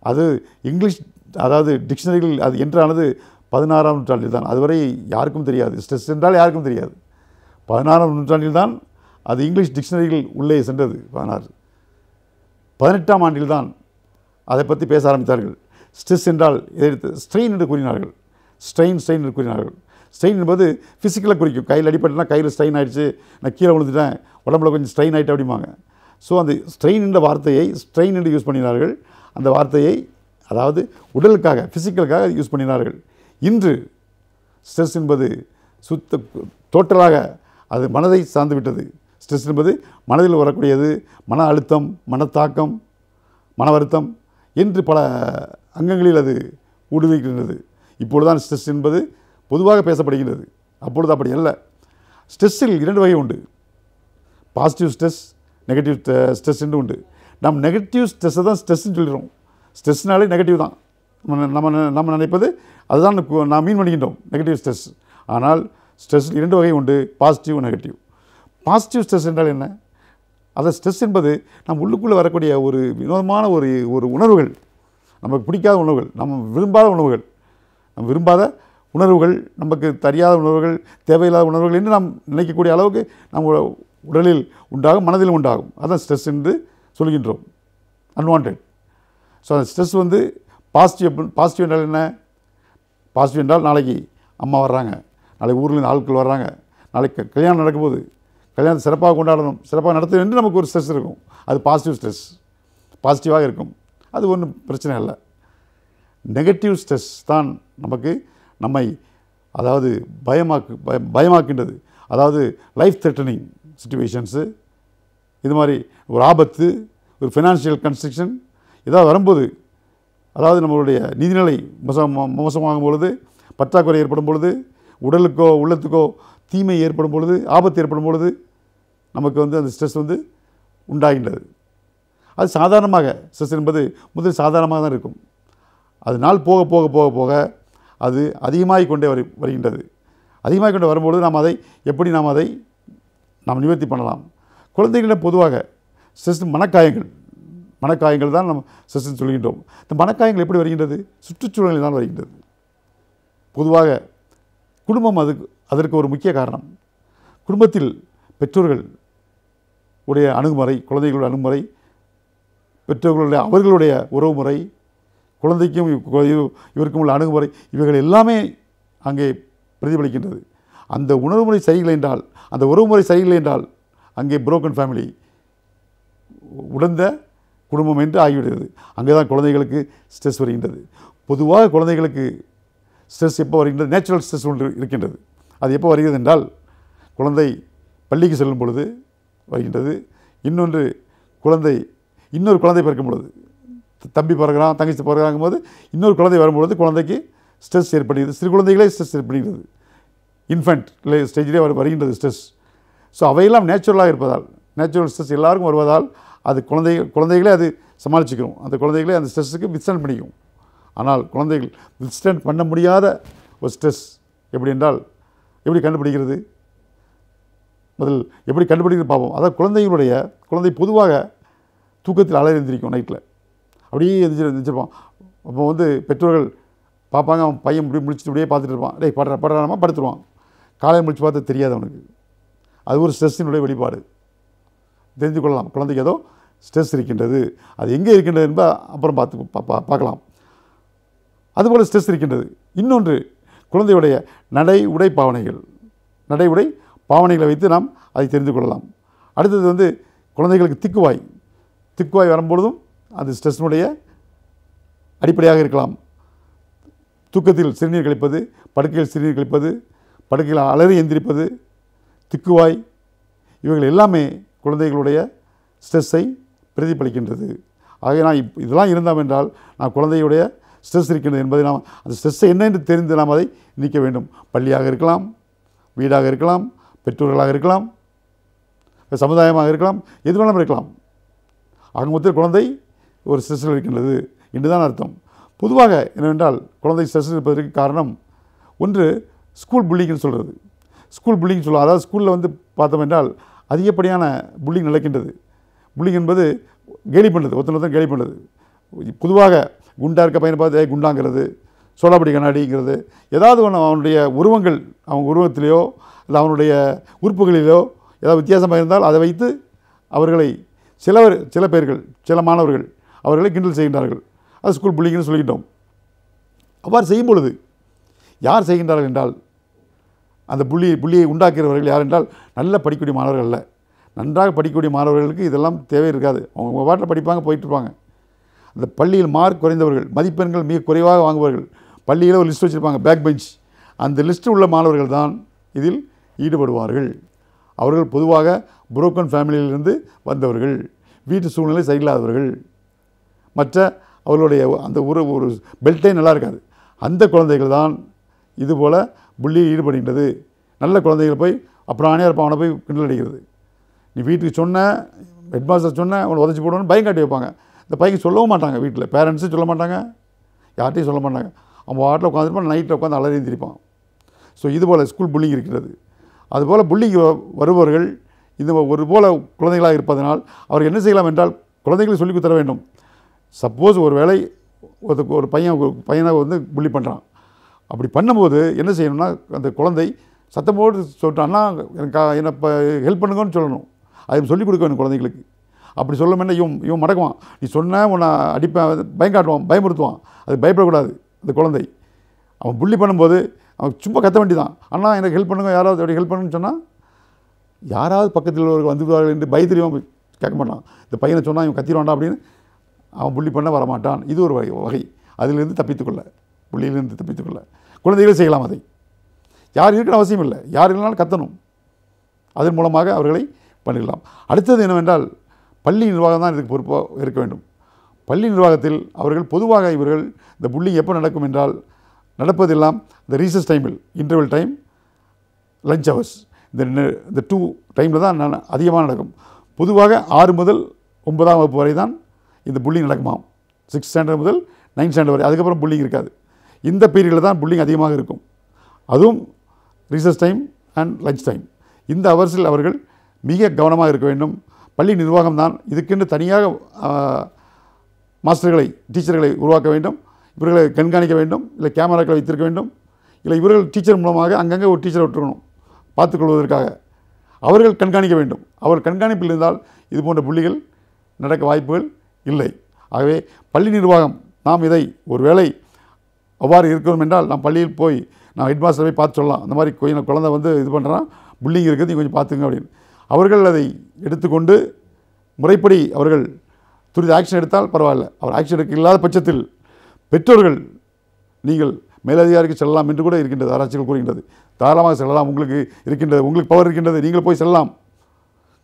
அது இங்கிலீஷ் அதாவது டிக்ஷனரிகள் அது என்றானது 16ஆம் நூற்றாண்டில் தான். அதுவரை யாருக்கும் தெரியாது, ஸ்ட்ரெஸ் என்றால் யாருக்கும் தெரியாது. 16ஆம் நூற்றாண்டில் தான் அது இங்கிலீஷ் டிக்ஷனரிகள் உள்ளே சென்றது. 18ஆம் ஆண்டில் தான் அதை பற்றி பேச ஆரம்பித்தார்கள். ஸ்ட்ரெஸ் என்றால் எதிர்த்து ஸ்ட்ரெயின் என்று கூறினார்கள். ஸ்ட்ரெயின் என்று கூறினார்கள். ஸ்ட்ரெயின் என்பது ஃபிசிக்கலாக குறிக்கும். கையில் அடிப்பட்டுனா கையில் ஸ்ட்ரெயின் ஆகிடுச்சு, நான் கீழே விழுந்துட்டேன், உடம்புல கொஞ்சம் ஸ்ட்ரெயின் ஆகிட்டு அப்படிம்பாங்க. ஸோ அந்த ஸ்ட்ரெயின் என்ற வார்த்தையை ஸ்ட்ரெயின் என்று யூஸ் பண்ணினார்கள். அந்த வார்த்தையை அதாவது உடலுக்காக ஃபிசிக்கலுக்காக யூஸ் பண்ணினார்கள். இன்று ஸ்ட்ரெஸ் என்பது டோட்டலாக அது மனதை சார்ந்து விட்டது. ஸ்ட்ரெஸ் என்பது மனதில் வரக்கூடியது. மன அழுத்தம், மனத்தாக்கம், மன வருத்தம் என்று பல அங்கங்களில் அது ஊடுருவுகின்றது. இப்பொழுதுதான் ஸ்ட்ரெஸ் என்பது பொதுவாக பேசப்படுகின்றது. அப்பொழுது அப்படி அல்ல. ஸ்ட்ரெஸ்ஸில் 2 வகை உண்டு. பாசிட்டிவ் ஸ்ட்ரெஸ், நெகட்டிவ் ஸ்ட்ரெஸ் என்று உண்டு. நம்ம நெகட்டிவ் ஸ்ட்ரெஸ்ஸை தான் ஸ்ட்ரெஸ்ன்னு சொல்லிடுறோம். ஸ்ட்ரெஸ்னாலே நெகட்டிவ் தான் நம்ம நினைப்பது அதுதான் நாம் மீன் பண்ணிக்கிட்டோம் நெகட்டிவ் ஸ்ட்ரெஸ். ஆனால் ஸ்ட்ரெஸ் 2 வகை உண்டு, பாசிட்டிவ், நெகட்டிவ். பாசிட்டிவ் ஸ்ட்ரெஸ் என்றால் என்ன? அதை ஸ்ட்ரெஸ் என்பது நம் உள்ளுக்குள்ளே வரக்கூடிய ஒரு வினோதமான ஒரு உணர்வுகள், நமக்கு பிடிக்காத உணர்வுகள், நம்ம விரும்பாத உணர்வுகள், நம்ம விரும்பாத உணர்வுகள், நமக்கு தெரியாத உணர்வுகள், தேவையில்லாத உணர்வுகள் என்று நாம் நினைக்கக்கூடிய அளவுக்கு நம்ம உடலில் உண்டாகும், மனதிலும் உண்டாகும். அதான் ஸ்ட்ரெஸ் என்று சொல்கின்றோம், அன்வான்ட். ஸோ அந்த ஸ்ட்ரெஸ் வந்து பாசிட்டிவ் என்றால் என்ன? பாசிட்டிவ் என்றால் நாளைக்கு அம்மா வர்றாங்க, நாளைக்கு ஊர்லேருந்து ஆட்கள் வர்றாங்க, நாளைக்கு கல்யாணம் நடக்கும்போது கல்யாணத்தை சிறப்பாக கொண்டாடணும், சிறப்பாக நடத்தணும் என்று நமக்கு ஒரு ஸ்ட்ரெஸ் இருக்கும். அது பாசிட்டிவ் ஸ்ட்ரெஸ், பாசிட்டிவாக இருக்கும். அது ஒன்றும் பிரச்சனை இல்லை. நெகட்டிவ் ஸ்ட்ரெஸ் தான் நமக்கு நம்மை அதாவது பயமாக்கின்றது. அதாவது லைஃப் த்ரெட்டனிங் சிச்சுவேஷன்ஸு, இது மாதிரி ஒரு ஆபத்து, ஒரு ஃபினான்ஷியல் கன்ஸ்ட்ரக்ஷன் ஏதாவது வரும்போது, அதாவது நம்மளுடைய நிதிநிலை மோசமாகும் பொழுது, பற்றாக்குறை ஏற்படும் பொழுது, உடலுக்கோ உள்ளத்துக்கோ தீமை ஏற்படும் பொழுது, ஆபத்து ஏற்படும் பொழுது நமக்கு வந்து அந்த ஸ்ட்ரெஸ் வந்து உண்டாகின்றது. அது சாதாரணமாக ஸ்ட்ரெஸ் என்பது முதலில் சாதாரணமாக தான் இருக்கும். அது நாள் போக போக போக போக அது அதிகமாகிக் கொண்டே வருகின்றது. அதிகமாகிக் கொண்டு வரும்பொழுது நாம் அதை எப்படி நாம் நிவர்த்தி பண்ணலாம்? குழந்தைகளிடம் பொதுவாக ஸ்ட்ரெஸ் மனக்காயங்கள் தான் நம்ம ஸ்ட்ரெஸ்ன்னு சொல்கின்றோம். இந்த மனக்காயங்கள் எப்படி வருகின்றது? சுற்றுச்சூழலில் தான் வருகின்றது. பொதுவாக குடும்பம் அதற்கு ஒரு முக்கிய காரணம். குடும்பத்தில் பெற்றோர்கள் உடைய அணுகுமுறை, குழந்தைகளுடைய அணுகுமுறை, பெற்றோர்களுடைய அவர்களுடைய உறவுமுறை, குழந்தைக்கும் இவருக்கும் உள்ள அணுகுமுறை, இவைகள் எல்லாமே அங்கே பிரதிபலிக்கின்றது. அந்த உணர்வுமுறை சரியில்லை என்றால், அந்த உறவுமுறை சரியில்லை என்றால் அங்கே புரோக்கன் ஃபேமிலி, உடைந்த குடும்பம் என்று ஆகிவிடுகிறது. அங்கே தான் குழந்தைகளுக்கு ஸ்ட்ரெஸ் வருகின்றது. பொதுவாக குழந்தைகளுக்கு ஸ்ட்ரெஸ் எப்போ வருகின்றது? நேச்சுரல் ஸ்ட்ரெஸ் ஒன்று இருக்கின்றது. அது எப்போ வருகிறது என்றால், குழந்தை பள்ளிக்கு செல்லும் பொழுது வருகின்றது. இன்னொரு குழந்தை பிறக்கும் பொழுது, தம்பி பிறகுறான், தங்கச்சி பிறகுறாங்கும் போது இன்னொரு குழந்தை வரும்பொழுது குழந்தைக்கு ஸ்ட்ரெஸ் ஏற்படுகிறது. சிறு குழந்தைகளே ஸ்ட்ரெஸ் ஏற்படுகிறது. இன்ஃபென்ட் ஸ்டேஜிலே வருகின்றது ஸ்ட்ரெஸ். ஸோ அவையெல்லாம் நேச்சுரலாக இருப்பதால், நேச்சுரல் ஸ்ட்ரெஸ் எல்லாருக்கும் வருவதால் அது குழந்தைகளே அது சமாளிச்சுக்கிறோம். அந்த குழந்தைகளே அந்த ஸ்ட்ரெஸ்ஸுக்கு வித்ஸ்டாண்ட் பண்ணிக்கும். ஆனால் குழந்தைகள் வித்ஸ்டாண்ட் பண்ண முடியாத ஒரு ஸ்ட்ரெஸ் எப்படி என்றால் எப்படி கண்டுபிடிக்கிறது? முதல் எப்படி கண்டுபிடிக்கிறது பார்ப்போம். அதாவது குழந்தை பொதுவாக தூக்கத்தில் அலறி எழுந்திரிக்கும். நைட்டில் அப்படியே எழுந்திரிச்சிருப்பான். அப்போ வந்து பெற்றோர்கள் பார்ப்பாங்க, அவன் பையன் இப்படி முடிச்சுட்டு அப்படியே பார்த்துட்டு இருப்பான். டேய் படுறானமா படுத்துருவான். காலையில் முடிச்சு பார்த்து தெரியாது அவனுக்கு. அது ஒரு ஸ்ட்ரெஸ்ஸினுடைய வெளிப்பாடு. தெரிந்து கொள்ளலாம், குழந்தைக்கு ஏதோ ஸ்ட்ரெஸ் இருக்கின்றது. அது எங்கே இருக்கின்றது என்பதை அப்புறம் பார்க்கலாம். அதுபோல் ஸ்ட்ரெஸ் இருக்கின்றது. இன்னொன்று, குழந்தையுடைய நடை உடை பாவனைகளை வைத்து நாம் அதை தெரிந்து கொள்ளலாம். அடுத்தது வந்து குழந்தைகளுக்கு திக்குவாய் வரும்பொழுதும் அது ஸ்ட்ரெஸ்னுடைய அடிப்படையாக இருக்கலாம். தூக்கத்தில் சிறுநீர் கழிப்பது, படுக்கையில் சிறுநீர் கழிப்பது, படுக்கையில் அலறி எந்திரிப்பது, திக்குவாய், இவைகள் எல்லாமே குழந்தைகளுடைய ஸ்ட்ரெஸ்ஸை பிரதிபலிக்கின்றது. ஆகவே நான் இதெல்லாம் இருந்தோம் என்றால் நான் குழந்தையுடைய ஸ்ட்ரெஸ் இருக்கின்றது என்பதை நாம் அந்த ஸ்ட்ரெஸ்ஸை என்ன என்று தெரிந்து நாம் அதை நீக்க வேண்டும். பள்ளியாக இருக்கலாம், வீடாக இருக்கலாம், பெற்றோர்களாக இருக்கலாம், சமுதாயமாக இருக்கலாம், எது வேணாலும் இருக்கலாம். ஆக மொத்தத்தில் குழந்தை ஒரு ஸ்ட்ரெஸ்ஸில் இருக்கின்றது என்று தான் அர்த்தம். பொதுவாக என்னவென்றால் குழந்தை ஸ்ட்ரெஸ் இருப்பதற்கு காரணம் ஒன்று ஸ்கூல் புல்லிங்னு சொல்கிறது. ஸ்கூல் புல்லிங் சொல்லுவோம். அதாவது ஸ்கூலில் வந்து பார்த்தோம் என்றால் அதிகப்படியான புல்லிங் நடக்கின்றது. புல்லிங் என்பது கேலி பண்ணுறது, ஒருத்தர் கேலி பண்ணுறது. பொதுவாக குண்டா இருக்க பையனை பார்த்து குண்டாங்கிறது, சோடாபடி கண்ணாடிங்கிறது, ஏதாவது ஒன்று அவனுடைய உருவங்கள், அவன் உருவத்திலேயோ இல்லை அவனுடைய உறுப்புகளிலோ ஏதாவது வித்தியாசமாக இருந்தால் அதை வைத்து அவர்களை சில பேர்கள், சில மாணவர்கள் அவர்களை கிண்டல் செய்கின்றார்கள். அது ஸ்கூல் புல்லிங்னு சொல்லிக்கிட்டோம். அவ்வாறு செய்யும் பொழுது யார் செய்கின்றார்கள் என்றால் அந்த புள்ளியை உண்டாக்குகிறவர்கள் யார் என்றால் நல்ல படிக்கக்கூடிய மாணவர்கள் அல்ல. நன்றாக படிக்கக்கூடிய மாணவர்களுக்கு இதெல்லாம் தேவை இருக்காது. அவங்க பாட்டில் படிப்பாங்க, போயிட்டுருப்பாங்க. அந்த பள்ளியில் மார்க் குறைந்தவர்கள், மதிப்பெண்கள் மிக குறைவாக வாங்குவார்கள், பள்ளியில் ஒரு லிஸ்ட் வச்சுருப்பாங்க, பேக் பெஞ்ச். அந்த லிஸ்ட்டு உள்ள மாணவர்கள் தான் இதில் ஈடுபடுவார்கள். அவர்கள் பொதுவாக புரோக்கன் ஃபேமிலியிலிருந்து வந்தவர்கள், வீட்டு சூழ்நிலை சரியில்லாதவர்கள், மற்ற அவர்களுடைய அந்த ஒரு பெல்ட்டே நல்லா இருக்காது. அந்த குழந்தைகள் தான் இதுபோல் புள்ளியில் ஈடுபடுகின்றது. நல்ல குழந்தைகள் போய் அப்புறம் ஆணையாக இருப்பான், அவனை போய் கிண்டல் அடிக்கிறது. நீ வீட்டுக்கு சொன்ன, ஹெட்மாஸ்டர் சொன்ன, அவனை உதச்சி போடணும்னு பயம் காட்டி வைப்பாங்க. இந்த பையன் சொல்லவும் மாட்டாங்க, வீட்டில் பேரண்ட்ஸும் சொல்ல மாட்டாங்க, யார்ட்டையும் சொல்ல மாட்டாங்க. அவன் வாட்டில் உட்காந்துருப்பான், நைட்டில் உட்காந்து அலறி திரிப்பான். ஸோ இதுபோல் ஸ்கூல் புல்லிங் இருக்கிறது. அதுபோல் புல்லிங் வருபவர்கள் இந்த ஒரு போல் குழந்தைகளாக இருப்பதனால் அவர்கள் என்ன செய்யலாம் என்றால் குழந்தைகளுக்கு சொல்லிக் தர வேண்டும். சப்போஸ் ஒரு வேளை ஒரு பையனை வந்து புள்ளி பண்ணுறான், அப்படி பண்ணும்போது என்ன செய்யணும்னா அந்த குழந்தை சத்தமோடு சொல்லிட்டான்னா எனக்கு என்னை இப்போ ஹெல்ப் பண்ணுங்கன்னு சொல்லணும். அதை சொல்லிக் கொடுக்க வேணும் குழந்தைகளுக்கு. அப்படி சொல்லணும்னா இவன் மடக்குவான், நீ சொன்ன உன்னை அடிப்பேன், பயம் காட்டுவான், பயமுறுத்துவான். அது பயப்படக்கூடாது. அந்த குழந்தை அவன் புள்ளி பண்ணும்போது அவன் சும்மா கத்த வேண்டிதான், அண்ணா எனக்கு ஹெல்ப் பண்ணுங்க, யாராவது அப்படி ஹெல்ப் பண்ணுன்னு சொன்னால் யாராவது பக்கத்தில் உள்ளவர்கள் வந்துடுவார்கள் என்று பயத்திரியும் கேட்க மாட்டான். இந்த பையனை சொன்னால் இவன் கத்திடுவான்டா அப்படின்னு அவன் புள்ளி பண்ண வரமாட்டான். இது ஒரு வகை. அதிலிருந்து தப்பித்துக்கொள்ள, புள்ளியிலிருந்து தப்பித்துக்கொள்ள குழந்தைகள் செய்யலாம். அதை யார் இருக்கணும் அவசியம் இல்லை, யார் இல்லைனாலும் கத்தணும். அதன் மூலமாக அவர்களை பண்ணிடலாம். அடுத்தது என்னவென்றால் பள்ளி நிர்வாகம் தான் இதுக்கு பொறுப்பாக இருக்க வேண்டும். பள்ளி நிர்வாகத்தில் அவர்கள் பொதுவாக இவர்கள் இந்த புல்லிங் எப்போ நடக்கும் என்றால் நடப்பதெல்லாம் இந்த ரீசஸ் டைமில், இன்டர்வல் டைம், லஞ்ச் ஹவர்ஸ், இந்த 2 டைமில் தான் அதிகமாக நடக்கும். பொதுவாக 6 முதல் 9ஆம் வகுப்பு வரை தான் இந்த புல்லிங் நடக்குமாம். 6th ஸ்டாண்டர்ட் முதல் 9th ஸ்டாண்டர்ட் வரை, அதுக்கப்புறம் புல்லிங் இருக்காது. இந்த பீரியடில் தான் புல்லிங் அதிகமாக இருக்கும். அதுவும் rhesus time and lunch time. இந்த ஹவர்ஸில் அவர்கள் மிக கவனமாக இருக்க வேண்டும். பள்ளி நிர்வாகம் தான் இதுக்கென்று தனியாக மாஸ்டர்களை, டீச்சர்களை உருவாக்க வேண்டும். இவர்களை கண்காணிக்க வேண்டும். இல்லை கேமராக்களை வைத்திருக்க வேண்டும். இல்லை இவர்கள் டீச்சர் மூலமாக அங்கங்கே ஒரு டீச்சரை விட்டுருக்கணும் பார்த்துக்கொள்வதற்காக. அவர்கள் கண்காணிக்க வேண்டும். அவர் கண்காணிப்பில் இருந்தால் இது போன்ற புள்ளிகள் நடக்க வாய்ப்புகள் இல்லை. ஆகவே பள்ளி நிர்வாகம் நாம் இதை ஒரு வேளை அவ்வாறு இருக்கணும் என்றால் நாம் பள்ளியில் போய் நான் ஹெட்மாஸ்டரை போய் பார்த்து சொல்லலாம், அந்த மாதிரி கொஞ்சம் குழந்தை வந்து இது பண்ணுறான், புல்லிங் இருக்குது, நீ கொஞ்சம் பார்த்துங்க அப்படின்னு. அவர்கள் அதை எடுத்துக்கொண்டு முறைப்படி அவர்கள் துரித ஆக்ஷன் எடுத்தால் பரவாயில்ல. அவர் ஆக்ஷன் எடுக்க இல்லாத பட்சத்தில் பெற்றோர்கள் நீங்கள் மேலதிகாரிக்கு செல்லலாம் என்று கூட இருக்கின்றது, ஆராய்ச்சிகள் கூறுகின்றது. தாராளமாக செல்லலாம், உங்களுக்கு இருக்கின்றது, உங்களுக்கு பவர் இருக்கின்றது, நீங்கள் போய் செல்லலாம்.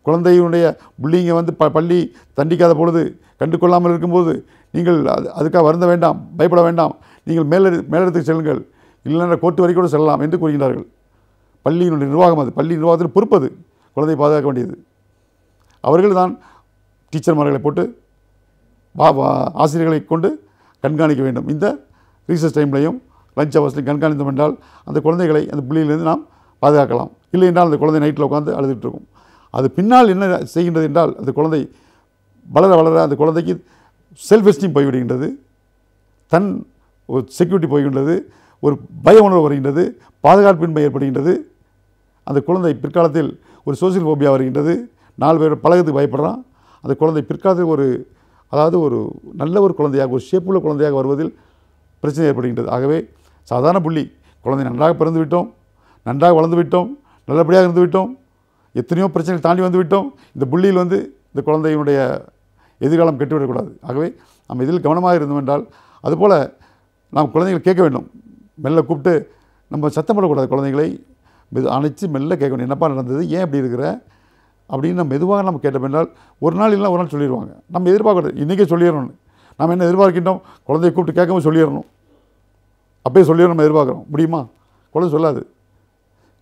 குழந்தையினுடைய புல்லிங்கை வந்து பள்ளி தண்டிக்காத பொழுது, கண்டு கொள்ளாமல் இருக்கும்போது நீங்கள் அதுக்காக வருந்த வேண்டாம், பயப்பட வேண்டாம், நீங்கள் மேலிடத்துக்கு செல்லுங்கள், இல்லைன்னா கோர்ட்டு வரைக்கும் கூட செல்லலாம் என்று கூறுகின்றார்கள். பள்ளியினுடைய நிர்வாகம் அது, பள்ளி நிர்வாகத்தில் பொறுப்பது குழந்தையை பாதுகாக்க வேண்டியது. அவர்கள் தான் டீச்சர்மார்களை போட்டு ஆசிரியர்களை கொண்டு கண்காணிக்க வேண்டும். இந்த ரீசஸ் டைம்லையும் லஞ்ச் ஹவர்ஸ்லையும் கண்காணித்தோம் என்றால் அந்த குழந்தைகளை அந்த புள்ளியிலிருந்து நாம் பாதுகாக்கலாம். இல்லை என்றால் அந்த குழந்தை நைட்டில் உட்காந்து அழுதுகிட்டு இருக்கும். அது பின்னால் என்ன செய்கின்றது என்றால் அந்த குழந்தை வளர வளர அந்த குழந்தைக்கு செல்ஃப் எஸ்டீம் போய்விடுகின்றது, தன் ஒரு செக்யூரிட்டி போய்கின்றது, ஒரு பய உணர்வு வருகின்றது, பாதுகாப்பின்மை ஏற்படுகின்றது. அந்த குழந்தை பிற்காலத்தில் ஒரு சோசியல் ஃபோபியா வருகின்றது, 4 பேர் பழகத்துக்கு பயப்படுறான். அந்த குழந்தை பிற்காலத்தில் ஒரு நல்ல ஒரு குழந்தையாக, ஒரு ஷேப்புள்ள குழந்தையாக வருவதில் பிரச்சனை ஏற்படுகின்றது. ஆகவே சாதாரண புள்ளி, குழந்தை நன்றாக பிறந்து விட்டோம், நன்றாக வளர்ந்து விட்டோம், நல்லபடியாக இருந்து விட்டோம், எத்தனையோ பிரச்சனைகள் தாண்டி வந்து விட்டோம். இந்த புள்ளியில் வந்து இந்த குழந்தையினுடைய எதிர்காலம் கெட்டுவிடக்கூடாது. ஆகவே நம்ம இதில் கவனமாக இருந்தோம் என்றால், அதுபோல் நாம் குழந்தைகள் கேட்க வேண்டும். மெல்ல கூப்பிட்டு நம்ம சத்தம் போடக்கூடாது. குழந்தைகளை அணைச்சி மெல்ல கேட்க வேண்டும், என்னப்பா நடந்தது, ஏன் இப்படி இருக்கிற அப்படின்னு நம்ம மெதுவாக நம்ம கேட்டோம் என்றால் ஒரு நாள் இல்லைனா ஒரு நாள் சொல்லிடுவாங்க. நம்ம எதிர்பார்க்கக்கூடாது இன்றைக்கே சொல்லிடணும்னு. நம்ம என்ன எதிர்பார்க்கின்றோம், குழந்தையை கூப்பிட்டு கேட்காம சொல்லிடணும், அப்பயே சொல்லிடணும் நம்ம எதிர்பார்க்குறோம். முடியுமா? குழந்தை சொல்லாது.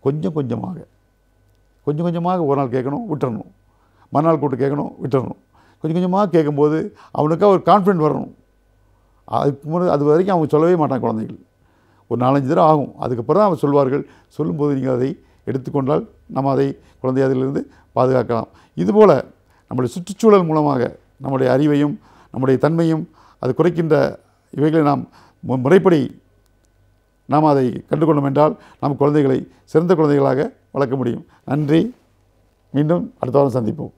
கொஞ்சம் கொஞ்சமாக ஒரு நாள் கேட்கணும், விட்டுறணும். மறுநாள் கூப்பிட்டு கேட்கணும், விட்டுறணும். கொஞ்சம் கொஞ்சமாக கேட்கும்போது அவனுக்காக ஒரு கான்ஃபிடென்ட் வரணும். அது வரைக்கும் அவங்க சொல்லவே மாட்டாங்க குழந்தைகள். ஒரு 4-5 தடவை ஆகும். அதுக்கப்புறம் தான் அவங்க சொல்வார்கள். சொல்லும்போது நீங்கள் அதை எடுத்துக்கொண்டால் நம்ம அதை குழந்தை அதிலிருந்து பாதுகாக்கலாம். இதுபோல் நம்முடைய சுற்றுச்சூழல் மூலமாக நம்முடைய அறிவையும் நம்முடைய தன்மையும் அது குறைக்கின்ற இவைகளை நாம் முறைப்படி நாம் அதை கண்டுகொண்டோம் என்றால் நம் குழந்தைகளை சிறந்த குழந்தைகளாக வளர்க்க முடியும். நன்றி. மீண்டும் அடுத்த வாரம் சந்திப்போம்.